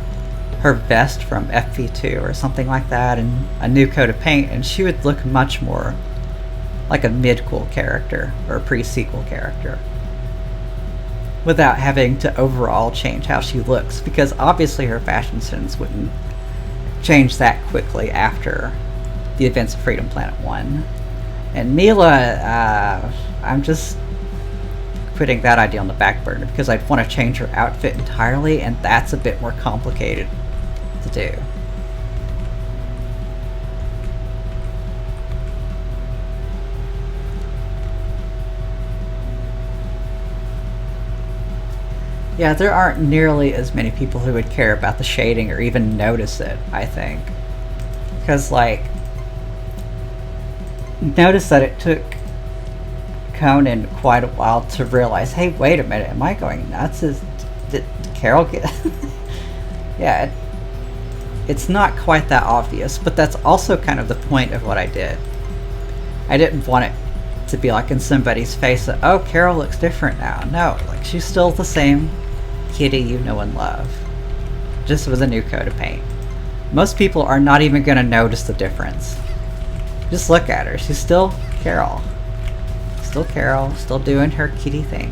vest from FP2 or something like that and a new coat of paint, and she would look much more like a mid-cool character or a pre-sequel character without having to overall change how she looks, because obviously her fashion sense wouldn't change that quickly after the events of Freedom Planet 1. And Mila, I'm just putting that idea on the back burner because I'd want to change her outfit entirely, and that's a bit more complicated to do. Yeah, there aren't nearly as many people who would care about the shading or even notice it, I think. Because, like, notice that it took Conan quite a while to realize, hey, wait a minute, am I going nuts? Did Carol get... Yeah, it's not quite that obvious, but that's also kind of the point of what I did. I didn't want it to be like in somebody's face that, oh, Carol looks different now. No, like, she's still the same Kitty you know and love, just with a new coat of paint. Most people are not even going to notice the difference. Just look at her. She's still Carol. Still Carol, still doing her kitty thing.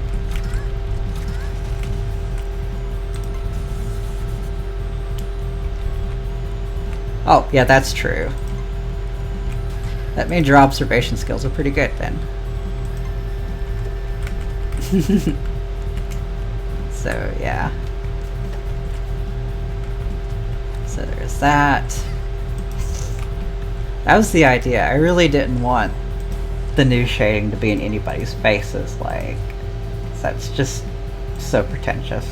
Oh, yeah, that's true. That means your observation skills are pretty good then. So, yeah. So there's that. That was the idea. I really didn't want the new shading to be in anybody's faces, like, that's just so pretentious.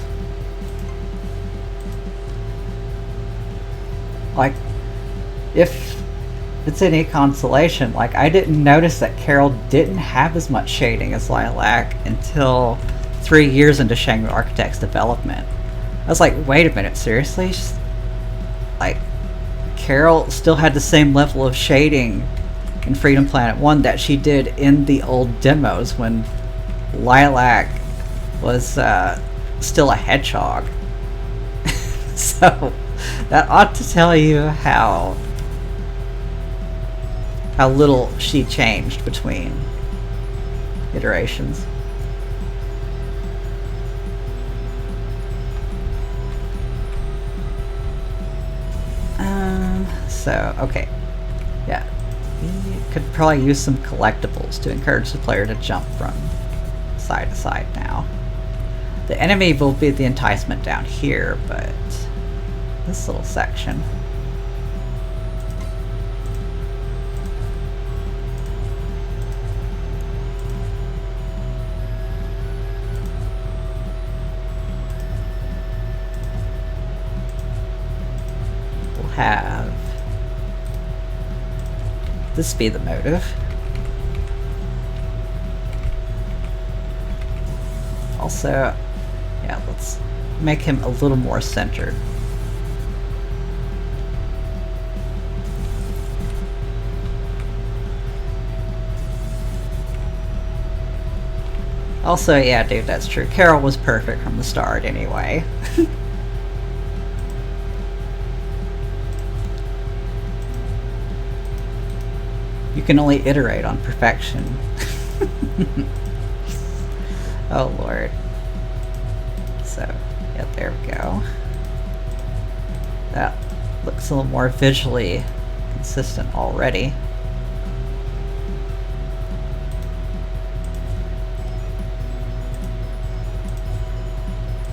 Like, if it's any consolation, like, I didn't notice that Carol didn't have as much shading as Lilac until 3 years into Shang Architect's development. I was like, wait a minute, seriously? Like, Carol still had the same level of shading in Freedom Planet 1 that she did in the old demos when Lilac was still a hedgehog. So that ought to tell you how little she changed between iterations. So, okay. Yeah. You could probably use some collectibles to encourage the player to jump from side to side now. The enemy will be the enticement down here, but this little section. We'll have this be the motive. Also, yeah, let's make him a little more centered. Also, yeah, dude, that's true. Carol was perfect from the start anyway. You can only iterate on perfection. Oh lord. So, yeah, there we go. That looks a little more visually consistent already.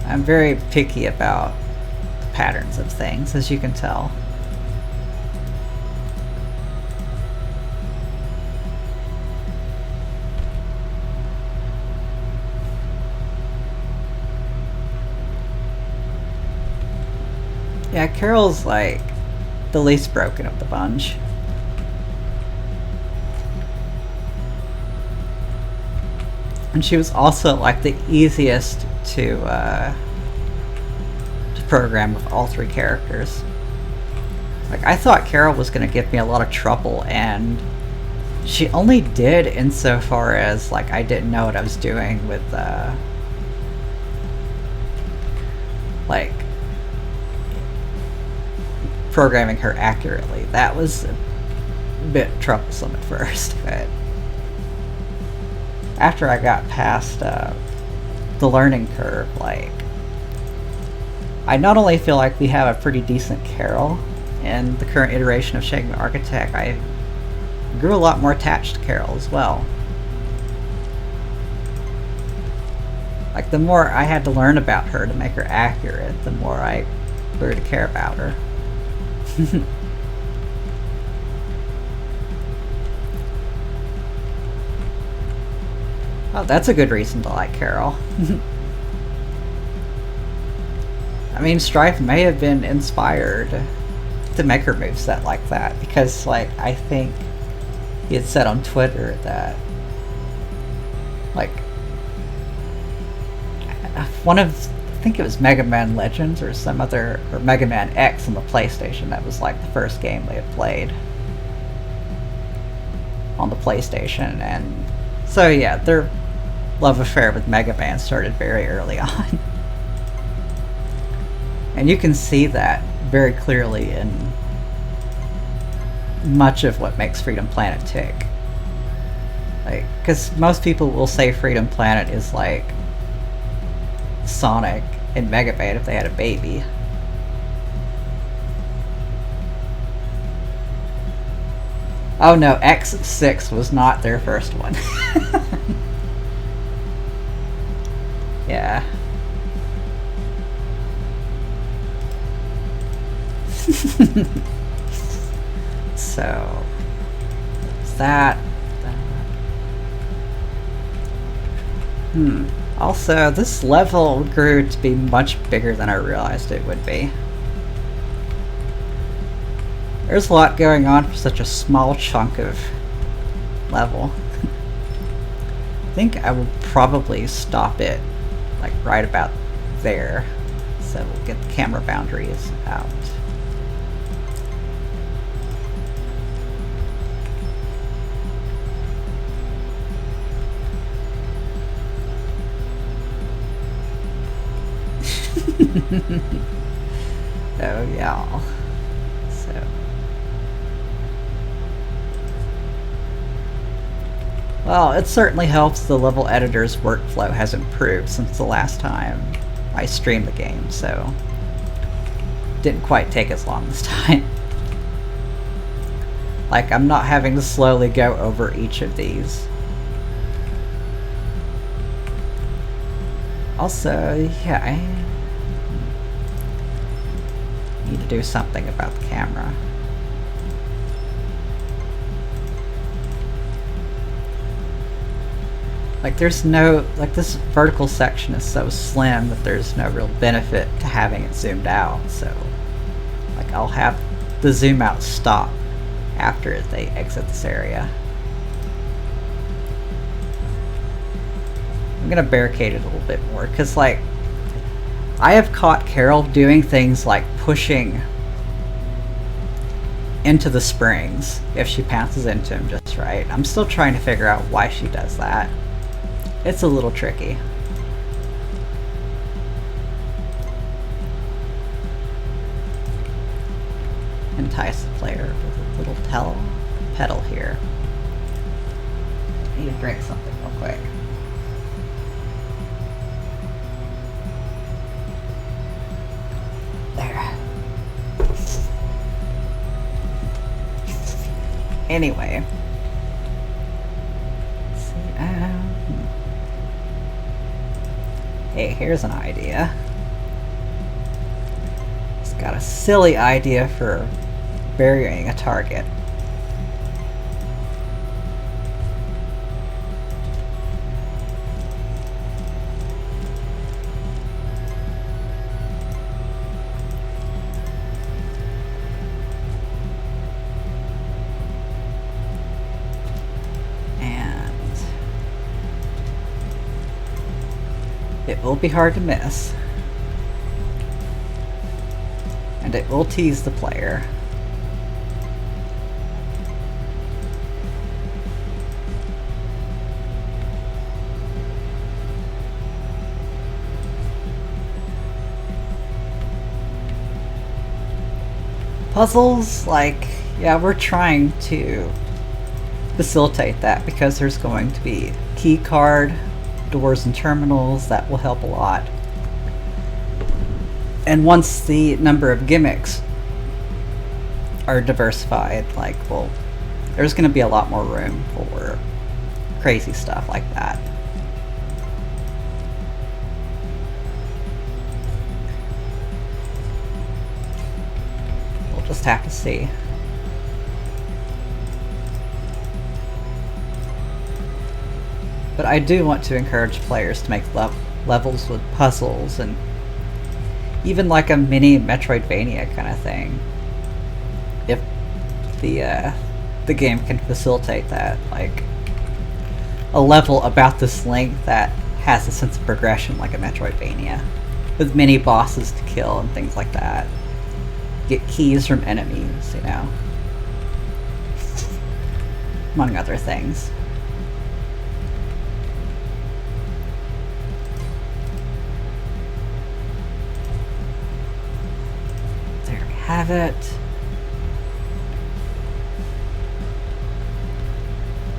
I'm very picky about the patterns of things, as you can tell. Yeah, Carol's like the least broken of the bunch. And she was also like the easiest to program with all three characters. Like, I thought Carol was going to give me a lot of trouble, and She only did insofar as, like, I didn't know what I was doing with, like, programming her accurately. That was a bit troublesome at first, but after I got past the learning curve, like, I not only feel like we have a pretty decent Carol in the current iteration of Shang Architect, I grew a lot more attached to Carol as well. Like, the more I had to learn about her to make her accurate, the more I grew to care about her. Oh, that's a good reason to like Carol. I mean, Strife may have been inspired to make her moveset like that, because, like, I think he had said on Twitter that, like, one of, I think it was Mega Man Legends or some other, or Mega Man X on the PlayStation, that was like the first game they had played on the PlayStation, and so yeah, their love affair with Mega Man started very early on. And you can see that very clearly in much of what makes Freedom Planet tick. Like, because most people will say Freedom Planet is like Sonic and Mega Man if they had a baby. Oh no, X6 was not their first one. Yeah. So, that. Also, this level grew to be much bigger than I realized it would be. There's a lot going on for such a small chunk of level. I think I will probably stop it, like, right about there, so we'll get the camera boundaries out. Oh yeah. So, well, it certainly helps the level editor's workflow has improved since the last time I streamed the game, so didn't quite take as long this time. Like, I'm not having to slowly go over each of these. Also, yeah, I need to do something about the camera. Like, there's no, like, this vertical section is so slim that there's no real benefit to having it zoomed out, so, like, I'll have the zoom out stop after they exit this area. I'm gonna barricade it a little bit more, because, like, I have caught Carol doing things like pushing into the springs if she pounces into him just right. I'm still trying to figure out why she does that. It's a little tricky. Entice the player with a little pedal here. I need to drink something real quick. There. Anyway. Let's see. Hey, here's an idea. Just got a silly idea for burying a target. It will be hard to miss. And it will tease the player. Puzzles, like, yeah, we're trying to facilitate that because there's going to be key card, doors and terminals that will help a lot. And once the number of gimmicks are diversified, like, well, there's going to be a lot more room for crazy stuff like that. We'll just have to see. But I do want to encourage players to make levels with puzzles and even like a mini Metroidvania kind of thing. If the game can facilitate that, like a level about this length that has a sense of progression like a Metroidvania, with mini bosses to kill and things like that. Get keys from enemies, you know, among other things. There we have it.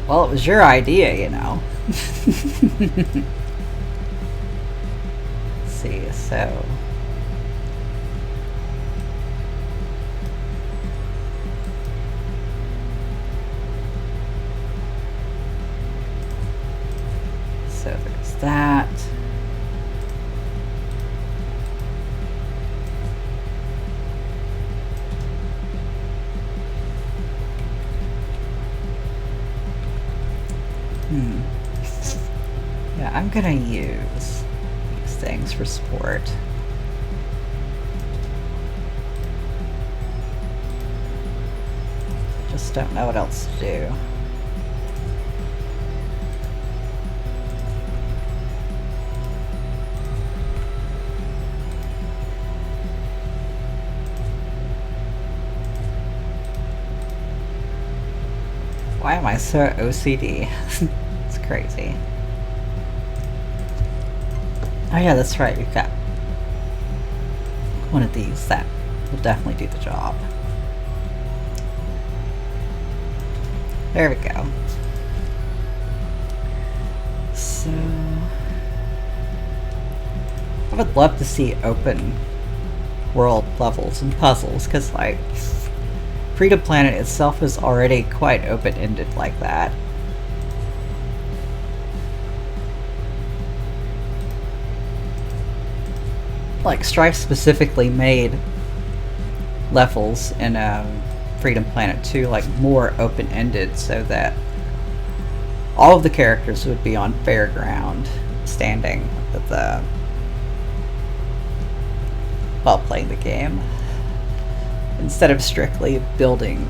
Well, it was your idea, you know. Let's see, so... So there's that. Yeah, I'm gonna use these things for support. Just don't know what else to do. Why am I so OCD? It's crazy. Oh yeah, that's right, we've got one of these that will definitely do the job. There we go. So... I would love to see open world levels and puzzles, because like Freedom Planet itself is already quite open-ended like that. Like Strife specifically made levels in Freedom Planet 2 like more open-ended so that all of the characters would be on fair ground standing with while playing the game, instead of strictly building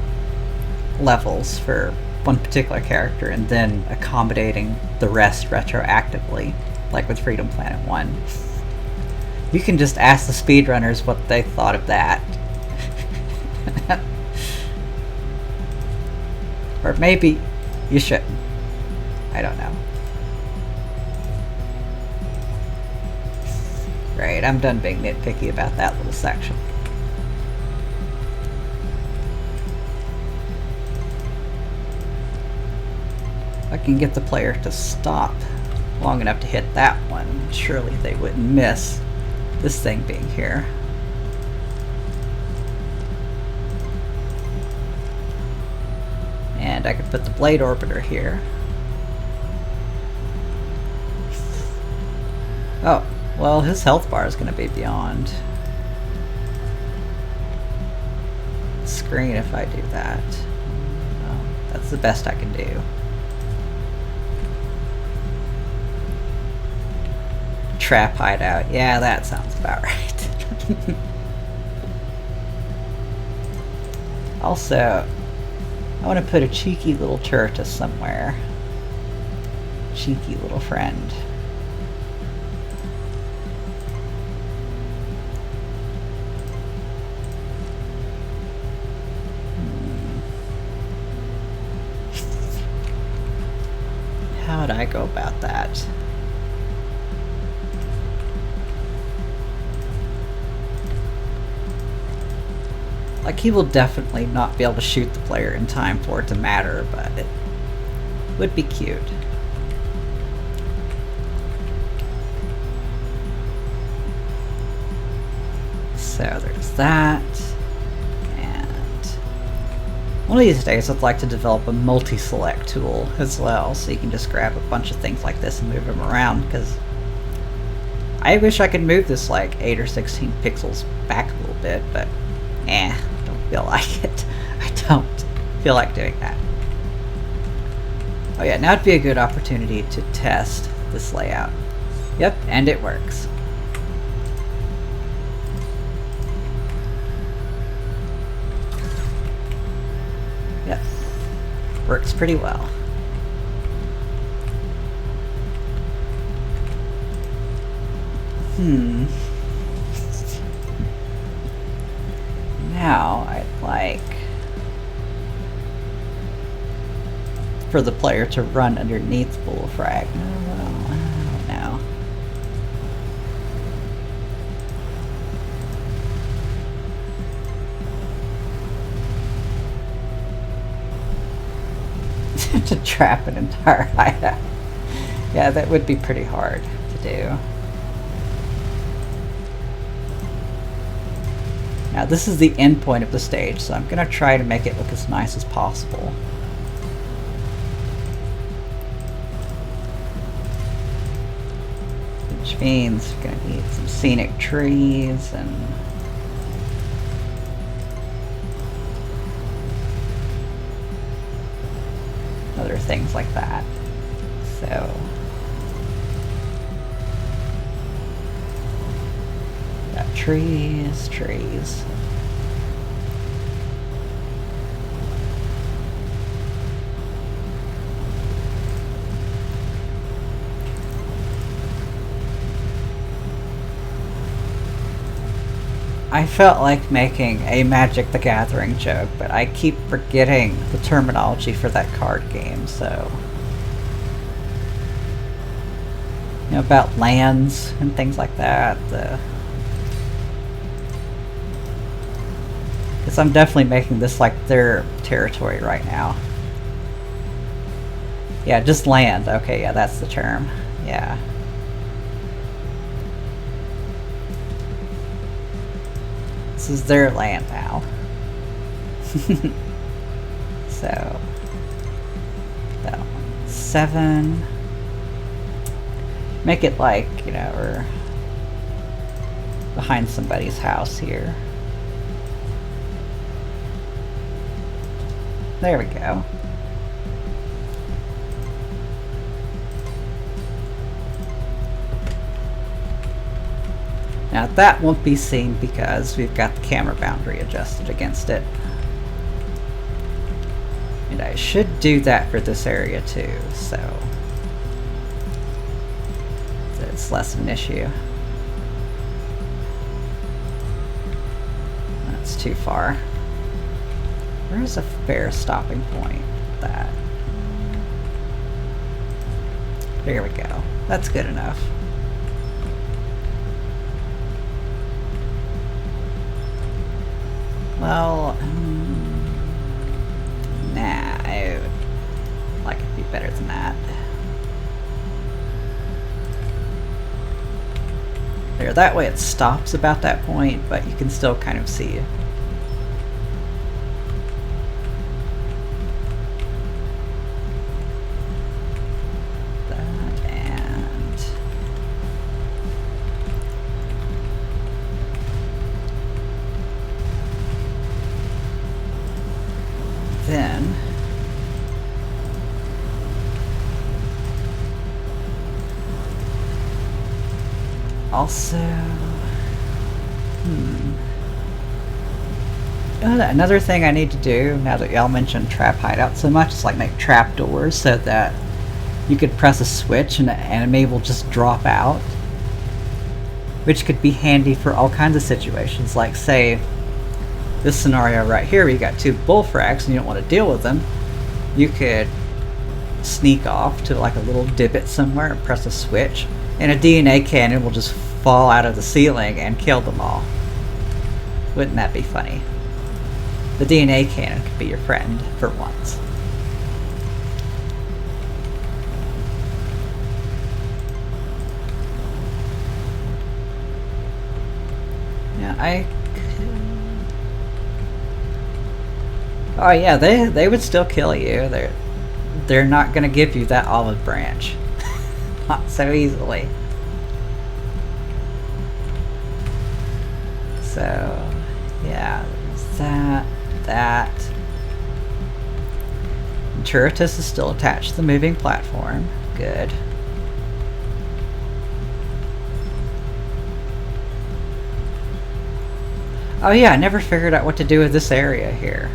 levels for one particular character and then accommodating the rest retroactively, like with Freedom Planet 1. You can just ask the speedrunners what they thought of that. Or maybe you shouldn't. I don't know. Right, I'm done being nitpicky about that little section. I can get the player to stop long enough to hit that one. Surely they wouldn't miss this thing being here. And I could put the blade orbiter here. Oh, well, his health bar is going to be beyond the screen if I do that. Well, that's the best I can do. Trap hideout. Yeah, that sounds about right. Also, I want to put a cheeky little Turtus somewhere. Cheeky little friend. How would I go about that? Like, he will definitely not be able to shoot the player in time for it to matter, but it would be cute. So there's that. And one of these days I'd like to develop a multi-select tool as well, so you can just grab a bunch of things like this and move them around, because I wish I could move this like 8 or 16 pixels back a little bit, but don't feel like it. I don't feel like doing that. Oh yeah, now would be a good opportunity to test this layout. Yep, and it works. Yep, works pretty well. Now I'd like for the player to run underneath bullfrag. Oh, well, I don't know. To trap an entire hideout. Yeah, that would be pretty hard to do. Now this is the end point of the stage, so I'm going to try to make it look as nice as possible. Which means we're going to need some scenic trees and other things like that. So got trees. I felt like making a Magic the Gathering joke, but I keep forgetting the terminology for that card game, so... You know, about lands and things like that. Because I'm definitely making this like their territory right now. Yeah, just land. Okay, yeah, that's the term. Yeah. This is their land now. So, 7. Make it like, you know, we're behind somebody's house here. There we go. Now that won't be seen because we've got the camera boundary adjusted against it. And I should do that for this area too, so it's less of an issue. That's too far. Where's a fair stopping point? That. There we go. That's good enough. Well, nah, I would like it to be better than that. There, that way it stops about that point, but you can still kind of see that, and then also, another thing I need to do, now that y'all mentioned trap hideout so much, is like make trap doors so that you could press a switch and the enemy will just drop out. Which could be handy for all kinds of situations, like say, this scenario right here where you got 2 bullfrags and you don't want to deal with them. You could sneak off to like a little divot somewhere and press a switch, and a DNA cannon will just fall out of the ceiling and kill them all. Wouldn't that be funny? the DNA cannon could be your friend for once. Yeah, oh yeah, they would still kill you. They're not gonna give you that olive branch. Not so easily. So yeah, there's that. Turritus is still attached to the moving platform. Good. Oh yeah, I never figured out what to do with this area here.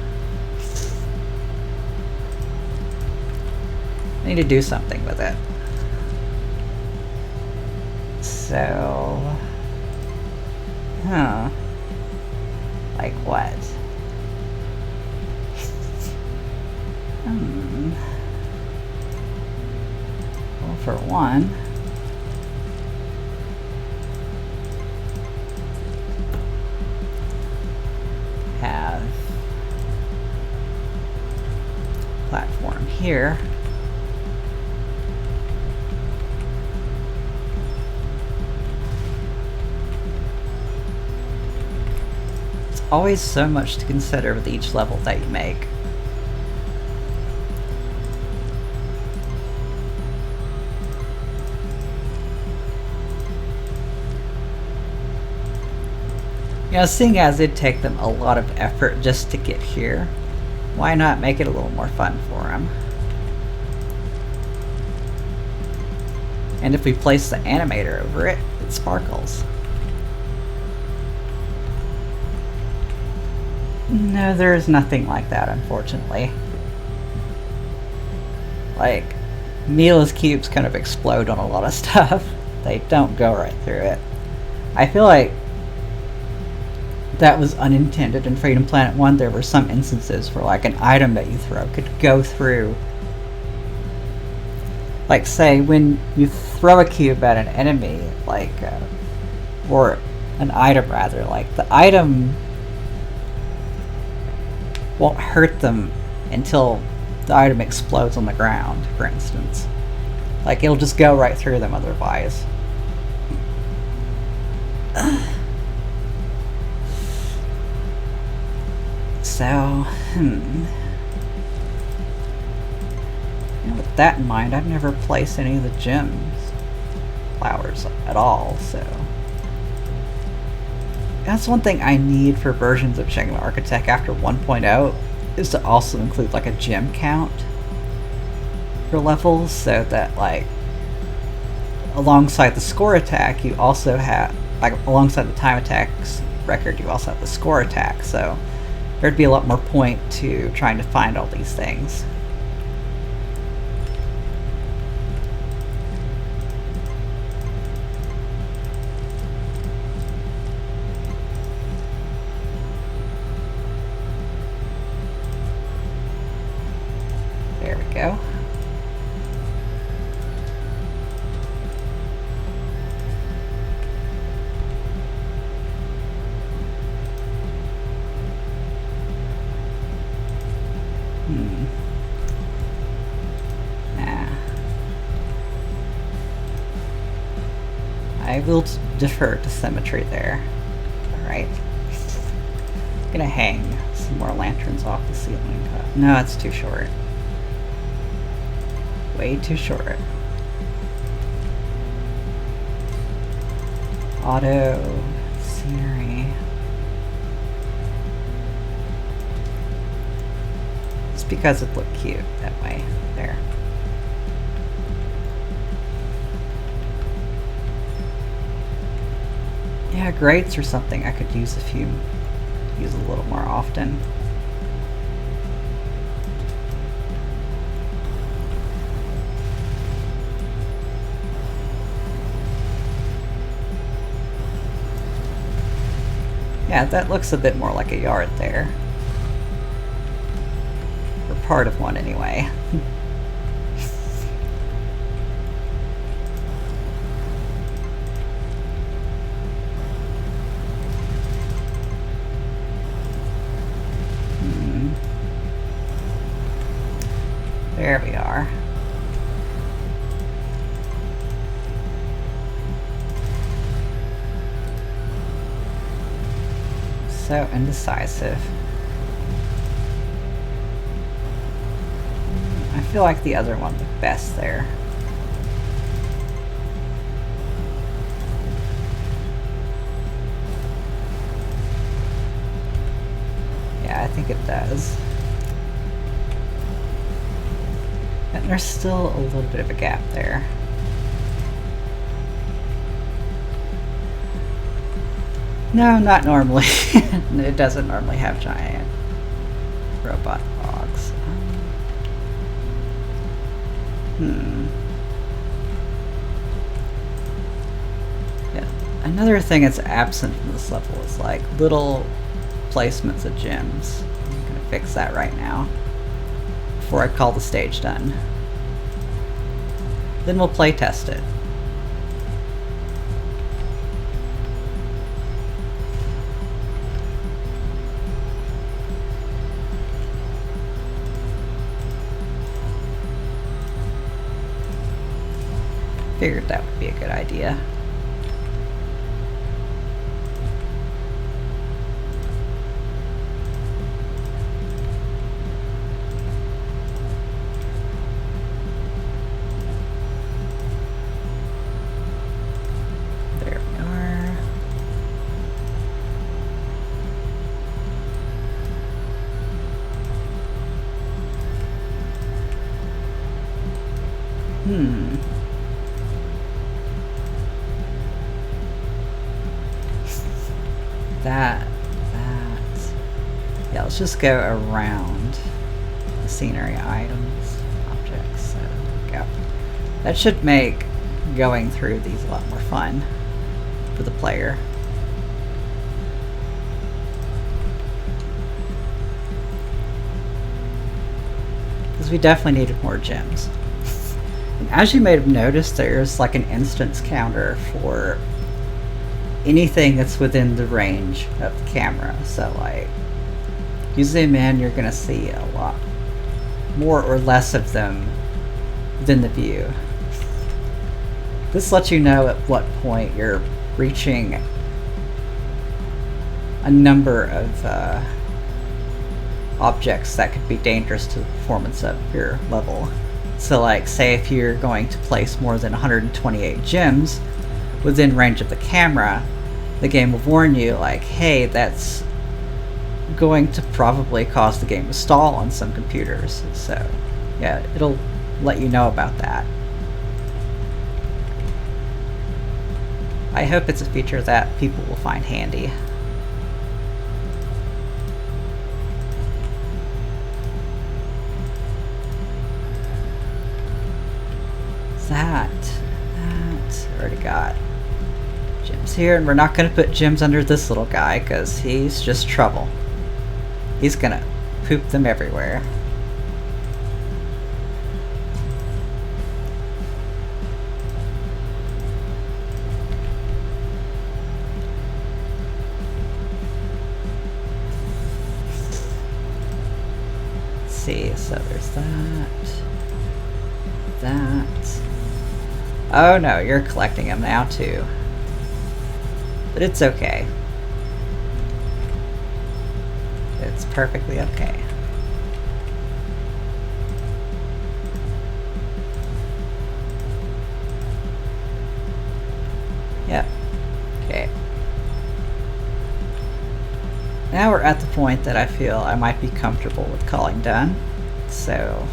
I need to do something with it. So... Huh. Like what? Well, for one... have... platform here. Always so much to consider with each level that you make. You know, seeing as it'd take them a lot of effort just to get here, why not make it a little more fun for them? And if we place the animator over it, it sparkles. No, there's nothing like that, unfortunately. Like, Mila's cubes kind of explode on a lot of stuff. They don't go right through it. I feel like that was unintended in Freedom Planet 1. There were some instances where like an item that you throw could go through. Like say when you throw a cube at an enemy, like, or an item rather, like the item won't hurt them until the item explodes on the ground, for instance. Like, it'll just go right through them otherwise. So, with that in mind, I've never placed any of the gems flowers at all, so... That's one thing I need for versions of Shang Architect after 1.0, is to also include like a gem count for levels, so that like alongside the score attack you also have, like alongside the time attacks record you also have the score attack, so there'd be a lot more point to trying to find all these things. There we go. I will defer to symmetry there. Alright. I'm gonna hang some more lanterns off the ceiling. No, it's too short. Way too short. Auto scenery. It's because it looked cute that way. There. Yeah, grates or something I could use use a little more often. Yeah, that looks a bit more like a yard there. Or part of one anyway. So indecisive. I feel like the other one looked best there. Yeah, I think it does. And there's still a little bit of a gap there. No, not normally. It doesn't normally have giant robot hogs. Yeah. Another thing that's absent from this level is like little placements of gems. I'm gonna fix that right now before I call the stage done. Then we'll play test it. Figured that would be a good idea. There we are. Yeah, let's just go around the scenery items, objects. So there we go. That should make going through these a lot more fun for the player. Because we definitely needed more gems. And as you may have noticed, there's like an instance counter for anything that's within the range of the camera. So like, you zoom in, you're gonna see a lot more or less of them within the view. This lets you know at what point you're reaching a number of objects that could be dangerous to the performance of your level. So like, say if you're going to place more than 128 gems within range of the camera, the game will warn you like, hey, that's going to probably cause the game to stall on some computers. So yeah, it'll let you know about that. I hope it's a feature that people will find handy. That already got gems here, and we're not going to put gems under this little guy because he's just trouble. He's gonna poop them everywhere. Let's see, so there's that. Oh no, you're collecting them now too. But it's okay. It's perfectly okay. Yep. Okay. Now we're at the point that I feel I might be comfortable with calling done. So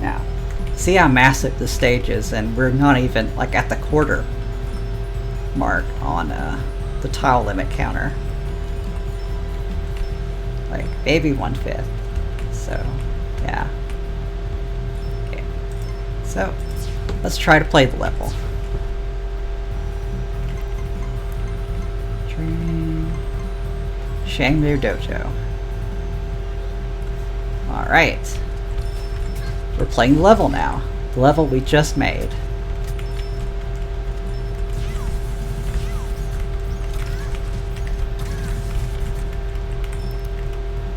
now, see how massive the stage is, and we're not even like at the quarter mark on the tile limit counter. Like maybe 1/5. So yeah. Okay. So let's try to play the level. Shang Dojo. Alright. We're playing the level now. The level we just made.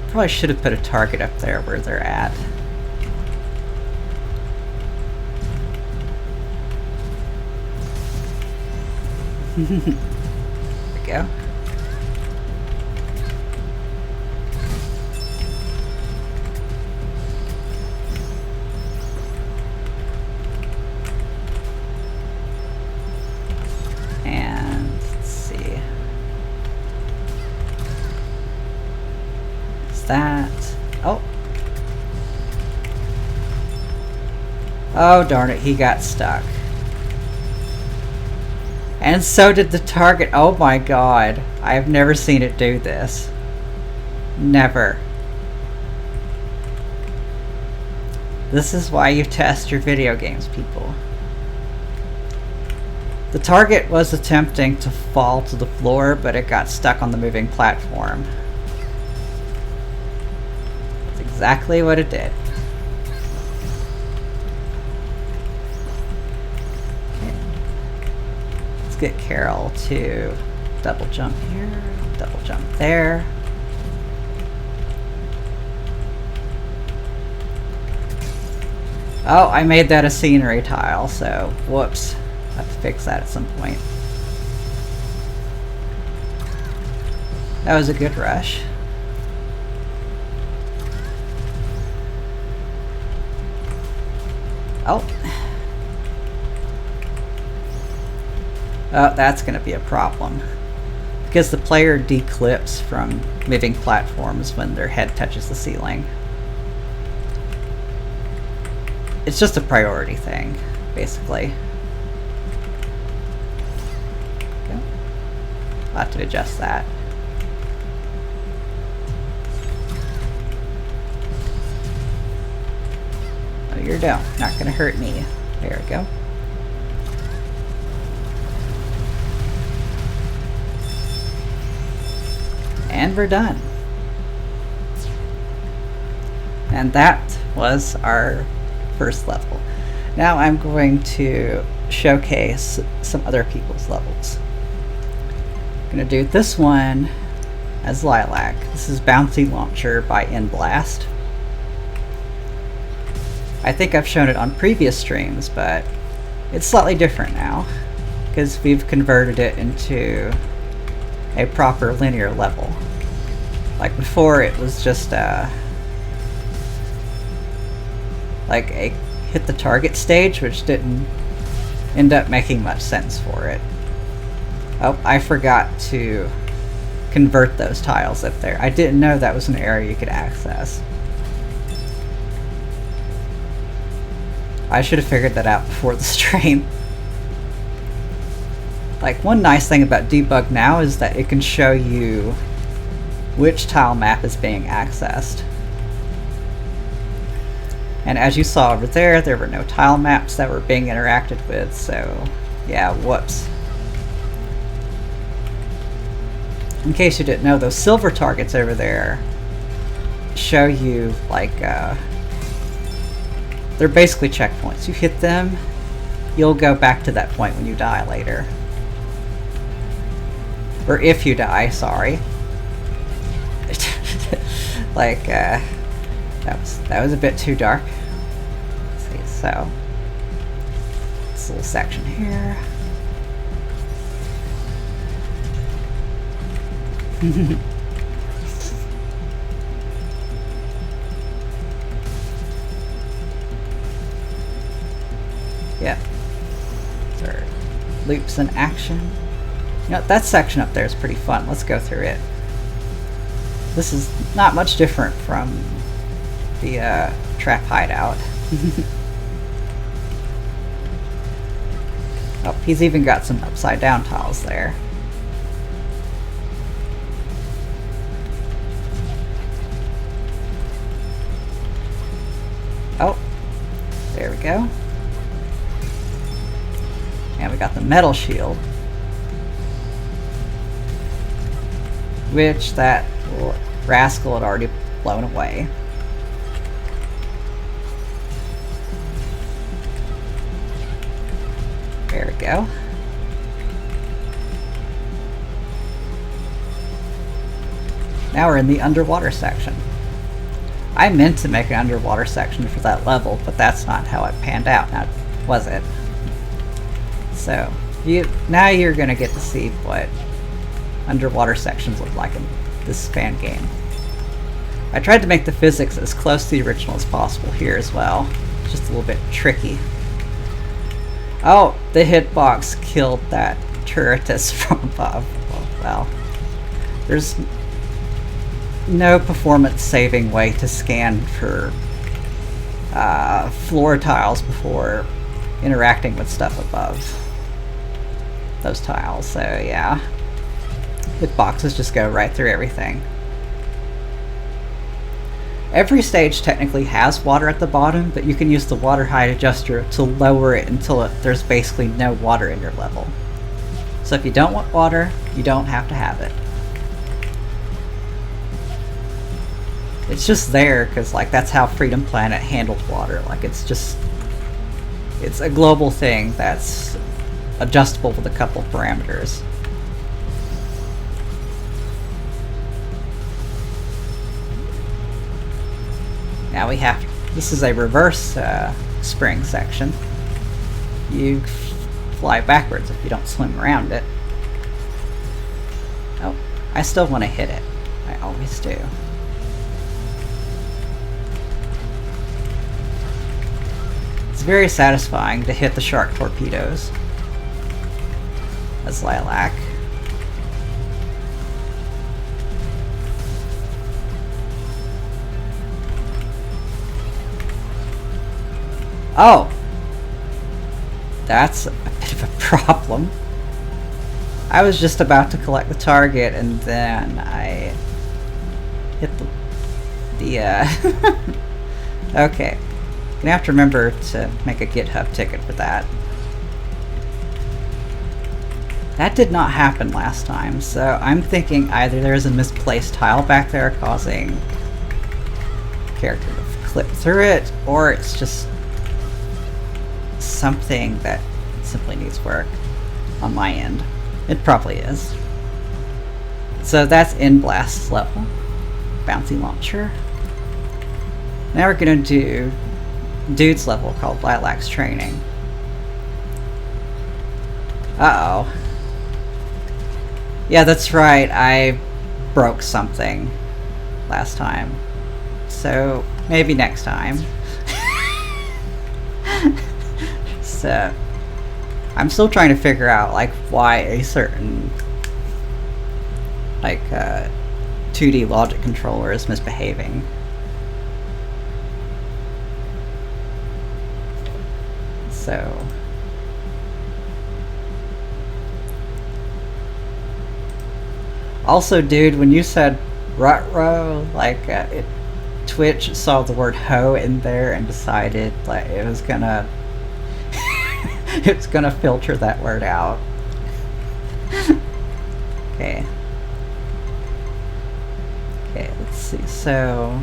Probably should have put a target up there where they're at. we go. And let's see. Is that... Oh. Oh, darn it, he got stuck. And so did the target. Oh my god. I have never seen it do this. Never. This is why you test your video games, people. The target was attempting to fall to the floor, but it got stuck on the moving platform. That's exactly what it did. Let's get Carol to double jump here, double jump there. Oh, I made that a scenery tile, so whoops. I have to fix that at some point. That was a good rush. Oh. Oh, that's going to be a problem. Because the player declips from moving platforms when their head touches the ceiling. It's just a priority thing, basically. Okay. I'll have to adjust that. Oh, you're down. Not going to hurt me. There we go. And we're done. And that was our first level. Now I'm going to showcase some other people's levels. I'm going to do this one as Lilac. This is Bouncy Launcher by Blast. I think I've shown it on previous streams, but it's slightly different now because we've converted it into a proper linear level. Like before, it was just like a hit the target stage, which didn't end up making much sense for it. Oh, I forgot to convert those tiles up there. I didn't know that was an area you could access. I should have figured that out before the stream. Like, one nice thing about Debug now is that it can show you which tile map is being accessed. And as you saw over there, there were no tile maps that were being interacted with, so yeah, whoops. In case you didn't know, those silver targets over there show you, like, they're basically checkpoints. You hit them, you'll go back to that point when you die later. Or if you die, sorry. Like, that was a bit too dark. Let's see, so this little section here. Yeah. So, loops in action. You know, that section up there is pretty fun. Let's go through it. This is not much different from the trap hideout. Oh, he's even got some upside down tiles there. Oh, there we go. And we got the metal shield, which that rascal had already blown away. There we go. Now we're in the underwater section. I meant to make an underwater section for that level, but that's not how it panned out, now was it? So, now you're gonna get to see what underwater sections look like in this fan game. I tried to make the physics as close to the original as possible here as well. It's just a little bit tricky. Oh, the hitbox killed that turretus from above. Oh, well, there's no performance saving way to scan for floor tiles before interacting with stuff above those tiles, so yeah. Hitboxes just go right through everything. Every stage technically has water at the bottom, but you can use the water height adjuster to lower it until there's basically no water in your level. So if you don't want water, you don't have to have it. It's just there because like that's how Freedom Planet handled water. Like it's a global thing that's adjustable with a couple parameters. Now we have, this is a reverse spring section. You fly backwards if you don't swim around it. Oh, I still want to hit it. I always do. It's very satisfying to hit the shark torpedoes as Lilac. Oh! That's a bit of a problem. I was just about to collect the target and then I hit the okay. Gonna have to remember to make a GitHub ticket for that. That did not happen last time, so I'm thinking either there's a misplaced tile back there causing the character to clip through it, or it's just something that simply needs work on my end. It probably is. So that's in Blast's level. Bouncy launcher. Now we're gonna do Dude's level called Lilac's Training. Uh-oh. Yeah, that's right, I broke something last time. So, maybe next time. So, I'm still trying to figure out, like, why a certain, like, 2D logic controller is misbehaving. So... Also, dude, when you said Rutro, like, Twitch saw the word ho in there and decided, like, it was gonna... it's gonna filter that word out. Okay. Okay, let's see, so...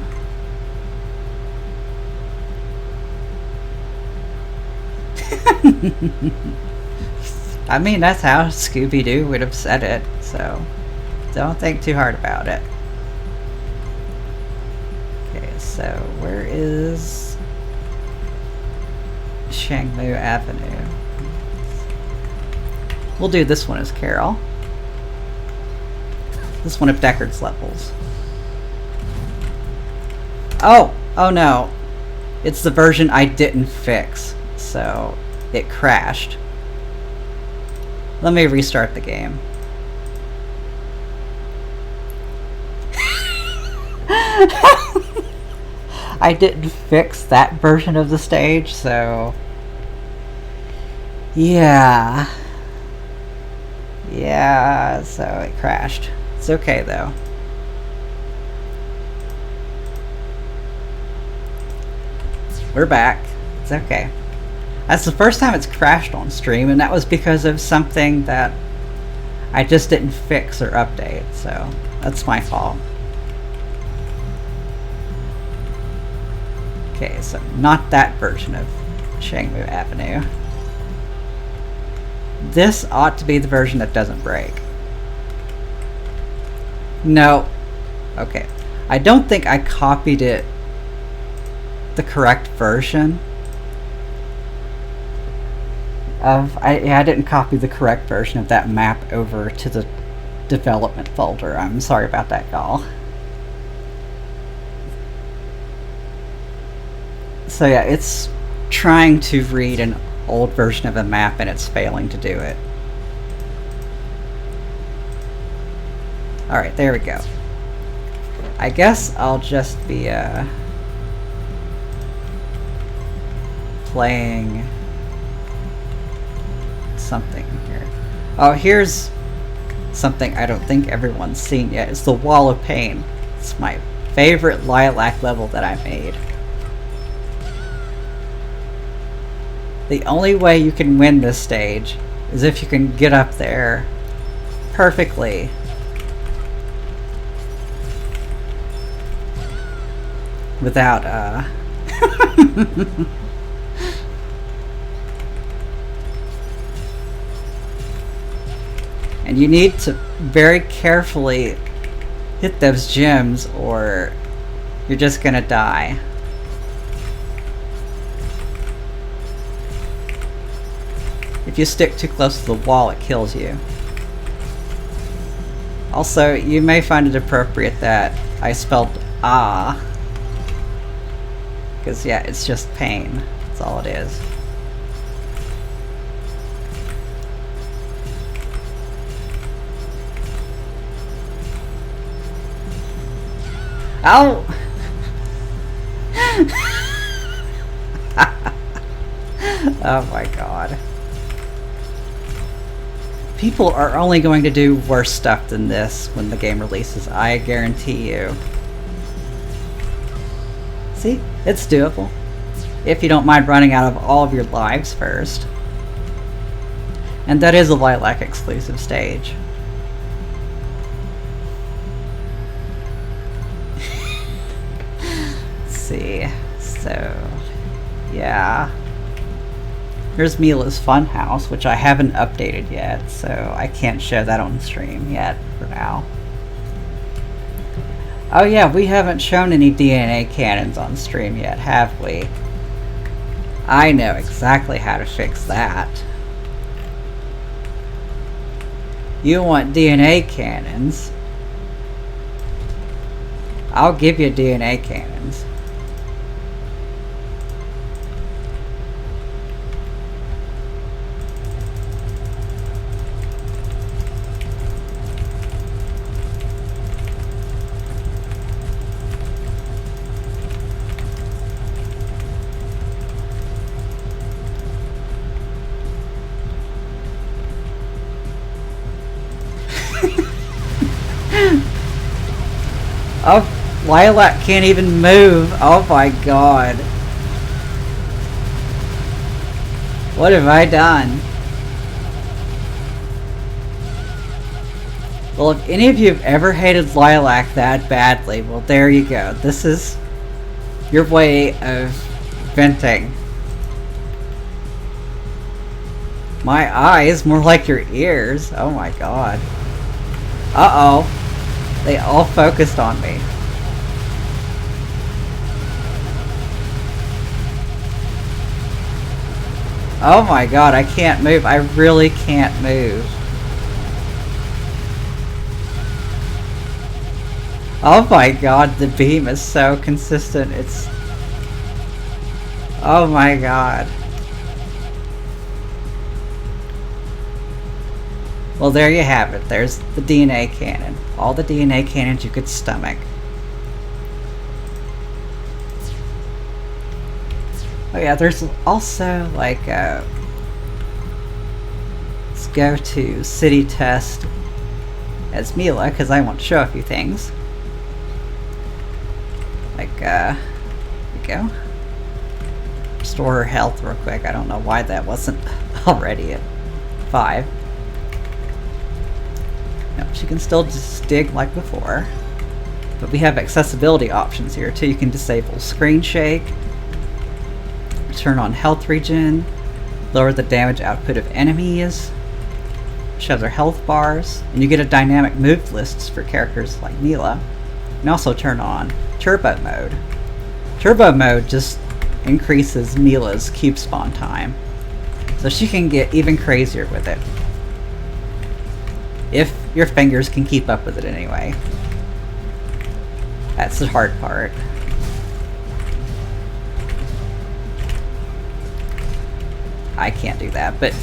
I mean, that's how Scooby-Doo would have said it, so... Don't think too hard about it. Okay, so where is Shangmu Avenue? We'll do this one as Carol. This one of Deckard's levels. Oh! Oh no. It's the version I didn't fix, so it crashed. Let me restart the game. I didn't fix that version of the stage, so... Yeah. Yeah, so it crashed. It's okay, though. We're back. It's okay. That's the first time it's crashed on stream, and that was because of something that I just didn't fix or update, so that's my fault. Okay, so not that version of Shangmu Avenue. This ought to be the version that doesn't break. No. Okay. I don't think I copied it the correct version of... I didn't copy the correct version of that map over to the development folder. I'm sorry about that, y'all. So yeah, it's trying to read an old version of a map and it's failing to do it. Alright, there we go. I guess I'll just be playing something here. Oh, here's something I don't think everyone's seen yet. It's the Wall of Pain. It's my favorite Lilac level that I made. The only way you can win this stage is if you can get up there perfectly. Without, and you need to very carefully hit those gems or you're just gonna die. If you stick too close to the wall, it kills you. Also, you may find it appropriate that I spelled ah. Because, yeah, it's just pain. That's all it is. Ow! Oh my god. People are only going to do worse stuff than this when the game releases, I guarantee you. See? It's doable. If you don't mind running out of all of your lives first. And that is a Lilac exclusive stage. Let's see. So, yeah. Here's Mila's Funhouse, which I haven't updated yet, so I can't show that on stream yet for now. Oh yeah, we haven't shown any DNA cannons on stream yet, have we? I know exactly how to fix that. You want DNA cannons? I'll give you DNA cannons. Oh, Lilac can't even move. Oh my god. What have I done? Well, if any of you have ever hated Lilac that badly, well, there you go. This is your way of venting. My eyes, more like your ears. Oh my god. Uh-oh. They all focused on me. Oh my god, I can't move. I really can't move. Oh my god, the beam is so consistent. It's... Oh my god. Well, there you have it. There's the DNA cannon. All the DNA cannons you could stomach. Oh yeah, there's also like let's go to city test as Mila, because I want to show a few things. Like, here we go. Restore her health real quick. I don't know why that wasn't already at 5. No, she can still just dig like before. But we have accessibility options here too. You can disable screen shake, turn on health regen, lower the damage output of enemies, show their health bars, and you get a dynamic move lists for characters like Mila. You can also turn on turbo mode. Turbo mode just increases Mila's cube spawn time, so she can get even crazier with it. If your fingers can keep up with it anyway. That's the hard part. I can't do that, but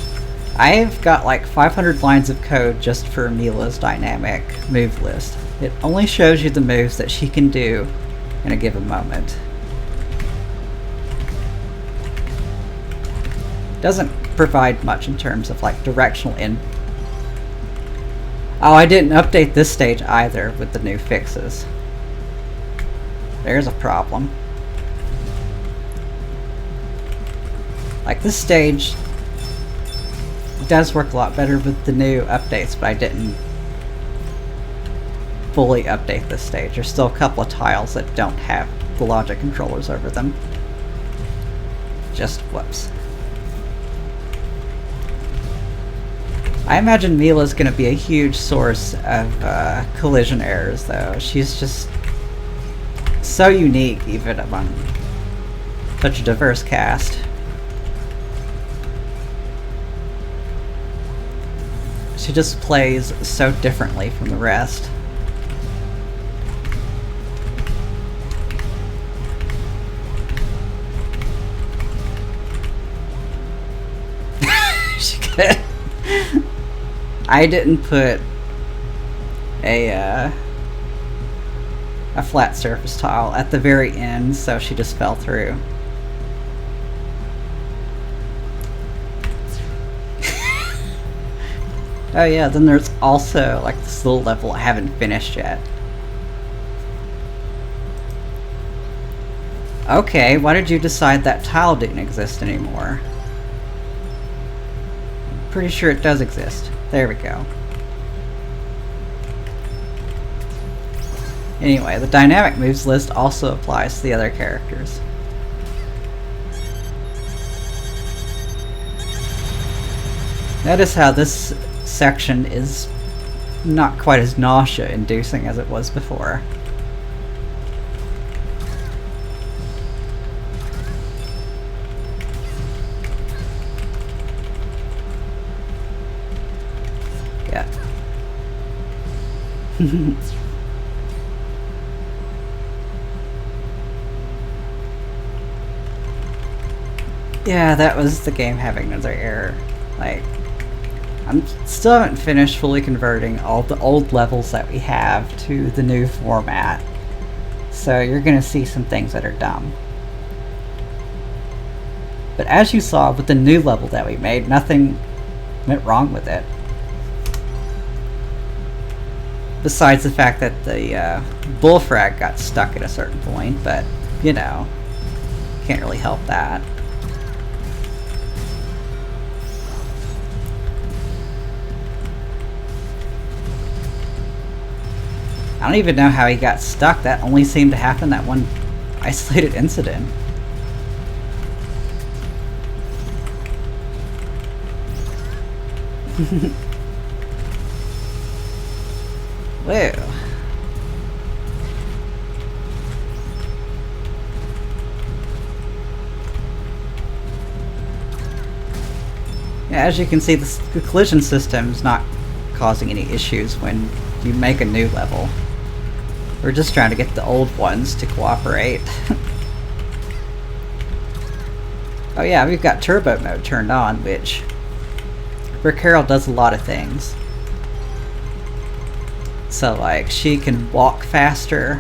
I've got like 500 lines of code just for Mila's dynamic move list. It only shows you the moves that she can do in a given moment. Doesn't provide much in terms of like directional Oh, I didn't update this stage either with the new fixes. There's a problem. Like, this stage does work a lot better with the new updates, but I didn't fully update this stage. There's still a couple of tiles that don't have the logic controllers over them. Just whoops. I imagine Mila's going to be a huge source of collision errors, though. She's just so unique, even among such a diverse cast. She just plays so differently from the rest. She could. I didn't put a flat surface tile at the very end, so she just fell through. Oh yeah, then there's also like this little level I haven't finished yet. Okay, why did you decide that tile didn't exist anymore? I'm pretty sure it does exist. There we go. Anyway, the dynamic moves list also applies to the other characters. Notice how this section is not quite as nausea-inducing as it was before. Yeah. Yeah, that was the game having another error. Like, I still haven't finished fully converting all the old levels that we have to the new format. So you're gonna see some things that are dumb. But as you saw with the new level that we made, nothing went wrong with it. Besides the fact that the bullfrag got stuck at a certain point, but, you know, can't really help that. I don't even know how he got stuck. That only seemed to happen that one isolated incident. Whoa. Yeah, as you can see, the collision system is not causing any issues when you make a new level. We're just trying to get the old ones to cooperate. Oh yeah, we've got turbo mode turned on, which for Carol does a lot of things. So like, she can walk faster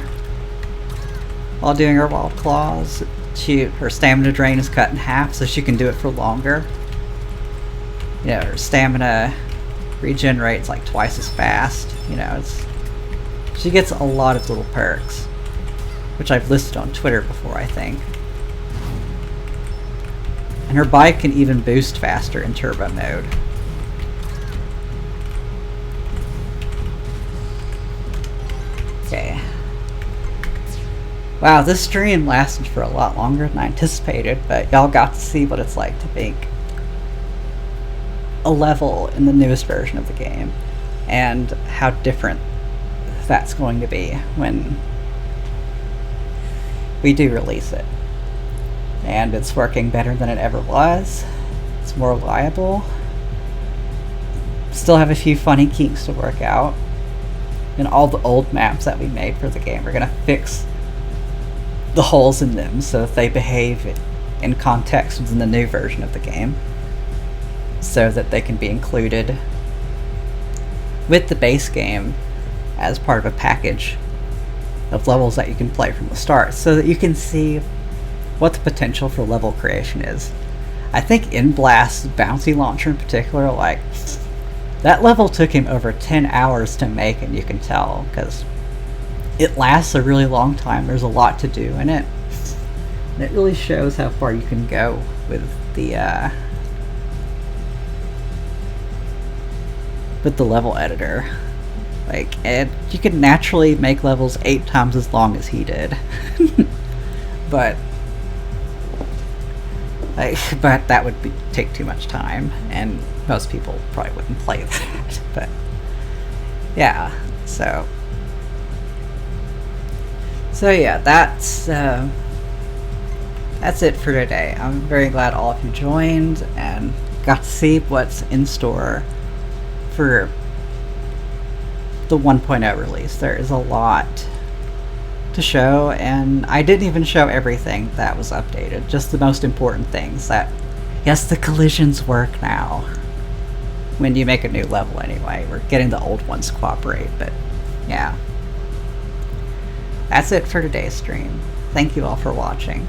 while doing her wild claws. Her stamina drain is cut in half, so she can do it for longer. You know, her stamina regenerates like twice as fast. You know, she gets a lot of little perks, which I've listed on Twitter before, I think. And her bike can even boost faster in turbo mode. Okay. Wow, this stream lasted for a lot longer than I anticipated, but y'all got to see what it's like to make a level in the newest version of the game, and how different that's going to be when we do release it. And it's working better than it ever was. It's more reliable. Still have a few funny kinks to work out. And all the old maps that we made for the game, we're going to fix the holes in them so that they behave in context within the new version of the game, so that they can be included with the base game as part of a package of levels that you can play from the start, so that you can see what the potential for level creation is. I think in Blast's bouncy launcher in particular, like, that level took him over 10 hours to make, and you can tell, because it lasts a really long time. There's a lot to do in it. And it really shows how far you can go with the level editor. Like, and you can naturally make levels 8 times as long as he did. but that would take too much time, and most people probably wouldn't play that. But yeah, so yeah, that's it for today. I'm very glad all of you joined and got to see what's in store for the 1.0 release. There is a lot to show, and I didn't even show everything that was updated, just the most important things. That, yes, the collisions work now when you make a new level anyway. We're getting the old ones to cooperate, but yeah. That's it for today's stream. Thank you all for watching.